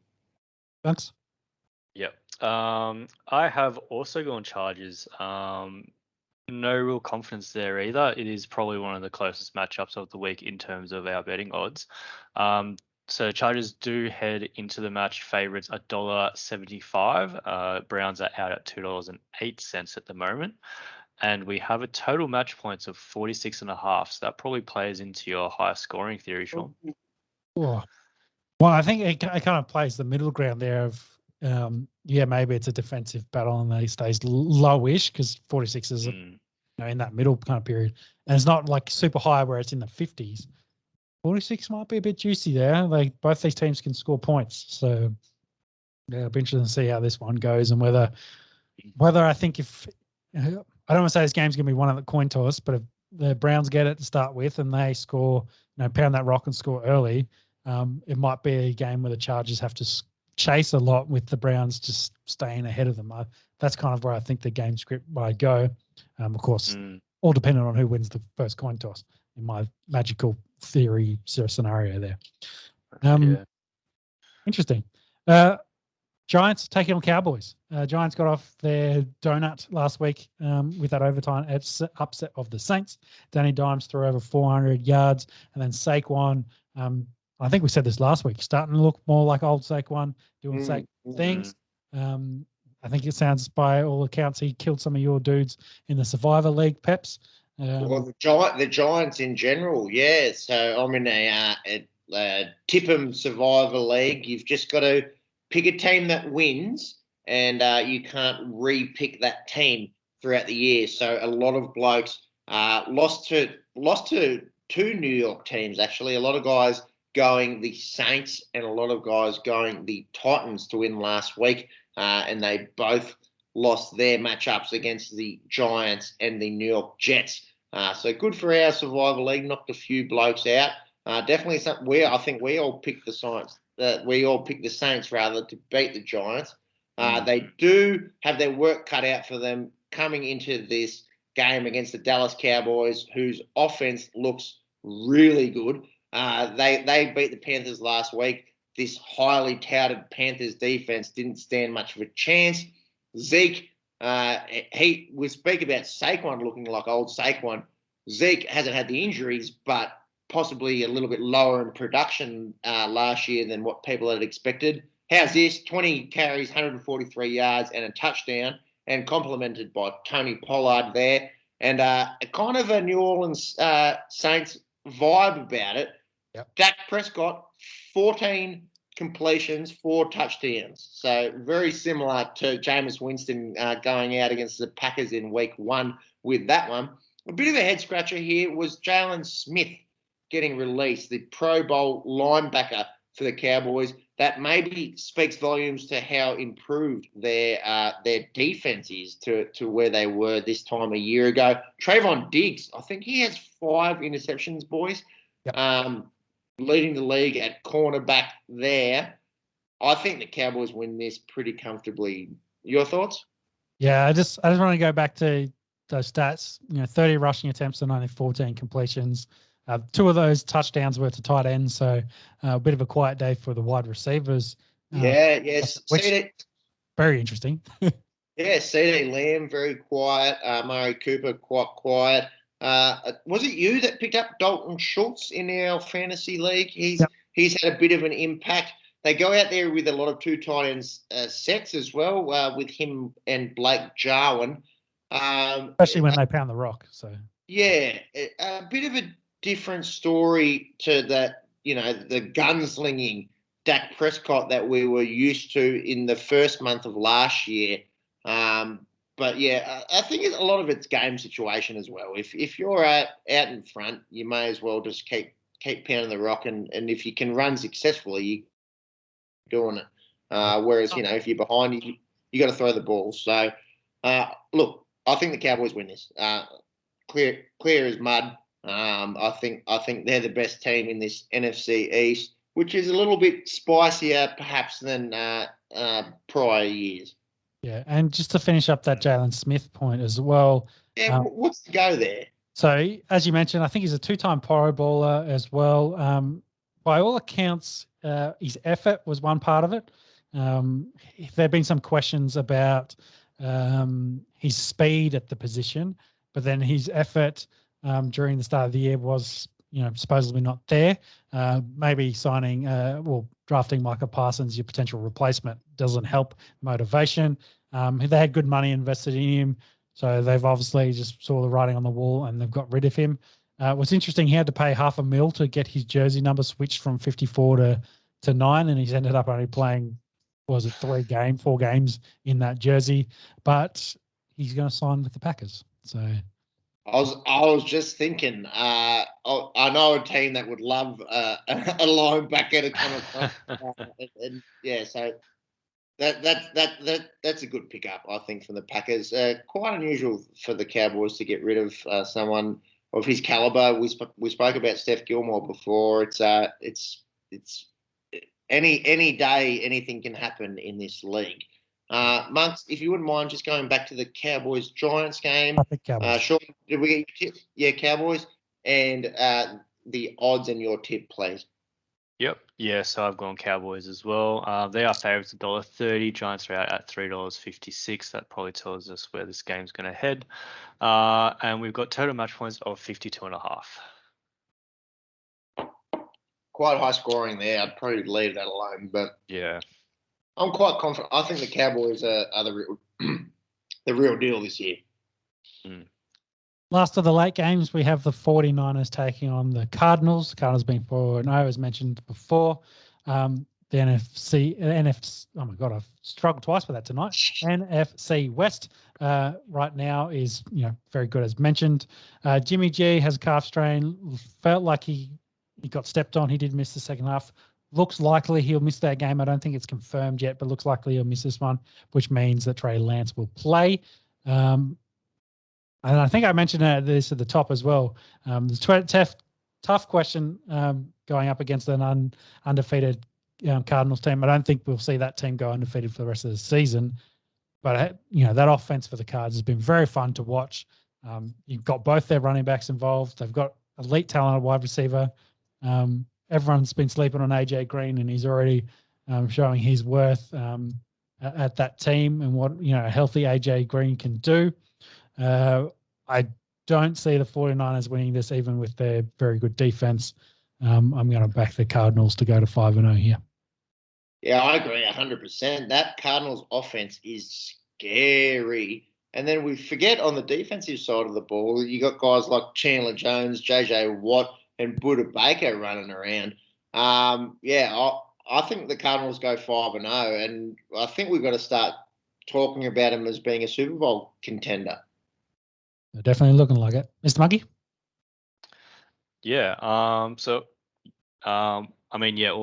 Thanks. Yep. I have also gone Chargers. No real confidence there either. It is probably one of the closest matchups of the week in terms of our betting odds. So Chargers do head into the match favourites $1.75. Browns are out at $2.08 at the moment. And we have a total match points of 46.5. So that probably plays into your high scoring theory, Sean. Oh. Well, I think it kind of plays the middle ground there of, maybe it's a defensive battle and they stays lowish because 46 is in that middle kind of period. And it's not like super high where it's in the 50s. 46 might be a bit juicy there. Like both these teams can score points. So yeah, it'll be interesting to see how this one goes and whether I think if I don't want to say this game's going to be one of the coin toss, but if the Browns get it to start with and they score, pound that rock and score early, it might be a game where the Chargers have to chase a lot with the Browns just staying ahead of them. That's kind of where I think the game script might go. Of course, all dependent on who wins the first coin toss in my magical theory scenario there. Interesting. Giants taking on Cowboys. Giants got off their donut last week with that overtime upset of the Saints. Danny Dimes threw over 400 yards, and then Saquon, I think we said this last week, starting to look more like old Saquon, doing Saquon things. I think it sounds by all accounts he killed some of your dudes in the Survivor League, Peps. Well, the Giants in general, yeah. So I'm in a tip 'em Survivor League. You've just got to pick a team that wins, and you can't re-pick that team throughout the year. So a lot of blokes lost to two New York teams, actually. A lot of guys going the Saints and a lot of guys going the Titans to win last week, and they both lost their matchups against the Giants and the New York Jets. So good for our Survivor League, knocked a few blokes out. Definitely something I think we all picked the Saints. We all picked the Saints rather to beat the Giants. They do have their work cut out for them coming into this game against the Dallas Cowboys, whose offense looks really good. They beat the Panthers last week. This highly touted Panthers defense didn't stand much of a chance. Zeke, we speak about Saquon looking like old Saquon. Zeke hasn't had the injuries, but possibly a little bit lower in production last year than what people had expected. How's this? 20 carries, 143 yards, and a touchdown, and complemented by Tony Pollard there. And kind of a New Orleans Saints vibe about it. Yep. Dak Prescott, 14 completions, 4 touchdowns. So very similar to Jameis Winston going out against the Packers in week 1 with that one. A bit of a head scratcher here was Jalen Smith getting released, the Pro Bowl linebacker for the Cowboys. That maybe speaks volumes to how improved their defense is to where they were this time a year ago. Trayvon Diggs, I think he has 5 interceptions, boys. Yep. Leading the league at cornerback there. I think the Cowboys win this pretty comfortably. Your thoughts? Yeah, I just want to go back to those stats. 30 rushing attempts and only 14 completions. 2 of those touchdowns were to tight ends, so a bit of a quiet day for the wide receivers. Yes. Which very interesting. Yeah, CD Lamb, very quiet. Murray Cooper, quite quiet. Was it you that picked up Dalton Schultz in our fantasy league? He's had a bit of an impact. They go out there with a lot of 2 tight ends sets as well, with him and Blake Jarwin. Especially when they pound the rock. So yeah, a bit of a different story to that, the gunslinging Dak Prescott that we were used to in the first month of last year. But yeah, I think a lot of it's game situation as well. If you're out in front, you may as well just keep pounding the rock, and if you can run successfully, you're doing it. Whereas if you're behind, you got to throw the ball. So look, I think the Cowboys win this. Clear as mud. I think they're the best team in this NFC East, which is a little bit spicier perhaps than prior years. Yeah, and just to finish up that Jalen Smith point as well. Yeah, what's the go there? So, as you mentioned, I think he's a 2-time Pro Bowler as well. By all accounts, his effort was one part of it. There have been some questions about his speed at the position, but then his effort during the start of the year was, supposedly not there. Maybe drafting Micah Parsons, your potential replacement, doesn't help motivation. They had good money invested in him, so they've obviously just saw the writing on the wall and they've got rid of him. What's interesting, he had to pay $500,000 to get his jersey number switched from 54 to 9, and he's ended up only playing, 4 games in that jersey, but he's going to sign with the Packers. So I was just thinking. I know a team that would love a linebacker to come across, and yeah, so that's a good pickup, I think, from the Packers. Quite unusual for the Cowboys to get rid of someone of his caliber. We spoke about Steph Gilmore before. It's any day anything can happen in this league. Monks, if you wouldn't mind just going back to the Cowboys-Giants game. I think Cowboys. Sean, did we get your tip? Yeah, Cowboys. And the odds and your tip, please. Yep. Yeah, so I've gone Cowboys as well. They are favourites at $1.30. Giants are out at $3.56. That probably tells us where this game's going to head. And we've got total match points of 52.5. Quite high scoring there. I'd probably leave that alone, but yeah, I'm quite confident. I think the Cowboys are the real deal this year. Last of the late games, we have the 49ers taking on the Cardinals. The Cardinals being 4-0, as mentioned before. The NFC, oh my God, I've struggled twice with that tonight. NFC West right now is, very good as mentioned. Jimmy G has a calf strain. Felt like he got stepped on. He did miss the second half. Looks likely he'll miss that game. I don't think it's confirmed yet, but looks likely he'll miss this one, which means that Trey Lance will play. And I think I mentioned this at the top as well. The tough question going up against an undefeated Cardinals team. I don't think we'll see that team go undefeated for the rest of the season. But, that offense for the Cards has been very fun to watch. You've got both their running backs involved. They've got elite talent at wide receiver. Everyone's been sleeping on AJ Green, and he's already showing his worth at that team and what, a healthy AJ Green can do. I don't see the 49ers winning this, even with their very good defense. I'm going to back the Cardinals to go to 5-0 here. Yeah, I agree 100%. That Cardinals offense is scary. And then we forget on the defensive side of the ball, you got guys like Chandler Jones, JJ Watt, and Buda Baker running around. I think the Cardinals go 5-0, and I think we've got to start talking about them as being a Super Bowl contender. They're definitely looking like it. Mr. Monkey? Yeah. All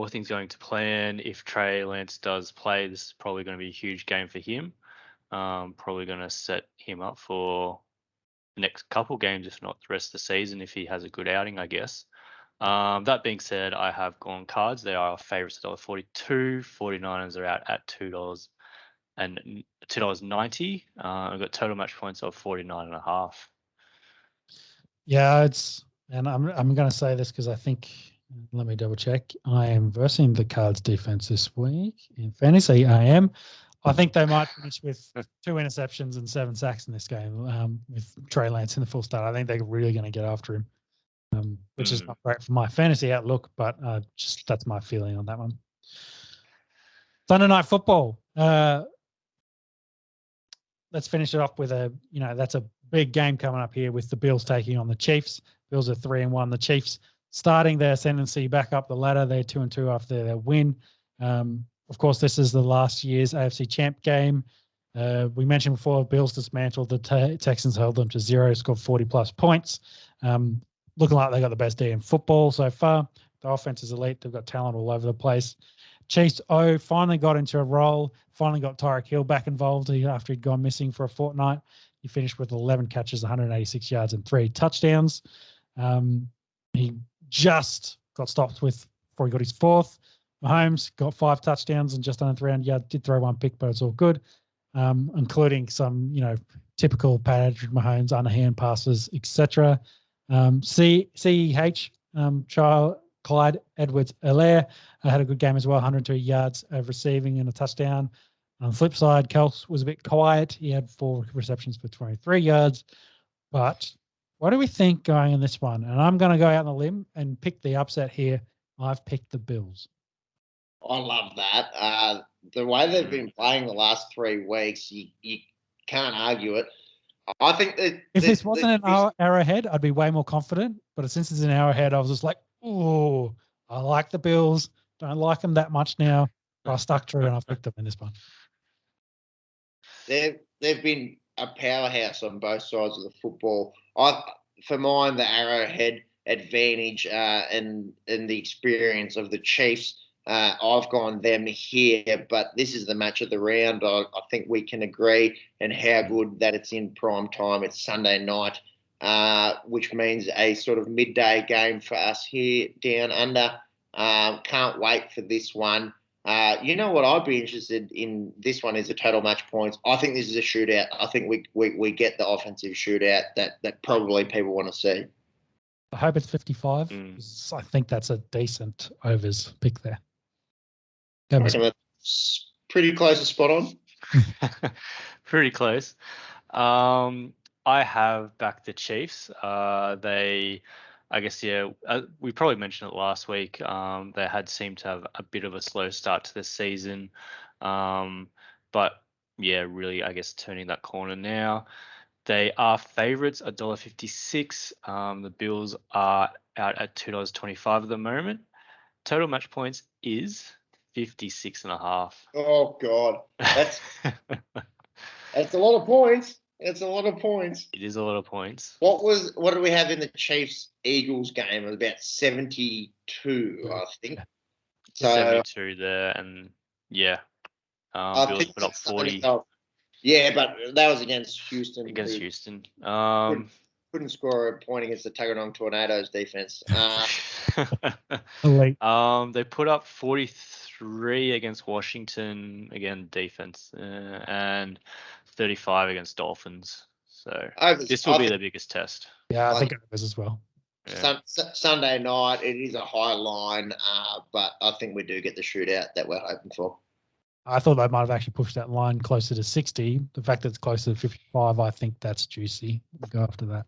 things going to plan. If Trey Lance does play, this is probably going to be a huge game for him. Probably going to set him up for the next couple games, if not the rest of the season, if he has a good outing, I guess. That being said, I have gone Cards. They are favourites at $1.42. 49ers are out at $2 and $2.90. I've got total match points of 49.5. Yeah, it's And I'm going to say this because I think, let me double check. I am versing the Cards defense this week in fantasy. I am. I think they might finish with 2 interceptions and 7 sacks in this game with Trey Lance in the full start. I think they're really going to get after him, which is not great for my fantasy outlook, but just that's my feeling on that one. Sunday Night Football. Let's finish it off with that's a big game coming up here with the Bills taking on the Chiefs. Bills are 3-1. The Chiefs starting their ascendancy back up the ladder. They're 2-2 after their win. Of course, this is the last year's AFC Champ game. We mentioned before, Bills dismantled the Texans, held them to 0, scored 40-plus points. Looking like they got the best day in football so far. The offense is elite. They've got talent all over the place. Chiefs finally got into a role, finally got Tyreek Hill back involved after he'd gone missing for a fortnight. He finished with 11 catches, 186 yards, and 3 touchdowns. He just got stopped before he got his 4th. Mahomes got 5 touchdowns and just under 300 yards. Did throw 1 pick, but it's all good, including some, typical Patrick Mahomes underhand passes, etc. CEH, Clyde Edwards-Helaire had a good game as well, 102 yards of receiving and a touchdown. On the flip side, Kels was a bit quiet. He had 4 receptions for 23 yards. But what do we think going in this one? And I'm going to go out on a limb and pick the upset here. I've picked the Bills. I love that. The way they've been playing the last 3 weeks, you can't argue it. I think that if this wasn't an Arrowhead, I'd be way more confident. But since it's an Arrowhead, I was just like, oh, I like the Bills. Don't like them that much now. But I stuck true and I picked them in this one. They've been a powerhouse on both sides of the football. For mine, the Arrowhead advantage and the experience of the Chiefs, I've gone them here, but this is the match of the round. I think we can agree, and how good that it's in prime time. It's Sunday night, which means a sort of midday game for us here down under. Can't wait for this one. You know what I'd be interested in this one is the total match points. I think this is a shootout. I think we get the offensive shootout that probably people want to see. I hope it's 55. I think that's a decent overs pick there. That's pretty close to spot on. Pretty close. I have backed the Chiefs. We probably mentioned it last week. They had seemed to have a bit of a slow start to the season. But yeah, really, I guess turning that corner now. They are favourites, $1.56. The Bills are out at $2.25 at the moment. Total match points is 56.5. Oh God, that's a lot of points. It's a lot of points. It is a lot of points. What did we have in the Chiefs Eagles game? It was about 72, I think. So 72 there, and yeah, Bills put up 40. Yeah, but that was against Houston. Houston. Couldn't score a point against the Tuggeranong Tornadoes defense. They put up 43 against Washington, again, defense, and 35 against Dolphins. So this will be the biggest test. Yeah, I think it was as well. Yeah. Sunday night, it is a high line, but I think we do get the shootout that we're hoping for. I thought they might have actually pushed that line closer to 60. The fact that it's closer to 55, I think that's juicy. We'll go after that.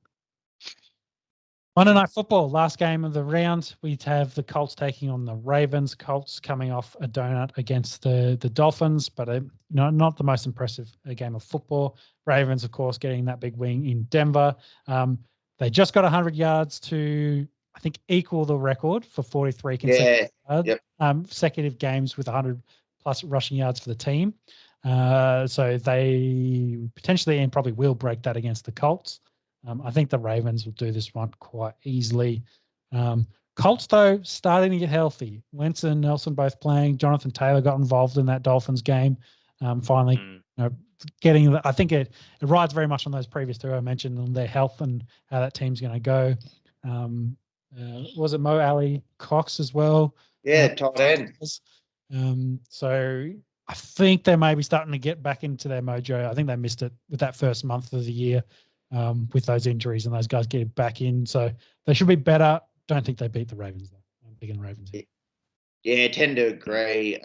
Monday Night Football, last game of the round. We have the Colts taking on the Ravens. Colts coming off a donut against the Dolphins, but not the most impressive game of football. Ravens, of course, getting that big win in Denver. They just got 100 yards to, I think, equal the record for 43 consecutive games with 100-plus rushing yards for the team. So they potentially and probably will break that against the Colts. I think the Ravens will do this one quite easily. Colts, though, starting to get healthy. Wentz and Nelson both playing. Jonathan Taylor got involved in that Dolphins game. Finally, getting. I think it rides very much on those previous 2 I mentioned, on their health and how that team's going to go. Was it Mo Alley Cox as well? Yeah, tight end. So I think they may be starting to get back into their mojo. I think they missed it with that first month of the year. with those injuries and those guys getting back in. So they should be better. Don't think they beat the Ravens, though. I'm picking the Ravens here. Yeah, I tend to agree.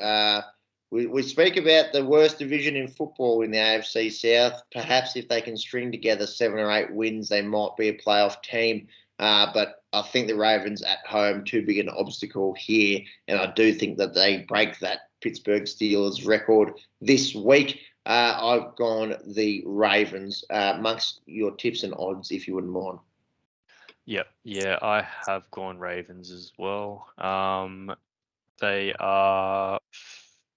We speak about the worst division in football in the AFC South. Perhaps if they can string together 7 or 8 wins, they might be a playoff team. But I think the Ravens at home, too big an obstacle here. And I do think that they break that Pittsburgh Steelers record this week. I've gone the Ravens. Amongst your tips and odds, if you wouldn't mind. Yep. Yeah, I have gone Ravens as well. They are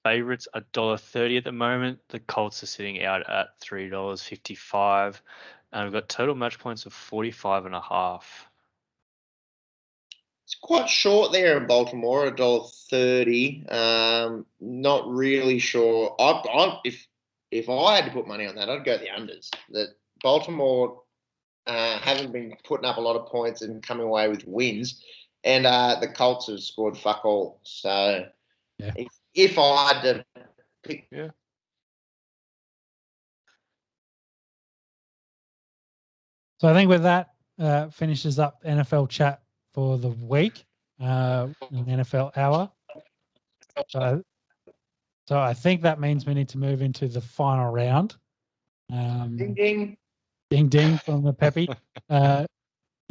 favourites $1.30 at the moment. The Colts are sitting out at $3.55. And we've got total match points of 45.5. It's quite short there in Baltimore, $1.30. Not really sure. If I had to put money on that, I'd go the unders. That Baltimore haven't been putting up a lot of points and coming away with wins, and the Colts have scored fuck all. So Yeah. if I had to pick, Yeah. So I think with that finishes up NFL chat for the week, an NFL hour. So I think that means we need to move into the final round. ding ding. Ding ding from the Peppy.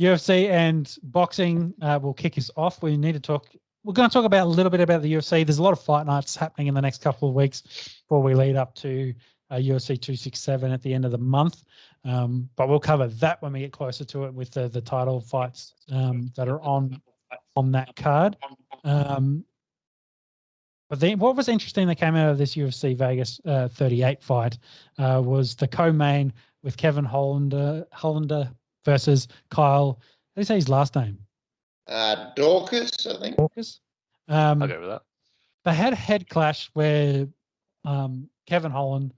UFC and boxing will kick us off. We need to talk. We're going to talk about a little bit about the UFC. There's a lot of fight nights happening in the next couple of weeks before we lead up to UFC 267 at the end of the month. But we'll cover that when we get closer to it with the title fights that are on that card. But then what was interesting that came out of this UFC Vegas 38 fight was the co-main with Kevin Hollander versus Kyle. How do you say his last name? Dorcas, I think. Dorcas. I'll go with that. They had a head clash where Kevin Holland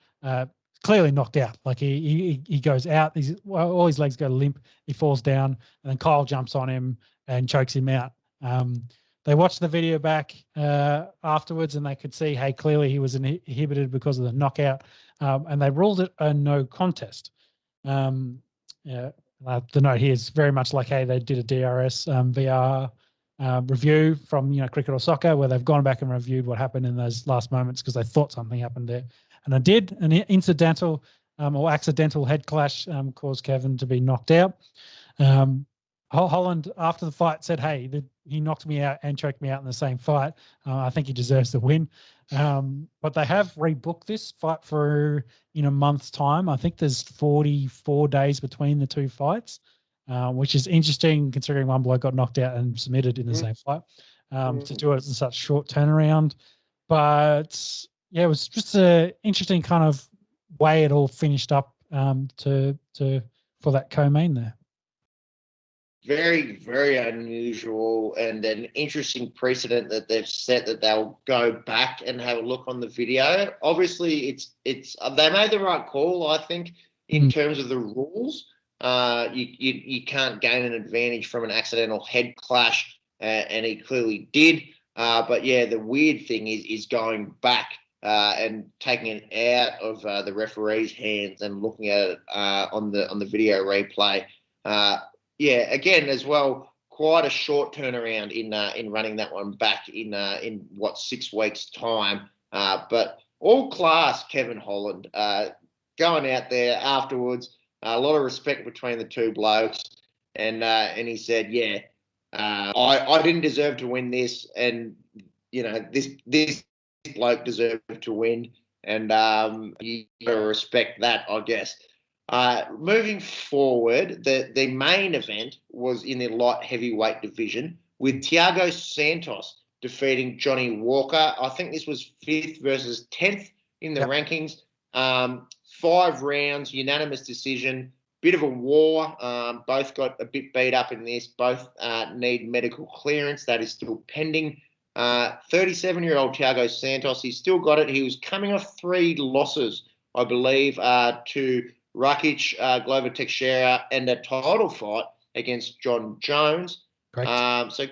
clearly knocked out. Like he goes out. All his legs go limp. He falls down, and then Kyle jumps on him and chokes him out. They watched the video back afterwards, and they could see, hey, clearly he was inhibited because of the knockout, and they ruled it a no contest. The note here is very much like, hey, they did a DRS VR review from cricket or soccer, where they've gone back and reviewed what happened in those last moments because they thought something happened there, and it did. An incidental or accidental head clash caused Kevin to be knocked out. Holland, after the fight, said, hey, he knocked me out and choked me out in the same fight. I think he deserves the win. But they have rebooked this fight in a month's time. I think there's 44 days between the two fights, which is interesting considering one bloke got knocked out and submitted in the same fight. To do it in such short turnaround. But, yeah, it was just an interesting kind of way it all finished up for that co-main there. Very, very unusual and an interesting precedent that they've set that they'll go back and have a look on the video. Obviously, it's they made the right call, I think, in terms of the rules. You can't gain an advantage from an accidental head clash, and he clearly did. But yeah, the weird thing is going back and taking it out of the referee's hands and looking at it on the video replay. Yeah, again as well, quite a short turnaround in running that one back in 6 weeks' time. But all class, Kevin Holland going out there afterwards. A lot of respect between the two blokes, and he said, yeah, I didn't deserve to win this, and this bloke deserved to win, and you gotta respect that, I guess. Moving forward, the main event was in the light heavyweight division with Thiago Santos defeating Johnny Walker. I think this was 5th versus 10th in the rankings. 5 rounds, unanimous decision, bit of a war. Both got a bit beat up in this. Both need medical clearance. That is still pending. 37-year-old Thiago Santos, he's still got it. He was coming off 3 losses, I believe, to Rakic, Glover Teixeira, and a title fight against John Jones. So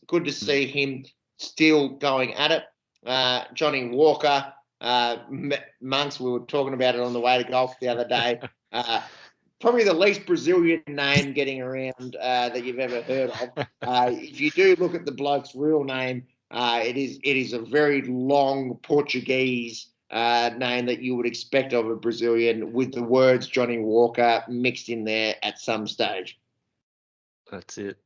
good to see him still going at it. Johnny Walker, Monks, we were talking about it on the way to golf the other day. probably the least Brazilian name getting around that you've ever heard of. If you do look at the bloke's real name, it is a very long Portuguese name that you would expect of a Brazilian, with the words Johnny Walker mixed in there at some stage. That's it.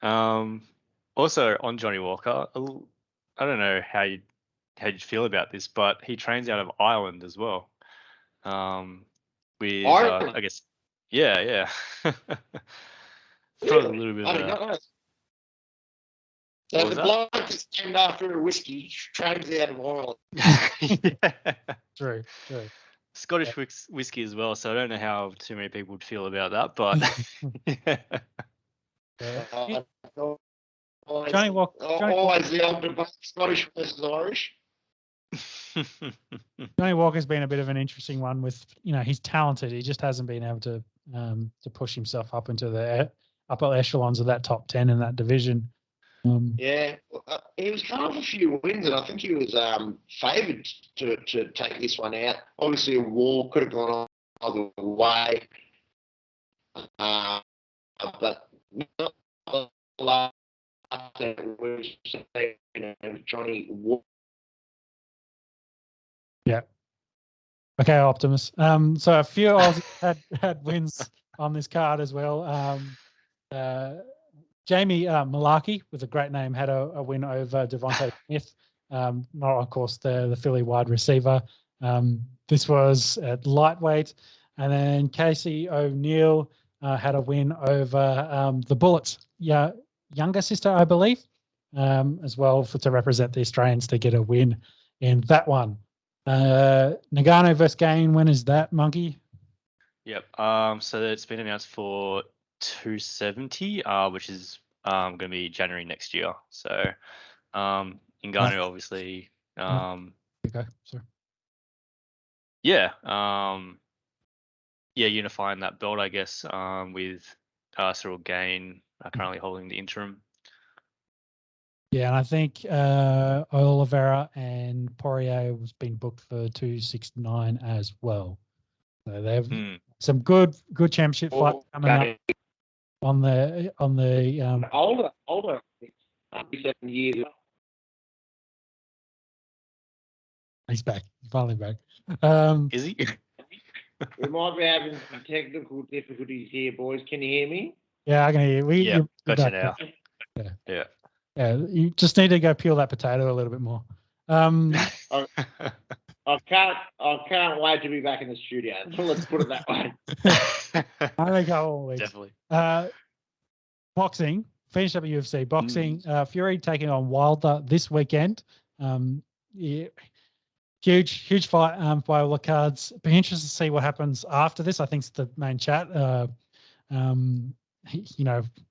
Also on Johnny Walker, I don't know how you'd feel about this, but he trains out of Ireland as well. With Ireland? I guess, yeah. Probably a little bit I did of not know. What So was the that? bloke is named after a whiskey, trains out of Ireland. yeah. True. Scottish whiskey as well, so I don't know how too many people would feel about that, but Yeah. Always, Johnny Walker. always the old debate, Scottish versus Irish. Johnny Walker's been a bit of an interesting one. With he's talented, he just hasn't been able to push himself up into the upper echelons of that top 10 in that division. Yeah, he was coming off a few wins, and I think he was favoured to take this one out. Obviously, a war could have gone either way, but not the last that we've seen Johnny Walker. Yeah. Okay, Optimus. So a few Aussies had wins on this card as well. Jamie Malarkey, with a great name, had a win over Devontae Smith. Not, of course, the Philly wide receiver. This was at lightweight. And then Casey O'Neill had a win over the Bullets' younger sister, I believe, as well, to represent the Australians to get a win in that one. Nagano versus Gain, when is that, Monkey? Yep. So it's been announced for 270, which is going to be January next year. So Ngannou obviously. Okay, sorry. Yeah. Unifying that belt, I guess, with Cyril Gain currently holding the interim. Yeah, and I think Oliveira and Poirier has been booked for 269 as well. So they have some good championship fights coming up on the older 7 years. He's back, finally back. Is he? We might be having some technical difficulties here, boys. Can you hear me? Yeah, I can hear you. Gotcha back now. Yeah, you just need to go peel that potato a little bit more. I can't wait to be back in the studio. Let's put it that way. Only a couple of weeks. Definitely. Boxing, finish up at UFC. Boxing, Fury taking on Wilder this weekend. Huge fight by all the cards. Be interested to see what happens after this. I think it's the main chat.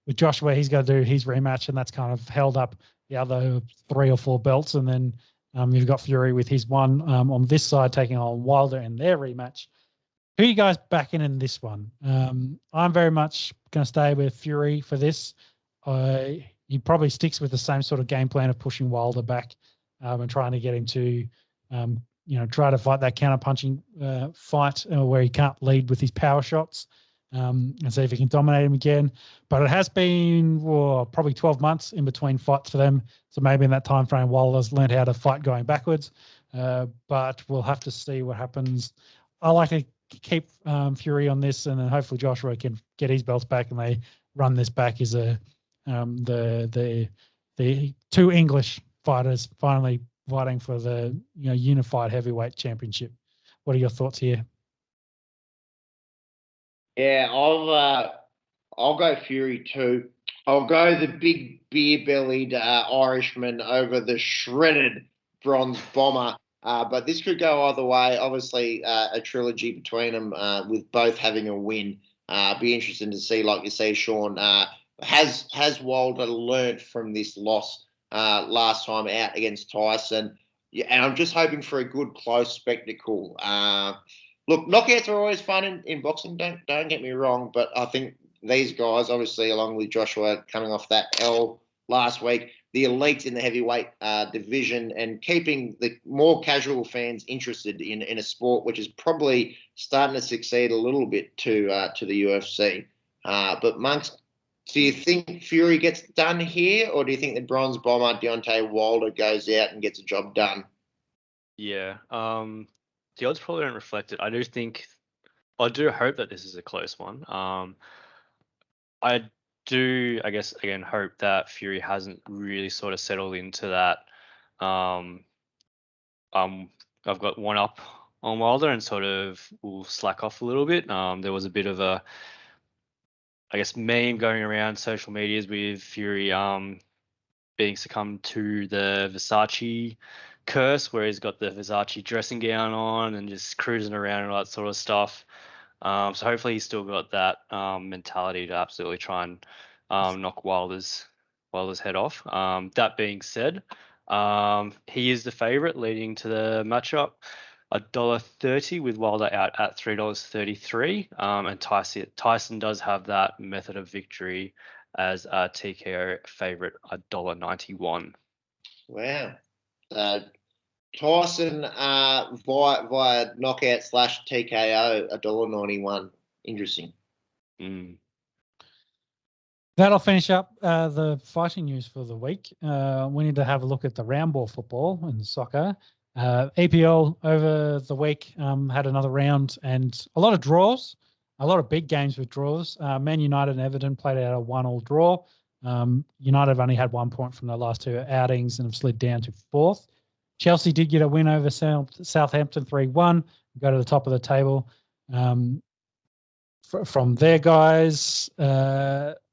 With Joshua, he's got to do his rematch, and that's kind of held up the other 3 or 4 belts. And then you've got Fury with his one on this side taking on Wilder in their rematch. Who are you guys backing in this one? I'm very much going to stay with Fury for this. He probably sticks with the same sort of game plan of pushing Wilder back and trying to get him to, try to fight that counter-punching fight where he can't lead with his power shots and see if he can dominate him again. But it has been probably 12 months in between fights for them. So maybe in that time frame, Wilder's learned how to fight going backwards. But we'll have to see what happens. I like to keep Fury on this, and then hopefully Joshua can get his belts back and they run this back as the 2 English fighters finally fighting for the unified heavyweight championship. What are your thoughts here? Yeah, I'll go Fury too. I'll go the big beer-bellied Irishman over the shredded bronze bomber. But this could go either way. Obviously, a trilogy between them with both having a win. Be interesting to see, like you say, Sean. Has Wilder learnt from this loss last time out against Tyson? Yeah, and I'm just hoping for a good close spectacle. Look, knockouts are always fun in boxing. Don't get me wrong, but I think these guys, obviously, along with Joshua coming off that L last week, the elite in the heavyweight division and keeping the more casual fans interested in a sport which is probably starting to succeed a little bit to the UFC. But Monks, do you think Fury gets done here, or do you think the Bronze Bomber Deontay Wilder goes out and gets a job done? Yeah. The odds probably don't reflect it. I do hope that this is a close one. I do, I guess, again, hope that Fury hasn't really sort of settled into that. I've got one up on Wilder and sort of will slack off a little bit. There was a bit of a, I guess, meme going around social medias with Fury being succumbed to the Versace curse, where he's got the Versace dressing gown on and just cruising around and all that sort of stuff. So hopefully he's still got that mentality to absolutely try and knock Wilder's head off. That being said, he is the favourite leading to the matchup. $1.30 with Wilder out at $3.33. And Tyson does have that method of victory as a TKO favourite, $1.91. Wow. Tyson via knockout / TKO, $1.91. Interesting. That'll finish up the fighting news for the week. We need to have a look at the round ball football and soccer. EPL over the week had another round and a lot of draws, a lot of big games with draws. Man United and Everton played out a 1-1 draw. United have only had 1 point from their last two outings and have slid down to fourth. Chelsea did get a win over Southampton 3-1, go to the top of the table. From there, guys,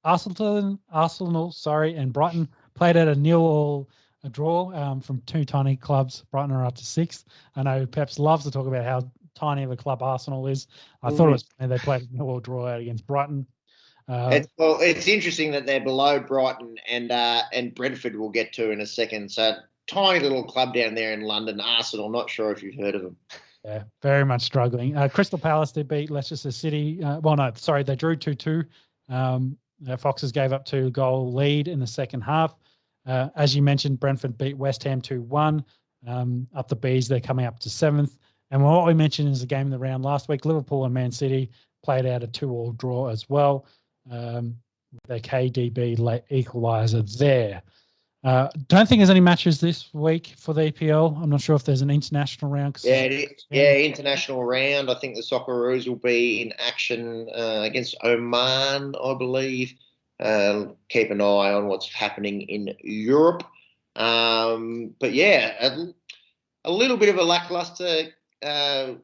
Arsenal, and Brighton played at a 0-0 draw from two tiny clubs. Brighton are up to sixth. I know Peps loves to talk about how tiny of a club Arsenal is. I thought it was funny they played a 0-0 draw out against Brighton. It's interesting that they're below Brighton and Brentford we'll get to in a second. So tiny little club down there in London, Arsenal. Not sure if you've heard of them. Yeah, very much struggling. Crystal Palace did beat Leicester City. They drew 2-2. Foxes gave up 2-goal lead in the second half. As you mentioned, Brentford beat West Ham 2-1. Up the Bees, they're coming up to seventh. And what we mentioned is the game of the round last week, Liverpool and Man City played out a 2-2 draw as well. The KDB late equaliser there. Don't think there's any matches this week for the EPL. I'm not sure if there's an international round. International round. I think the Socceroos will be in action against Oman, I believe. Keep an eye on what's happening in Europe. But yeah, a little bit of a lackluster round,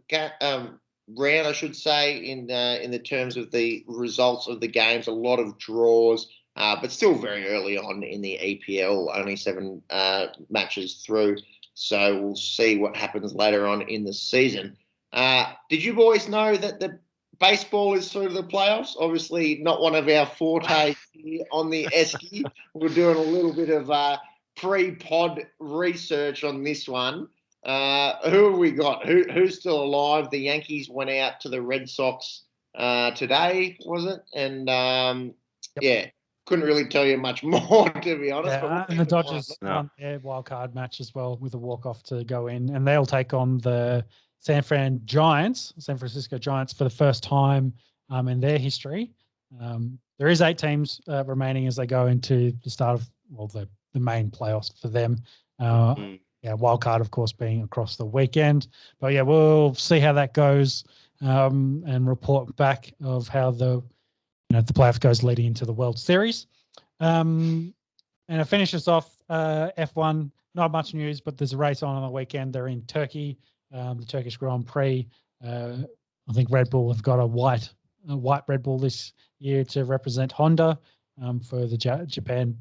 I should say, in the terms of the results of the games. A lot of draws. But still very early on in the EPL, only 7 matches through. So we'll see what happens later on in the season. Did you boys know that the baseball is through the playoffs? Obviously not one of our forte here on the Esky. We're doing a little bit of pre-pod research on this one. Who have we got? Who's still alive? The Yankees went out to the Red Sox today, was it? And yeah. Couldn't really tell you much more, to be honest. Yeah, and the Dodgers won their wild card match as well with a walk-off to go in, and they'll take on the San Francisco Giants for the first time in their history. There is 8 teams remaining as they go into the start of the main playoffs for them. Wild card, of course, being across the weekend. But yeah, we'll see how that goes and report back of how the playoff goes leading into the World Series. And it finishes off F1. Not much news, but there's a race on the weekend. They're in Turkey, the Turkish Grand Prix. I think Red Bull have got a white Red Bull this year to represent Honda for the Japan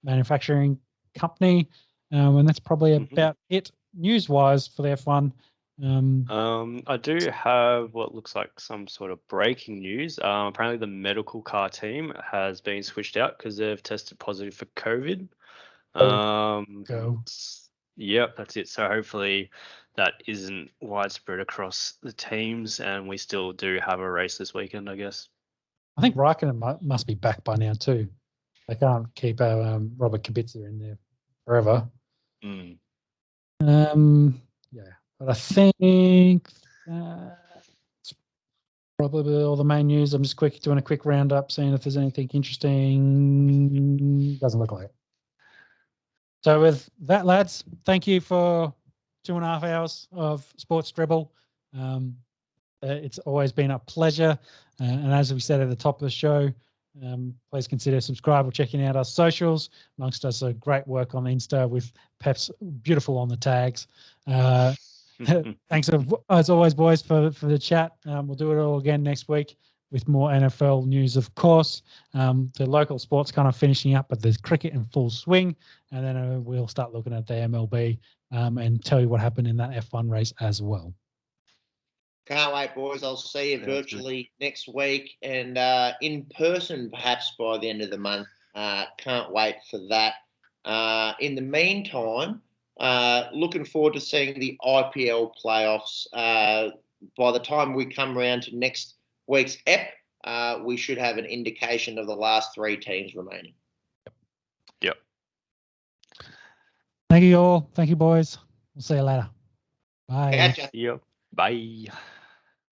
manufacturing company. And that's probably about it news-wise for the F1. I do have what looks like some sort of breaking news. Apparently the medical car team has been switched out because they've tested positive for COVID. Yep, that's it. So hopefully that isn't widespread across the teams and we still do have a race this weekend, I guess. I think Raikkonen must be back by now too. They can't keep Robert Kubica in there forever. Mm. Yeah, but I think it's probably all the main news. I'm just doing a quick roundup, seeing if there's anything interesting. Doesn't look like it. So with that, lads, thank you for 2.5 hours of Sports Dribble. It's always been a pleasure. And as we said at the top of the show, please consider subscribing or checking out our socials. Amongst us, great work on Insta with Pep's beautiful on the tags. Thanks as always, boys, for the chat. We'll do it all again next week with more NFL news, of course. The local sports kind of finishing up, but there's cricket in full swing. And then we'll start looking at the MLB and tell you what happened in that F1 race as well. Can't wait, boys. I'll see you virtually next week and in person perhaps by the end of the month. Can't wait for that. In the meantime, looking forward to seeing the IPL playoffs. By the time we come around to next week's EP, we should have an indication of the last 3 teams remaining. Yep. Thank you all. Thank you, boys. We'll see you later. Bye. Catch ya. Yep. Bye.